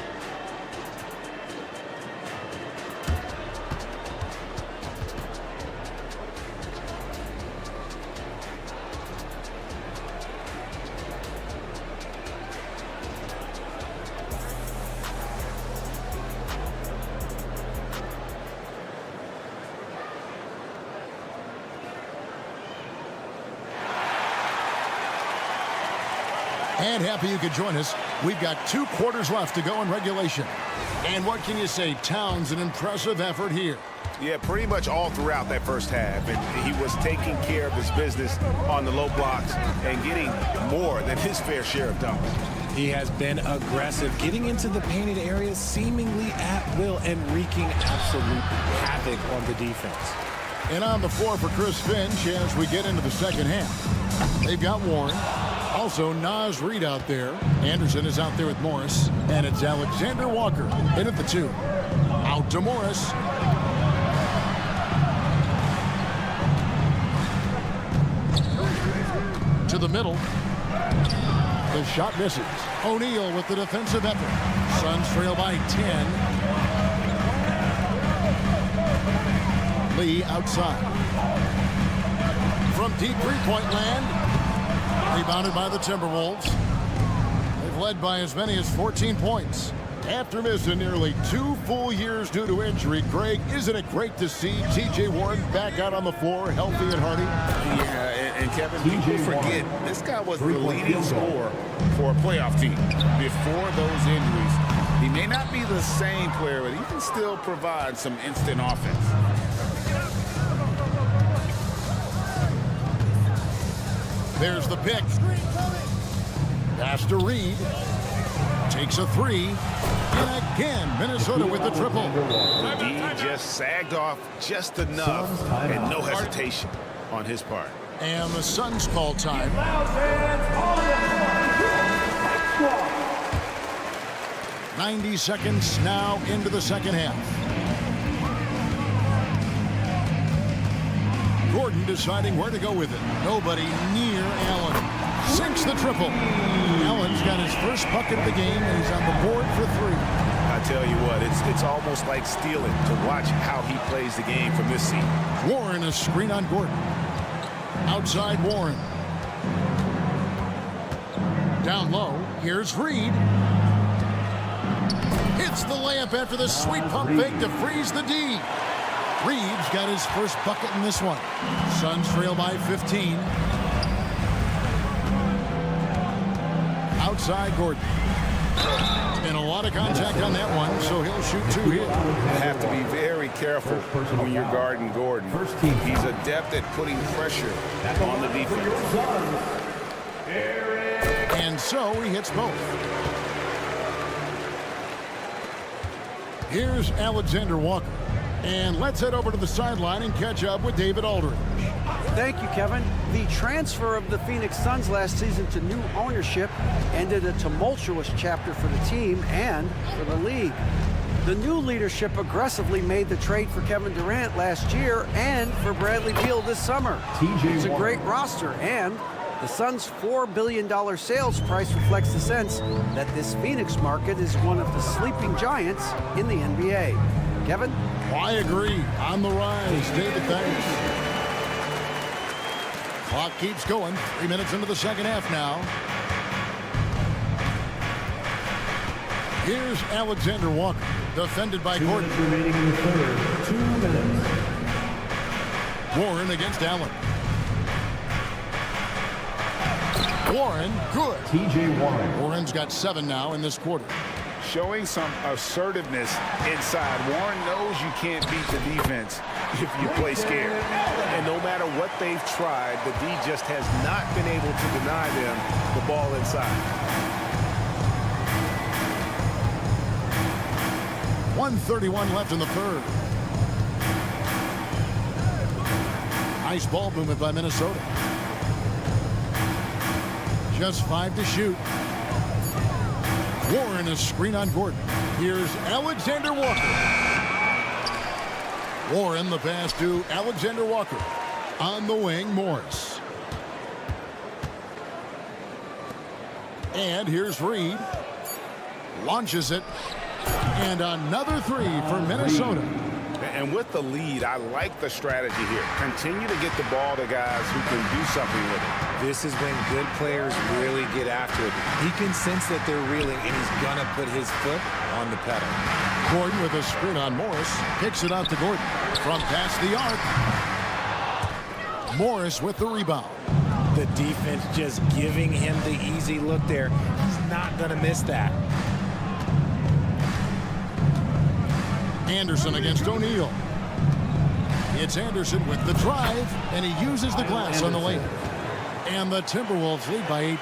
And happy you could join us. We've got 2 quarters left to go in regulation. And what can you say? Towns, an impressive effort here. Yeah, pretty much all throughout that first half. And he was taking care of his business on the low blocks and getting more than his fair share of dunks. He has been aggressive, getting into the painted areas seemingly at will and wreaking absolute havoc on the defense. And on the floor for Chris Finch as we get into the second half. They've got Warren. Also, Naz Reid out there. Anderson is out there with Morris. And it's Alexander Walker in at the 2. Out to Morris. To the middle. The shot misses. O'Neal with the defensive effort. Suns trail by 10. Lee outside. From deep three-point land. Rebounded by the Timberwolves. They've led by as many as 14 points. After missing nearly 2 full years due to injury, Greg, isn't it great to see T.J. Warren back out on the floor, healthy and hearty? Yeah, and Kevin, people forget, this guy was the leading scorer for a playoff team before those injuries. He may not be the same player, but he can still provide some instant offense. There's the pick. Pass to Reed. Takes a 3. And again, Minnesota with the triple. The D just sagged off just enough and no hesitation on his part. And the Suns call time. 90 seconds now into the second half. Gordon deciding where to go with it. Nobody near Allen. Sinks the triple. Allen's got his first bucket of the game, and he's on the board for 3. I tell you what, it's almost like stealing to watch how he plays the game from this seat. Warren, a screen on Gordon. Outside Warren. Down low, here's Reed. Hits the layup after the sweet pump fake to freeze the D. Reed's got his first bucket in this one. Suns trail by 15. Outside Gordon. And a lot of contact on that one, so he'll shoot 2 here. You have to be very careful when you're guarding Gordon. He's adept at putting pressure on the defense. And so he hits both. Here's Alexander Walker. And let's head over to the sideline and catch up with David Aldridge. Thank you, Kevin. The transfer of the Phoenix Suns last season to new ownership ended a tumultuous chapter for the team and for the league. The new leadership aggressively made the trade for Kevin Durant last year and for Bradley Beal this summer. It's a great roster, and the Suns' $4 billion sales price reflects the sense that this Phoenix market is one of the sleeping giants in the NBA. Kevin? I agree. On the rise. David, thanks. Clock keeps going. 3 minutes into the second half now. Here's Alexander Walker, defended by Gordon. Remaining in the third. 2 minutes. Warren against Allen. Warren, good. T.J. Warren. Warren's got 7 now in this quarter. Showing some assertiveness inside. Warren knows you can't beat the defense if you play scared. And no matter what they've tried, the D just has not been able to deny them the ball inside. 1:31 left in the third. Nice ball movement by Minnesota. Just 5 to shoot. Warren, a screen on Gordon. Here's Alexander Walker. Warren, the pass to Alexander Walker. On the wing, Morris. And here's Reed. Launches it. And another 3 for Minnesota. And with the lead, I like the strategy here. Continue to get the ball to guys who can do something with it. This is when good players really get after it. He can sense that they're reeling, and he's going to put his foot on the pedal. Gordon with a screen on Morris. Kicks it out to Gordon. From past the arc. Morris with the rebound. The defense just giving him the easy look there. He's not going to miss that. Anderson against O'Neal. It's Anderson with the drive, and he uses the glass on the lane. And the Timberwolves lead by 18.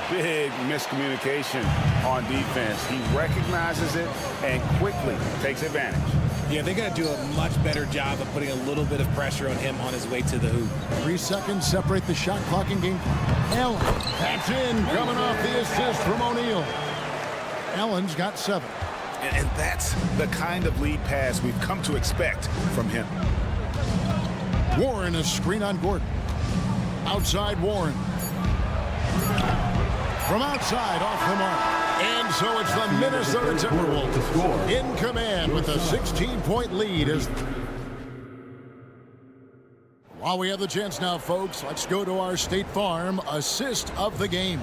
Big miscommunication on defense. He recognizes it and quickly takes advantage. Yeah, they got to do a much better job of putting a little bit of pressure on him on his way to the hoop. 3 seconds separate the shot clock and game. Allen, that's in, coming off the assist from O'Neal. Allen's got 7. And that's the kind of lead pass we've come to expect from him. Warren, a screen on Gordon. Outside Warren. From outside, off the mark. And so it's the Minnesota Timberwolves in command with a 16-point lead. While we have the chance now, folks, let's go to our State Farm assist of the game.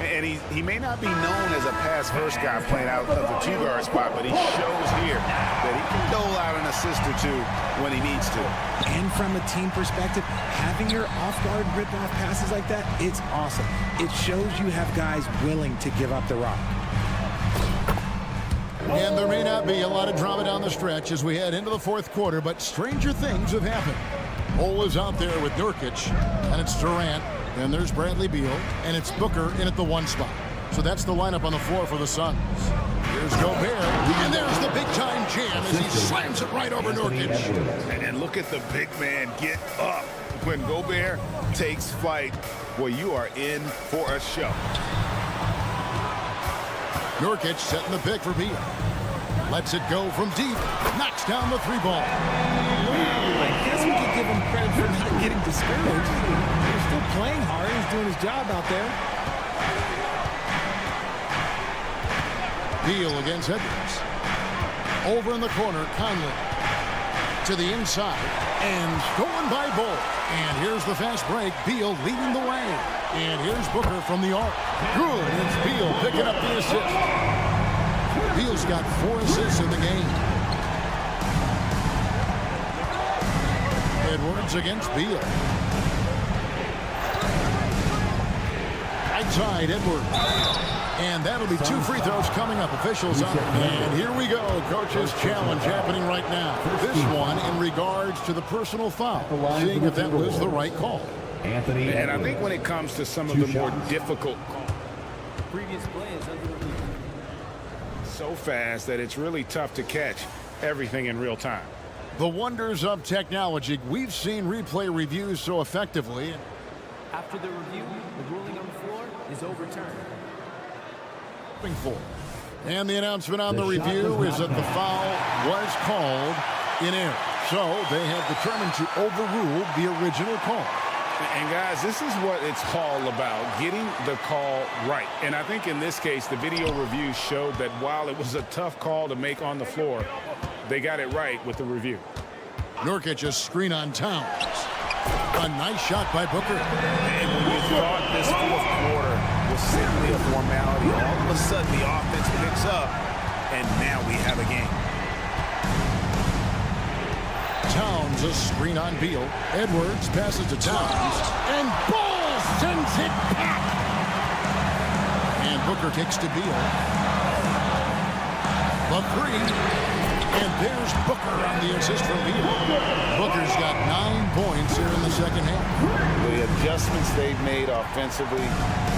And he may not be known as a pass-first guy playing out of the 2-guard spot, but he shows here that he can dole out an assist or 2 when he needs to. And from a team perspective, having your off-guard rip-off passes like that, it's awesome. It shows you have guys willing to give up the rock. And there may not be a lot of drama down the stretch as we head into the fourth quarter, but stranger things have happened. Cole is out there with Nurkic, and it's Durant. Then there's Bradley Beal, and it's Booker in at the 1 spot. So that's the lineup on the floor for the Suns. Here's Gobert, and there's the big-time jam as he slams it right over Nurkic. And look at the big man get up. When Gobert takes flight, well, you are in for a show. Nurkic setting the pick for Beal. Lets it go from deep. Knocks down the three ball. I guess we could give him credit for not getting discouraged. He's still playing hard. He's doing his job out there. Beal against Edwards. Over in the corner, Conley. To the inside. And stolen by Bull. And here's the fast break. Beal leading the way. And here's Booker from the arc. Good. It's Beal picking up the assist. Beal's got 4 assists in the game. Edwards against Beal. Right side, Edwards. And that'll be 2 free throws coming up. Officials up. And here we go. Coach's challenge happening right now. This one in regards to the personal foul. Seeing if that was the right call. And I think when it comes to some of the more difficult Previous play is under review. so fast that it's really tough to catch everything in real time. The wonders of technology. We've seen replay reviews so effectively. After the review, the ruling on the floor is overturned. And the announcement on the review is that the foul was called in error. So they have determined to overrule the original call. And guys, this is what it's all about, getting the call right. And I think in this case, the video review showed that while it was a tough call to make on the floor, they got it right with the review. Nurkic, a screen on Towns. A nice shot by Booker. And we thought this fourth quarter was simply a formality. All of a sudden, the offense picks up, and now we have a game. Towns, a screen on Beal. Edwards passes to Towns. And Bull sends it back. And Booker kicks to Beal. The three. And there's Booker on the assist from Beal. Booker's got 9 points here in the second half. The adjustments they've made offensively,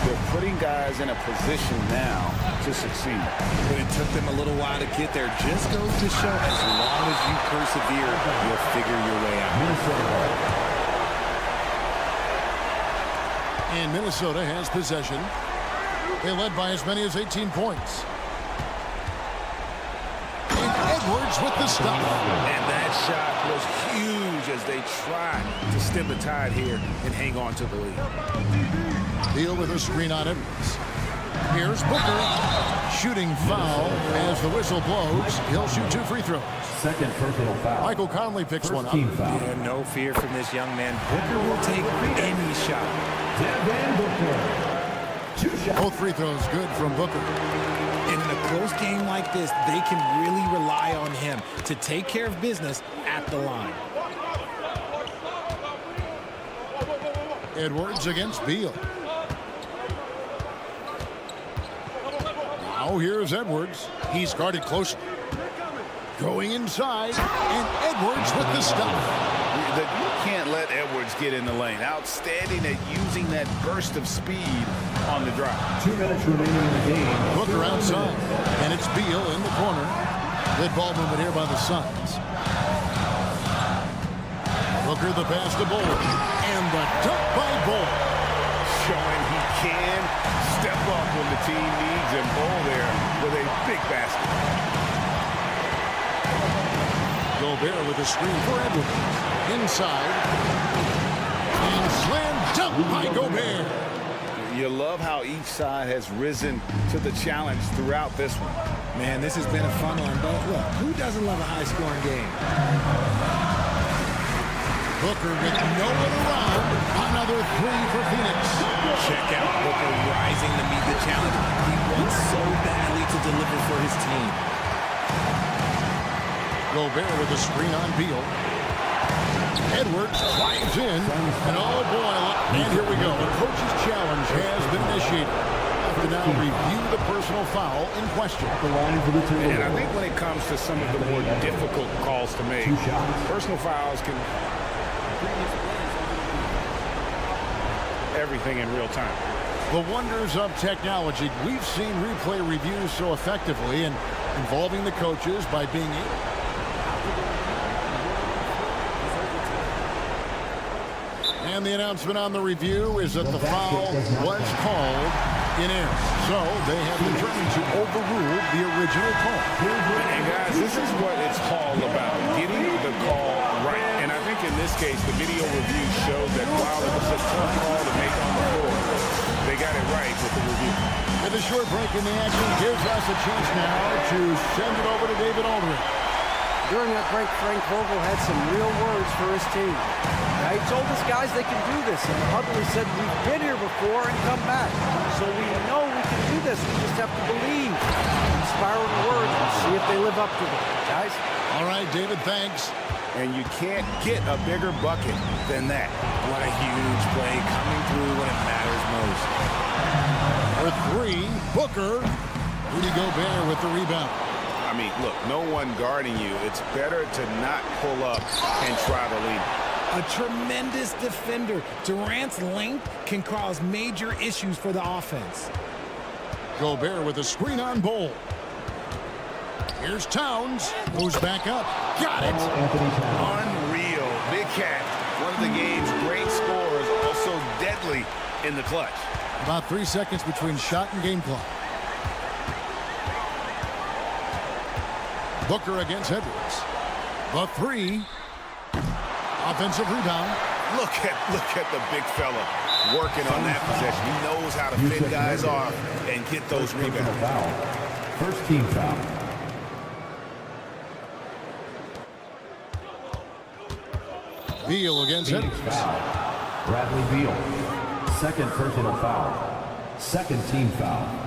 they're putting guys in a position now to succeed. But it took them a little while to get there. Just goes to show as long as you persevere, you'll figure your way out. And Minnesota has possession. They led by as many as 18 points. Edwards with the stop. And that shot was huge as they tried to stem the tide here and hang on to the lead. Beal with a screen on Edwards. Here's Booker. Shooting foul as the whistle blows. He'll shoot 2 free throws. Second personal foul. Michael Conley picks one up. Yeah, no fear from this young man. Booker will take any shot. Both free throws good from Booker. In a close game like this, they can really rely on him to take care of business at the line. Edwards against Beal. Now here's Edwards. He's guarded closely. Going inside, and Edwards with the stop. You can't let Edwards get in the lane. Outstanding at using that burst of speed on the drive. 2 minutes remaining in the game. Booker outside, and it's Beal in the corner. Good ball movement here by the Suns. Booker the pass to Bull, and the dunk by Bull. Showing he can step up when the team needs him. Bull there with a big basket. Gobert with a screen for Edwards. Inside. And slam dunk by Gobert. You love how each side has risen to the challenge throughout this one. Man, this has been a fun one, but look, who doesn't love a high-scoring game? Booker with no one around. Another 3 for Phoenix. Check out Booker rising to meet the challenge. He wants so badly to deliver for his team. Gobert with a screen on Beal. Edwards flies in, and oh boy, and here we go. The coach's challenge has been initiated. Have to now review the personal foul in question. And I think when it comes to some of the more difficult calls to make, personal fouls can everything in real time. The wonders of technology. We've seen replay reviews so effectively and involving the coaches by being And the announcement on the review is that the foul was called in air. So they have determined to overrule the original call. And guys, this is what it's all about, getting the call right. And I think in this case, the video review showed that while it was a tough call to make on the floor, they got it right with the review. And the short break in the action gives us a chance now to send it over to David Aldridge. During that break, Frank Vogel had some real words for his team. He told his guys they can do this, and Huddley said, we've been here before and come back. So we know we can do this. We just have to believe. Inspiring words. We'll see if they live up to them. Guys? All right, David, thanks. And you can't get a bigger bucket than that. What a huge play coming through when it matters most. For three, Booker. Rudy Gobert with the rebound. I mean, look, no one guarding you. It's better to not pull up and try to lead. A tremendous defender. Durant's length can cause major issues for the offense. Gobert with a screen on Bol. Here's Towns. Moves back up. Got it. Unreal. Big Cat. One of the game's great scorers, also deadly in the clutch. About 3 seconds between shot and game clock. Booker against Edwards. The three. Offensive rebound. Look at the big fella working on that possession. He knows how to fit guys off and get those rebounds. First team foul. Beal against Edwards. Bradley Beal. Second personal foul. Second team foul.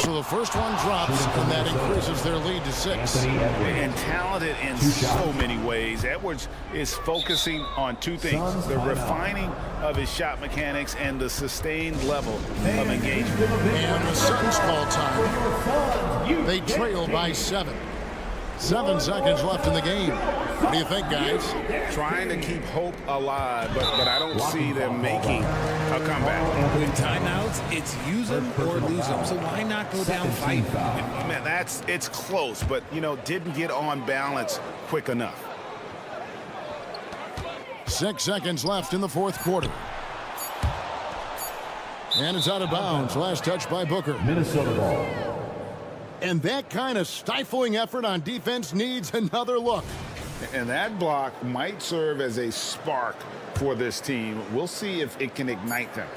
So the first one drops, and that increases their lead to 6. And talented in so many ways. Edwards is focusing on two things: the refining of his shot mechanics and the sustained level of engagement. And the Suns call time. They trail by 7. 7 seconds left in the game. What do you think, guys? Trying to keep hope alive, but I don't see them making a comeback. In timeouts, it's use them or lose them. So why not go down fighting? Man, it's close, but, didn't get on balance quick enough. 6 seconds left in the fourth quarter. And it's out of bounds. Last touch by Booker. Minnesota ball. And that kind of stifling effort on defense needs another look. And that block might serve as a spark for this team. We'll see if it can ignite them.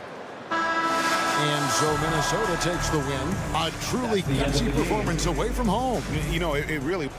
And so Minnesota takes the win. A truly gutsy performance away from home. It really...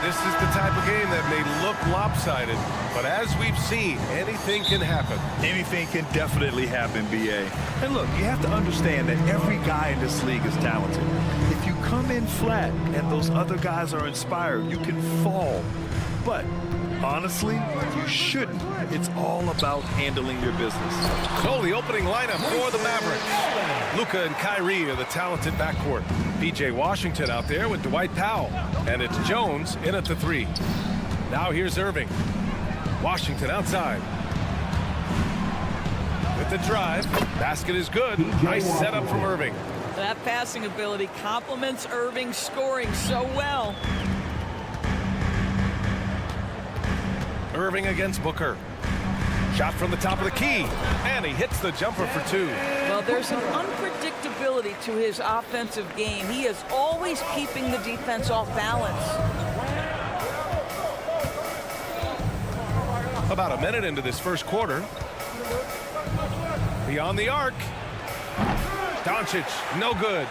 This is the type of game that may look lopsided, but as we've seen, anything can happen. Anything can definitely happen, BA. And look, you have to understand that every guy in this league is talented. If you come in flat and those other guys are inspired, you can fall. But honestly, you shouldn't. It's all about handling your business. So the opening lineup for the Mavericks. Luka and Kyrie are the talented backcourt. PJ Washington out there with Dwight Powell. And it's Jones in at the 3. Now here's Irving. Washington outside. With the drive. Basket is good. Nice setup from Irving. That passing ability complements Irving's scoring so well. Irving against Booker. Shot from the top of the key. And he hits the jumper for 2. Well, there's an unpredictability to his offensive game. He is always keeping the defense off balance. About a minute into this first quarter. Beyond the arc. Doncic, no good.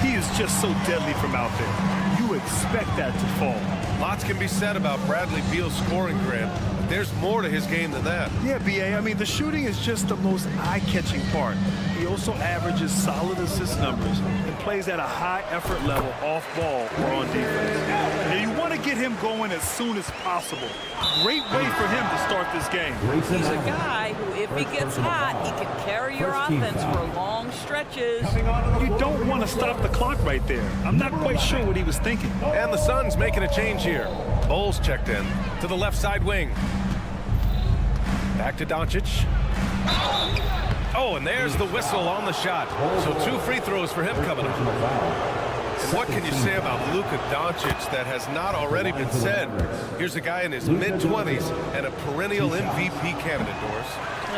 He is just so deadly from out there. You expect that to fall. Lots can be said about Bradley Beal's scoring, Grant. But there's more to his game than that. Yeah, BA. I mean, the shooting is just the most eye-catching part. He also averages solid assist numbers and plays at a high effort level off ball or on defense. Now, you want to get him going as soon as possible. Great way for him to start this game. He's a guy who, if he gets hot, he can carry your offense for long stretches. You don't want to stop the clock right there. I'm not quite sure what he was thinking. And the Suns making a change here. Bowles checked in to the left side wing. Back to Doncic. Oh, and there's the whistle on the shot. So 2 free throws for him coming up. And what can you say about Luka Doncic that has not already been said? Here's a guy in his mid-20s and a perennial MVP candidate, Doris.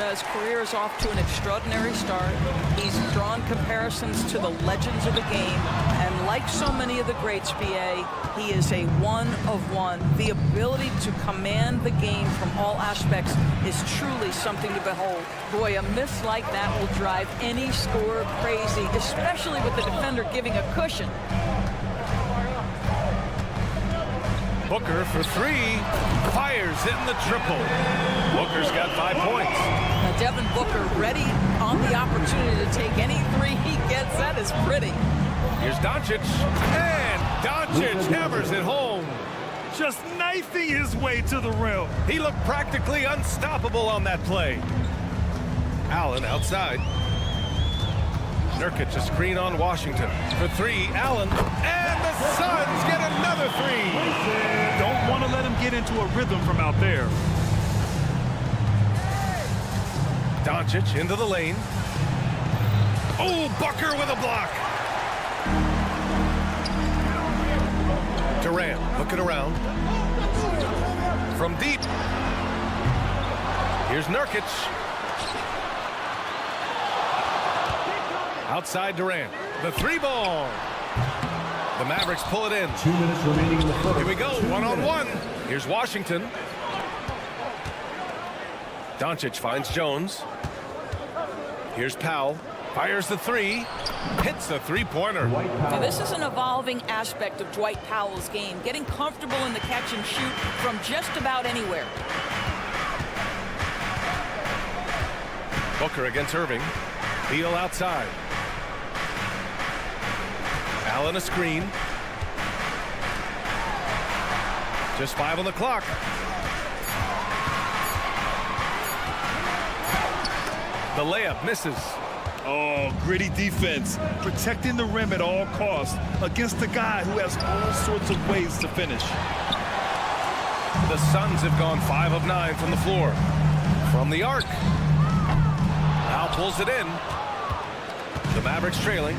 His career is off to an extraordinary start. He's drawn comparisons to the legends of the game. And like so many of the greats, BA, he is a one-of-one. The ability to command the game from all aspects is truly something to behold. Boy, a miss like that will drive any scorer crazy, especially with the defender giving a cushion. Booker for 3. Fires in the triple. Booker's got 5 points. Now Devin Booker ready on the opportunity to take any 3 he gets. That is pretty. Here's Doncic. And Doncic hammers it home. Just knifing his way to the rim. He looked practically unstoppable on that play. Allen outside. Nurkic a screen on Washington. For 3, Allen. And the Suns get another 3. Don't want to let him get into a rhythm from out there. Doncic into the lane. Oh, Booker with a block. Durant looking around. From deep. Here's Nurkic. Outside Durant. The 3 ball. The Mavericks pull it in. 2 minutes remaining in the first. Here we go, one-on-one. Here's Washington. Doncic finds Jones. Here's Powell. Fires the 3. Hits a 3-pointer. Now, this is an evolving aspect of Dwight Powell's game, getting comfortable in the catch and shoot from just about anywhere. Booker against Irving. Beal outside. Allen a screen. Just 5 on the clock. The layup misses. Oh, gritty defense. Protecting the rim at all costs against a guy who has all sorts of ways to finish. The Suns have gone 5 of 9 from the floor. From the arc. Now pulls it in. The Mavericks trailing.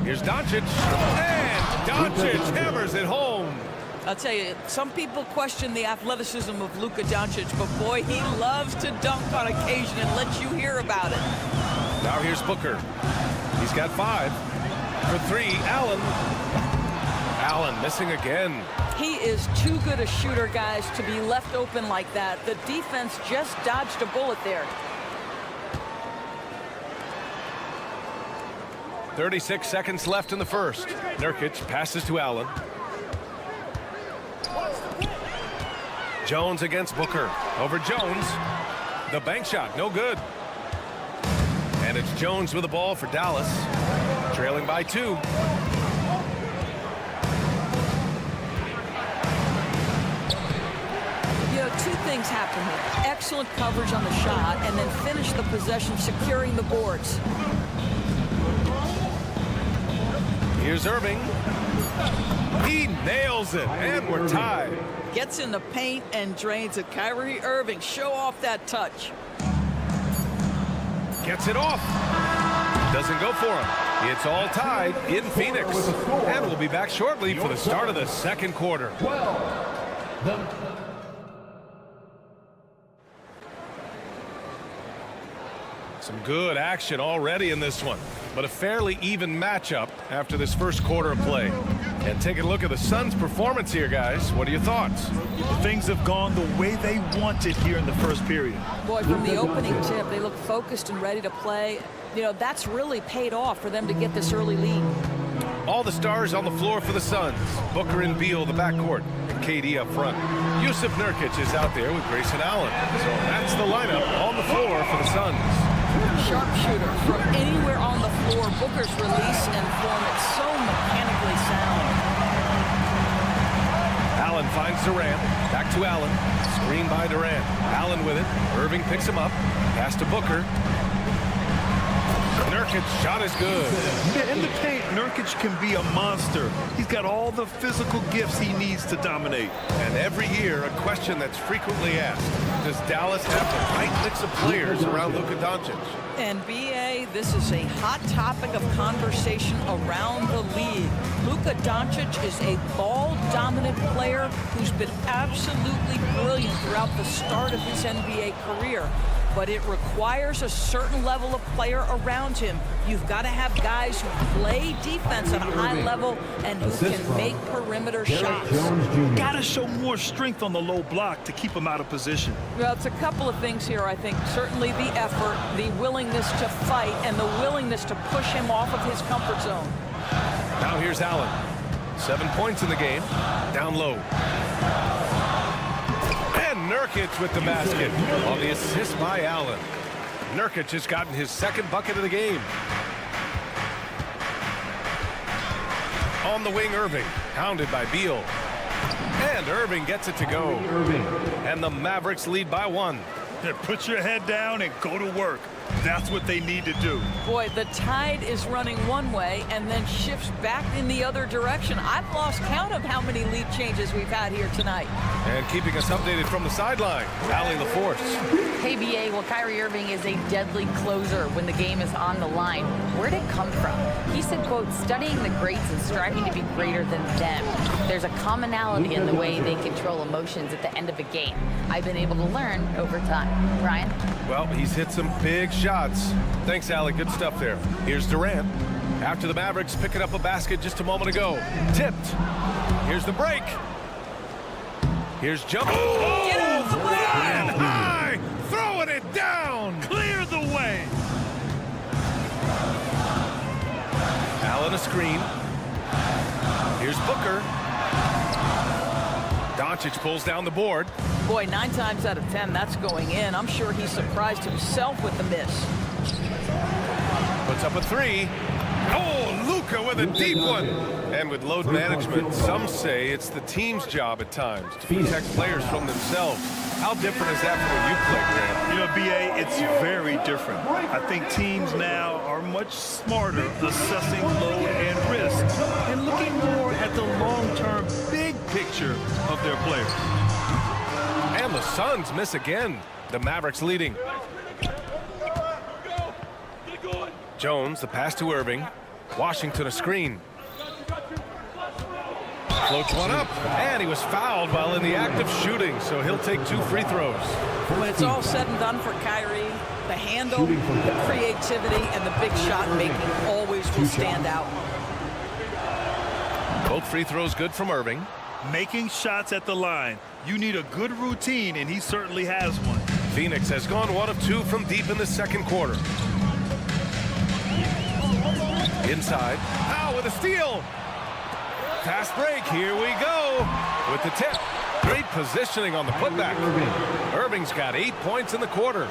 Here's Doncic. And Doncic hammers it home. I'll tell you, some people question the athleticism of Luka Doncic, but boy, he loves to dunk on occasion and let you hear about it. Now here's Booker. He's got 5. For 3, Allen. Allen missing again. He is too good a shooter, guys, to be left open like that. The defense just dodged a bullet there. 36 seconds left in the first. Nurkic passes to Allen. Jones against Booker. Over Jones. The bank shot, no good. And it's Jones with the ball for Dallas. Trailing by 2. You know, 2 things happen here. Excellent coverage on the shot, and then finish the possession securing the boards. Here's Irving. He nails it, and we're tied. Gets in the paint and drains it. Kyrie Irving, show off that touch. Gets it off. Doesn't go for him. It's all tied in Phoenix. And we'll be back shortly for the start of the second quarter. Some good action already in this one, but a fairly even matchup after this first quarter of play. And take a look at the Suns' performance here, guys. What are your thoughts? Things have gone the way they wanted here in the first period. Boy, from the opening tip, they look focused and ready to play. You know, that's really paid off for them to get this early lead. All the stars on the floor for the Suns. Booker and Beal, the backcourt, and KD up front. Yusuf Nurkic is out there with Grayson Allen. So that's the lineup on the floor for the Suns. Sharpshooter from anywhere on the floor. Booker's release and form, it's so mechanically sound. Allen finds Durant. Back to Allen. Screen by Durant. Allen with it. Irving picks him up. Pass to Booker. Nurkic shot is good. In the paint, Nurkic can be a monster. He's got all the physical gifts he needs to dominate. And every year, a question that's frequently asked. Does Dallas have the right mix of players around Luka Doncic? And BA, this is a hot topic of conversation around the league. Luka Doncic is a ball-dominant player who's been absolutely brilliant throughout the start of his NBA career. But it requires a certain level of player around him. You've got to have guys who play defense at a high level and who can make perimeter shots. Got to show more strength on the low block to keep him out of position. Well, it's a couple of things here, I think. Certainly the effort, the willingness to fight, and the willingness to push him off of his comfort zone. Now here's Allen. 7 points in the game. Down low. Nurkic with the basket on the assist by Allen. Nurkic has gotten his second bucket of the game. On the wing, Irving, hounded by Beal. And Irving gets it to go. And the Mavericks lead by 1. Put your head down and go to work. That's what they need to do. Boy, the tide is running one way and then shifts back in the other direction. I've lost count of how many lead changes we've had here tonight. And keeping us updated from the sideline, Allie LaForce. Hey, BA, well, Kyrie Irving is a deadly closer when the game is on the line. Where'd it come from? He said, quote, studying the greats and striving to be greater than them. There's a commonality in the way they control emotions at the end of a game. I've been able to learn over time. Ryan? Well, he's hit some big shots. Thanks, Allie. Good stuff there. Here's Durant. After the Mavericks picking up a basket just a moment ago. Tipped. Here's the break. Here's jump. Oh! Get out of the way! And high! Throwing it down! Clear the way! Allen a screen. Here's Booker. Doncic pulls down the board. Boy, 9 times out of 10, that's going in. I'm sure he surprised himself with the miss. Puts up a 3. Oh, Luka with a deep one. And with load management, some say it's the team's job at times to protect players from themselves. How different is that from when you played, Grant? You know, BA, it's very different. I think teams now are much smarter assessing load and risk and looking more at the long-term big picture of their players. And the Suns miss again. The Mavericks leading. Jones, the pass to Irving. Washington a screen. Floats one up, and he was fouled while in the act of shooting, so he'll take 2 free throws. When it's all said and done for Kyrie, the handle, the creativity, and the big shot making always will stand out. Both free throws good from Irving. making shots at the line. You need a good routine, and he certainly has one. Phoenix has gone 1 of 2 from deep in the second quarter. Inside. Powell with a steal. Fast break. Here we go with the tip. Great positioning on the putback. Irving's got 8 points in the quarter.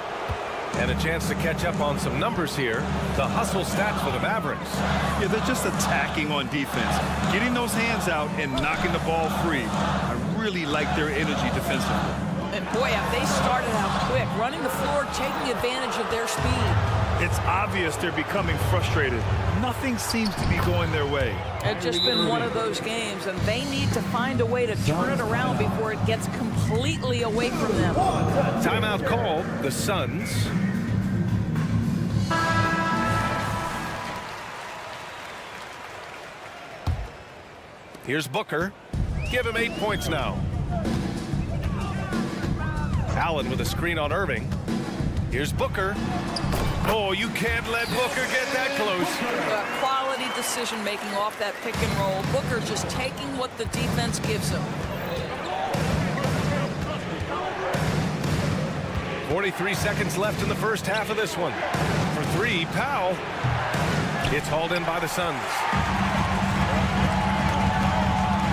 And a chance to catch up on some numbers here. The hustle stats for the Mavericks. Yeah, they're just attacking on defense. Getting those hands out and knocking the ball free. I really like their energy defensively. And boy, have they started out quick, running the floor, taking advantage of their speed. It's obvious they're becoming frustrated. Nothing seems to be going their way. It's just been one of those games, and they need to find a way to turn it around before it gets completely away from them. Timeout called. The Suns. Here's Booker. Give him 8 points now. Allen with a screen on Irving. Here's Booker. Oh, you can't let Booker get that close. Quality decision making off that pick and roll. Booker just taking what the defense gives him. 43 seconds left in the first half of this one. For 3, Powell. It's hauled in by the Suns.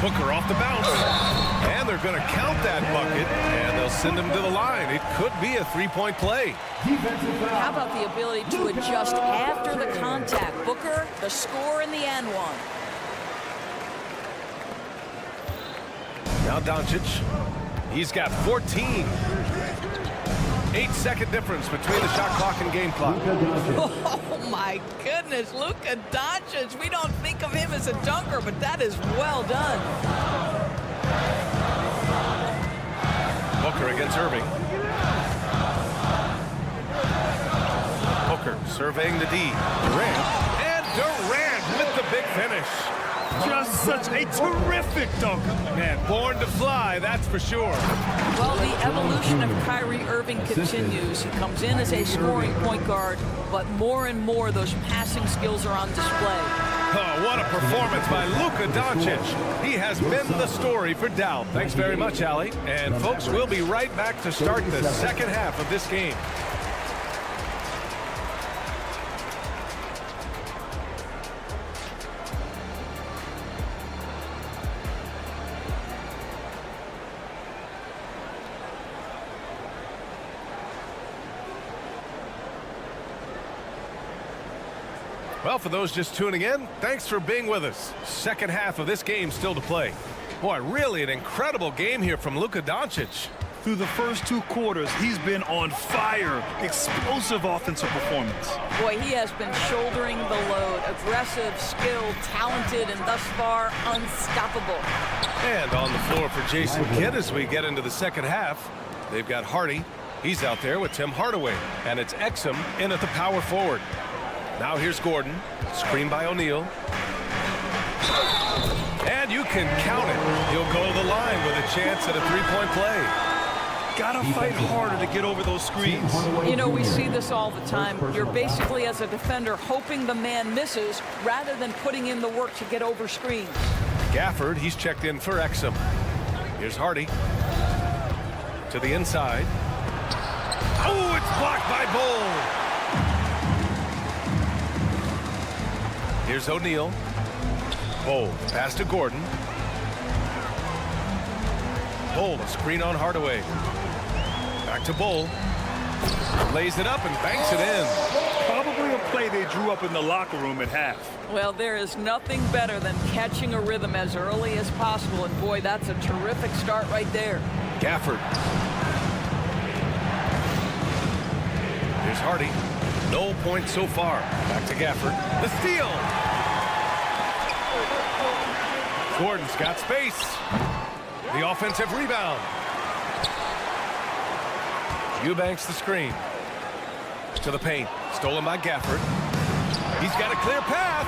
Booker off the bounce. And they're going to count that bucket, and they'll send him to the line. It could be a 3-point play. How about the ability to adjust after the contact? Booker, the score in the and one. Now Doncic. He's got 14. 8-second difference between the shot clock and game clock. Oh, my goodness. Luka Doncic. We don't think of him as a dunker, but that is well done. Booker against Irving. Booker surveying the D. Durant. And Durant with the big finish. Just such a terrific dunker. Man, born to fly, that's for sure. Well, the evolution of Kyrie Irving continues. He comes in as a scoring point guard, but more and more those passing skills are on display. Oh, what a performance by Luka Doncic. He has been the story for Dow. Thanks very much, Allie. And folks, we'll be right back to start the second half of this game. Well, for those just tuning in, thanks for being with us. Second half of this game still to play. Boy, really an incredible game here from Luka Doncic. Through the first 2 quarters, he's been on fire. Explosive offensive performance. Boy, he has been shouldering the load. Aggressive, skilled, talented, and thus far unstoppable. And on the floor for Jason Kidd as we get into the second half, they've got Hardy. He's out there with Tim Hardaway. And it's Exum in at the power forward. Now here's Gordon, screened by O'Neal. And you can count it. He'll go to the line with a chance at a 3-point play. Gotta fight harder to get over those screens. You know, we see this all the time. You're basically, as a defender, hoping the man misses rather than putting in the work to get over screens. Gafford, he's checked in for Exum. Here's Hardy. To the inside. Oh, it's blocked by Bull. Here's O'Neal. Bull, pass to Gordon. Bull, a screen on Hardaway. Back to Bull. Lays it up and banks it in. Probably a play they drew up in the locker room at half. Well, there is nothing better than catching a rhythm as early as possible. And boy, that's a terrific start right there. Gafford. Here's Hardy. No points so far. Back to Gafford. The steal. Gordon's got space. The offensive rebound. Eubanks the screen. To the paint. Stolen by Gafford. He's got a clear path.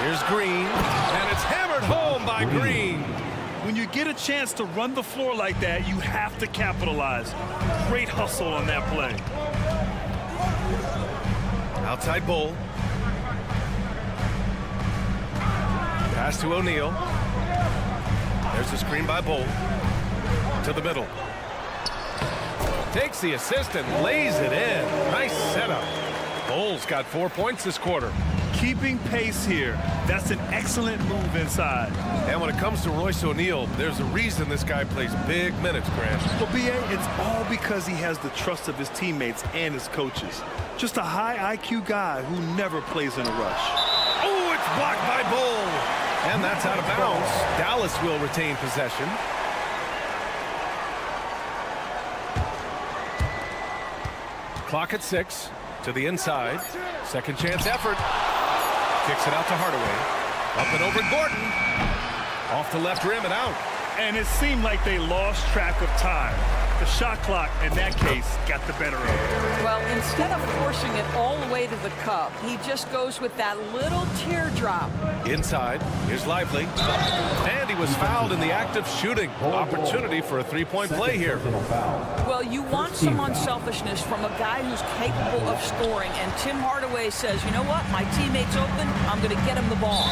Here's Green. And it's hammered home by Green. When you get a chance to run the floor like that, you have to capitalize. Great hustle on that play. Outside Bull. Pass to O'Neal. There's the screen by Bull. To the middle. Takes the assist and lays it in. Nice setup. Bull's got 4 points this quarter. Keeping pace here. That's an excellent move inside. And when it comes to Royce O'Neal, there's a reason this guy plays big minutes, Grant. Well, B.A., it's all because he has the trust of his teammates and his coaches. Just a high IQ guy who never plays in a rush. Oh, it's blocked by Bull. And that's out of bounds. Dallas will retain possession. Clock at 6. To the inside. Second chance effort. Kicks it out to Hardaway. Up and over Gordon. Off the left rim and out. And it seemed like they lost track of time. The shot clock, in that case, got the better of it. Well, instead of forcing it all the way to the cup, he just goes with that little teardrop. Inside. Here's Lively. And he was fouled in the act of shooting. Opportunity for a three-point play here. Well, you want some unselfishness from a guy who's capable of scoring. And Tim Hardaway says, you know what? My teammate's open. I'm going to get him the ball.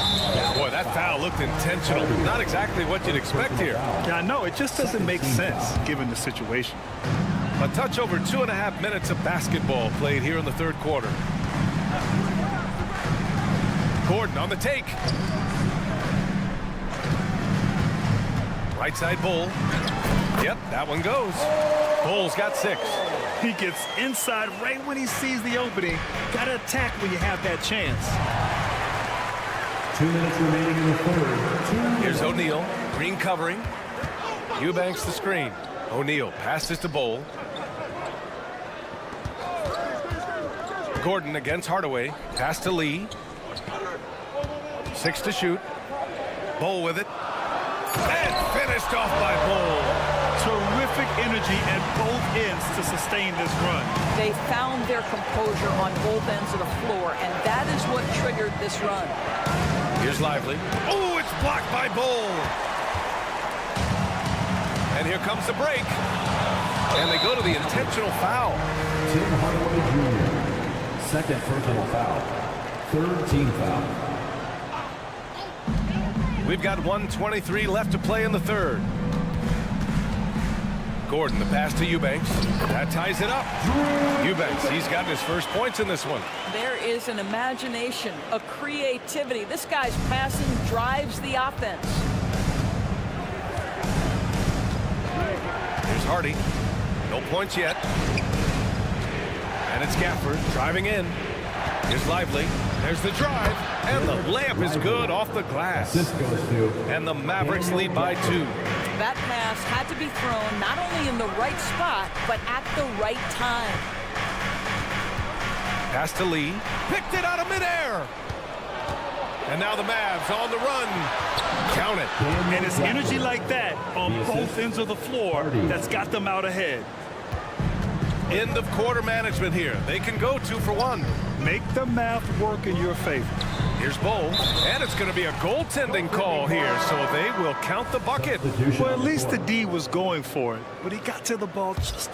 Boy, that foul looked intentional. Not exactly what you'd expect here. Yeah, I know. It just doesn't make sense given the situation. A touch over 2.5 minutes of basketball played here in the third quarter. Gordon on the take. Right side Bull. Yep, that one goes. Bull's got 6. He gets inside right when he sees the opening. Got to attack when you have that chance. 2 minutes remaining in the third. Here's O'Neal. Green covering. Eubanks the screen. O'Neal passes to Bull. Gordon against Hardaway. Pass to Lee. 6 to shoot. Bull with it. And finished off by Bull. Terrific energy at both ends to sustain this run. They found their composure on both ends of the floor, and that is what triggered this run. Here's Lively. Oh, it's blocked by Bull. And here comes the break. And they go to the intentional foul. Tim Hardaway Jr. Second personal foul. Third team foul. We've got 1:23 left to play in the third. Gordon, the pass to Eubanks. That ties it up. Eubanks, he's gotten his first points in this one. There is an imagination, a creativity. This guy's passing drives the offense. Here's Hardy. No points yet. And it's Gafford driving in. Here's Lively. There's the drive. And the layup is good off the glass. And the Mavericks lead by 2. That pass had to be thrown not only in the right spot, but at the right time. Pass to Lee. Picked it out of midair. And now the Mavs on the run. Count it. And it's energy like that on both ends of the floor that's got them out ahead. End of quarter management here. They can go 2 for 1. Make the math work in your favor. Here's Bull. And it's going to be a goaltending call here, so they will count the bucket. Well, at least the D was going for it, but he got to the ball just...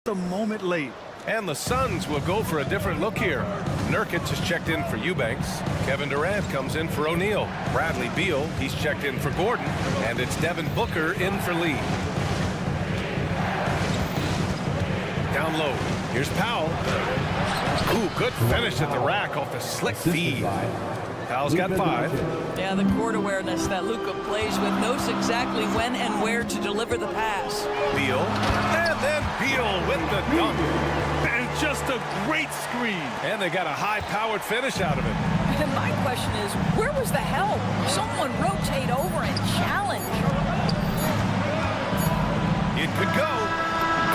a moment late. And the Suns will go for a different look here. Nurkic has checked in for Eubanks. Kevin Durant comes in for O'Neal. Bradley Beal, he's checked in for Gordon. And it's Devin Booker in for Lee. Down low. Here's Powell. Ooh, good finish at the rack off the slick feed. Powell's got 5. Yeah, the court awareness that Luka plays with, knows exactly when and where to deliver the pass. Beal. And then Beal with the dunk. And just a great screen. And they got a high-powered finish out of it. And my question is, where was the help? Someone rotate over and challenge. It could go.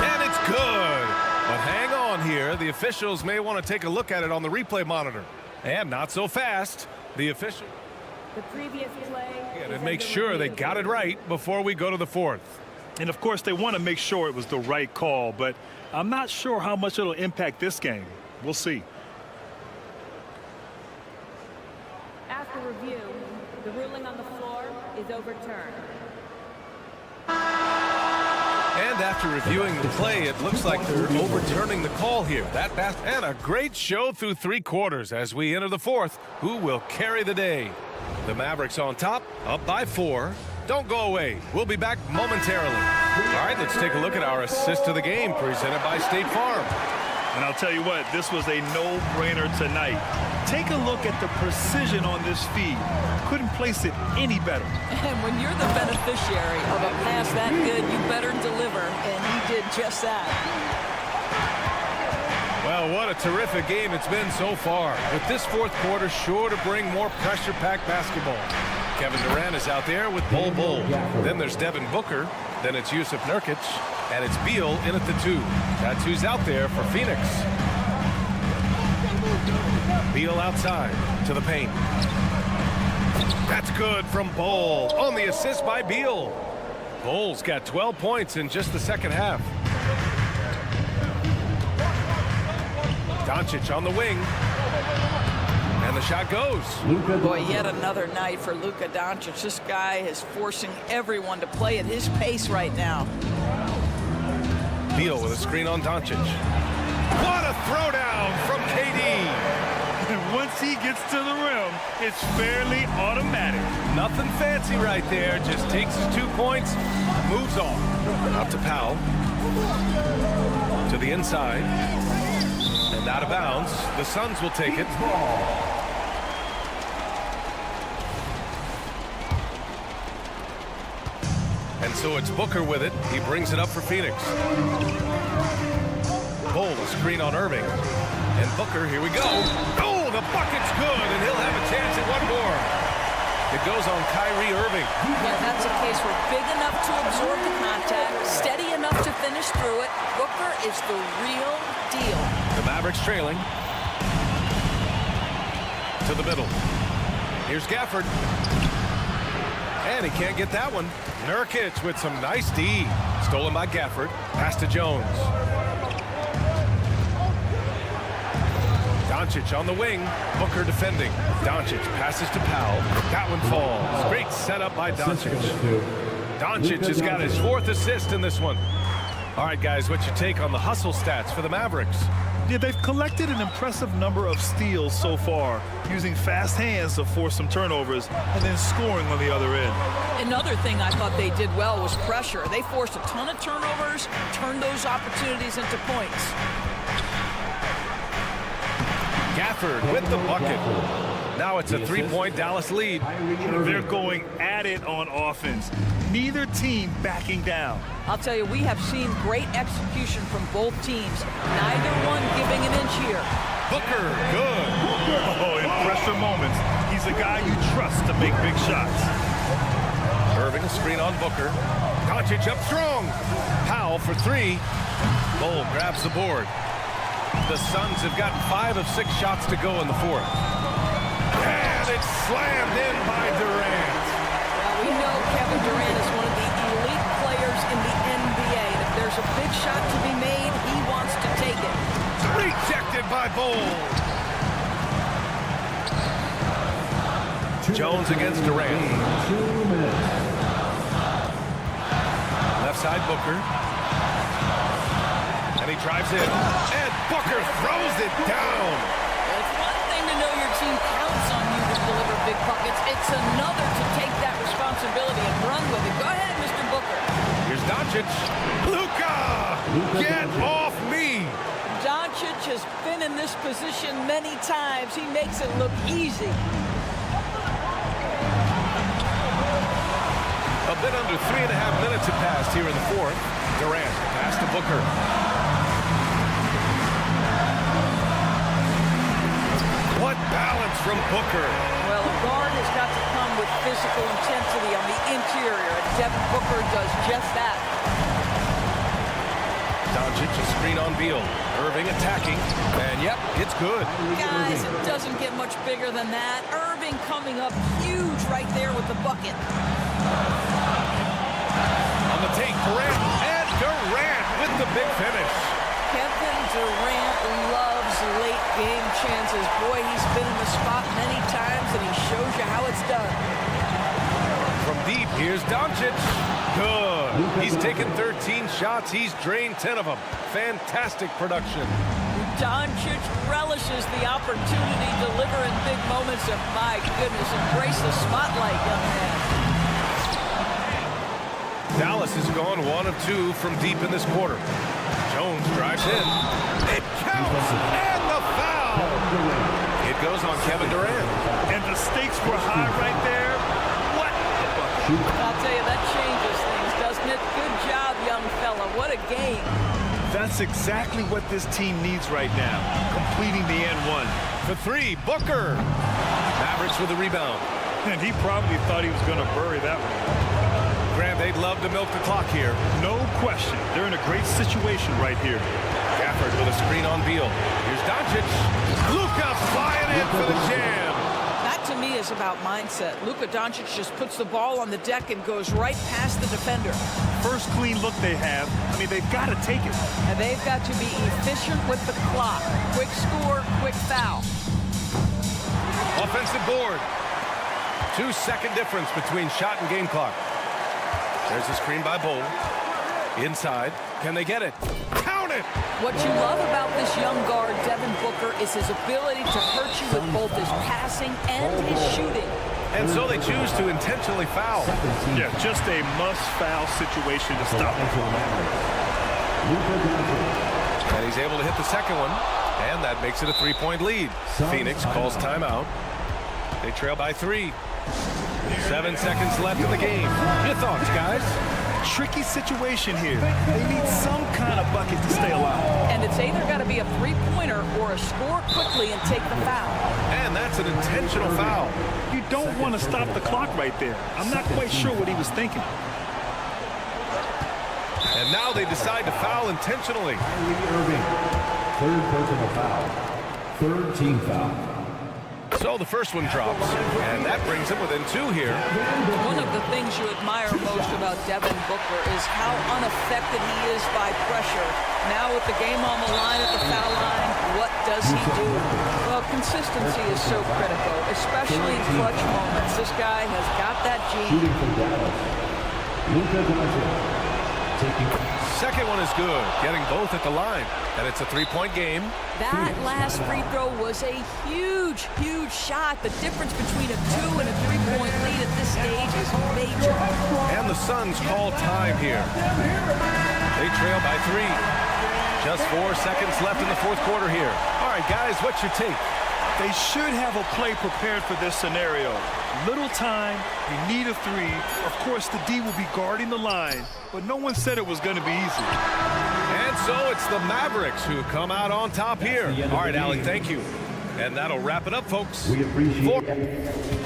And it's good. But hang on here. The officials may want to take a look at it on the replay monitor. And not so fast. The official. The previous play. And make sure they got it right before we go to the fourth. And, of course, they want to make sure it was the right call, but I'm not sure how much it'll impact this game. We'll see. After review, the ruling on the floor is overturned. And after reviewing the play, it looks like they're overturning the call here. That pass and a great show through 3 quarters as we enter the 4th. Who will carry the day? The Mavericks on top, up by 4. Don't go away. We'll be back momentarily. All right, let's take a look at our assist of the game presented by State Farm. And I'll tell you what, this was a no-brainer tonight. Take a look at the precision on this feed. Couldn't place it any better. And when you're the beneficiary of a pass that good, you better deliver, and he did just that. Well, what a terrific game it's been so far. With this 4th quarter sure to bring more pressure-packed basketball. Kevin Durant is out there with Bol Bol. Then there's Devin Booker. Then it's Jusuf Nurkic. And it's Beal in at the 2. That's who's out there for Phoenix. Beal outside to the paint. That's good from Bol on the assist by Beal. Bol's got 12 points in just the second half. Doncic on the wing. And the shot goes. Boy, yet another night for Luka Doncic. This guy is forcing everyone to play at his pace right now. Beal with a screen on Doncic. What a throwdown from KD. And once he gets to the rim, it's fairly automatic. Nothing fancy right there. Just takes his 2 points, moves on. Up to Powell. To the inside. And out of bounds. The Suns will take it. And so it's Booker with it. He brings it up for Phoenix. Bol, a screen on Irving. And Booker, here we go. Oh, the bucket's good, and he'll have a chance at one more. It goes on Kyrie Irving. Yeah, that's a case where big enough to absorb the contact, steady enough to finish through it. Booker is the real deal. The Mavericks trailing. To the middle. Here's Gafford. And he can't get that one. Nurkic with some nice D. Stolen by Gafford. Pass to Jones. Doncic on the wing. Booker defending. Doncic passes to Powell. That one falls. Great setup by Doncic. Doncic has got his 4th assist in this one. All right, guys, what's your take on the hustle stats for the Mavericks? Yeah, they've collected an impressive number of steals so far, using fast hands to force some turnovers and then scoring on the other end. Another thing I thought they did well was pressure. They forced a ton of turnovers, turned those opportunities into points. Gafford with the bucket. Now it's a 3-point Dallas lead. They're going at it on offense. Neither team backing down. I'll tell you, we have seen great execution from both teams. Neither one giving an inch here. Booker, good. Oh, in pressure moments, he's a guy you trust to make big shots. Irving, screen on Booker. Doncic up strong. Powell for 3. Bol grabs the board. The Suns have got 5 of 6 shots to go in the 4th. And it's slammed in by Durant. Well, we know Kevin Durant is one of the elite players in the NBA. And if there's a big shot to be made, he wants to take it. Rejected by Bol. Jones against Durant. 2 minutes. Left side Booker. And he drives in. And Booker throws it down. It's one thing to know your team counts on you to deliver big buckets. It's another to take that responsibility and run with it. Go ahead, Mr. Booker. Here's Doncic. Luka! Get off me! Doncic has been in this position many times. He makes it look easy. A bit under 3.5 minutes have passed here in the 4th. Durant pass to Booker. What balance from Booker. Well, a guard has got to come with physical intensity on the interior, and Devin Booker does just that. Doncic a screen on Beal. Irving attacking, and yep, it's good. Guys, it doesn't get much bigger than that. Irving coming up huge right there with the bucket. On on the take. Durant, and Durant with the big finish. Kevin Durant loves late game chances. Boy, he's been in the spot many times, and he shows you how it's done. From deep, here's Doncic. Good. He's taken 13 shots. He's drained 10 of them. Fantastic production. Doncic relishes the opportunity to deliver in big moments, and my goodness, embrace the spotlight, young man. Dallas has gone 1 of 2 from deep in this quarter. Jones drives in. It counts, and the foul. It goes on Kevin Durant. And the stakes were high right there. What? I'll tell you, that changes things, doesn't it? Good job, young fella. What a game. That's exactly what this team needs right now, completing the N1. For 3, Booker. Mavericks with the rebound. And he probably thought he was going to bury that one. Grant, they'd love to milk the clock here. No question. They're in a great situation right here. Gafford with a screen on Beal. Here's Doncic. Luka flying in for the jam. That, to me, is about mindset. Luka Doncic just puts the ball on the deck and goes right past the defender. First clean look they have. I mean, they've got to take it. And they've got to be efficient with the clock. Quick score, quick foul. Offensive board. 2-second difference between shot and game clock. There's a screen by Bull. Inside. Can they get it? Count it! What you love about this young guard, Devin Booker, is his ability to hurt you with both his passing and his shooting. And so they choose to intentionally foul. Yeah, just a must-foul situation to stop him. And he's able to hit the second one. And that makes it a 3-point lead. Phoenix calls timeout. They trail by 3. 7 seconds left in the game. Your thoughts, guys? Tricky situation here. They need some kind of bucket to stay alive. And it's either got to be a three-pointer or a score quickly and take the foul. And that's an intentional foul. You don't want to stop the clock right there. I'm not quite sure what he was thinking. And now they decide to foul intentionally. Irving, 3rd personal foul. 3rd team foul. So the first one drops, and that brings him within 2 here. One of the things you admire most about Devin Booker is how unaffected he is by pressure. Now with the game on the line at the foul line, what does he do? Well, consistency is so critical, especially in clutch moments. This guy has got that gene. Shooting from Dallas. Luka Doncic. Second one is good, getting both at the line. And it's a 3-point game. That last free throw was a huge, huge shot. The difference between a 2- and a 3-point lead at this stage is major. And the Suns call time here. They trail by 3. Just 4 seconds left in the 4th quarter here. All right, guys, what's your take? They should have a play prepared for this scenario. Little time, you need a 3. Of course, the D will be guarding the line, but no one said it was going to be easy. And so it's the Mavericks who come out on top here. All right, Allie, thank you. And that'll wrap it up, folks. We appreciate it.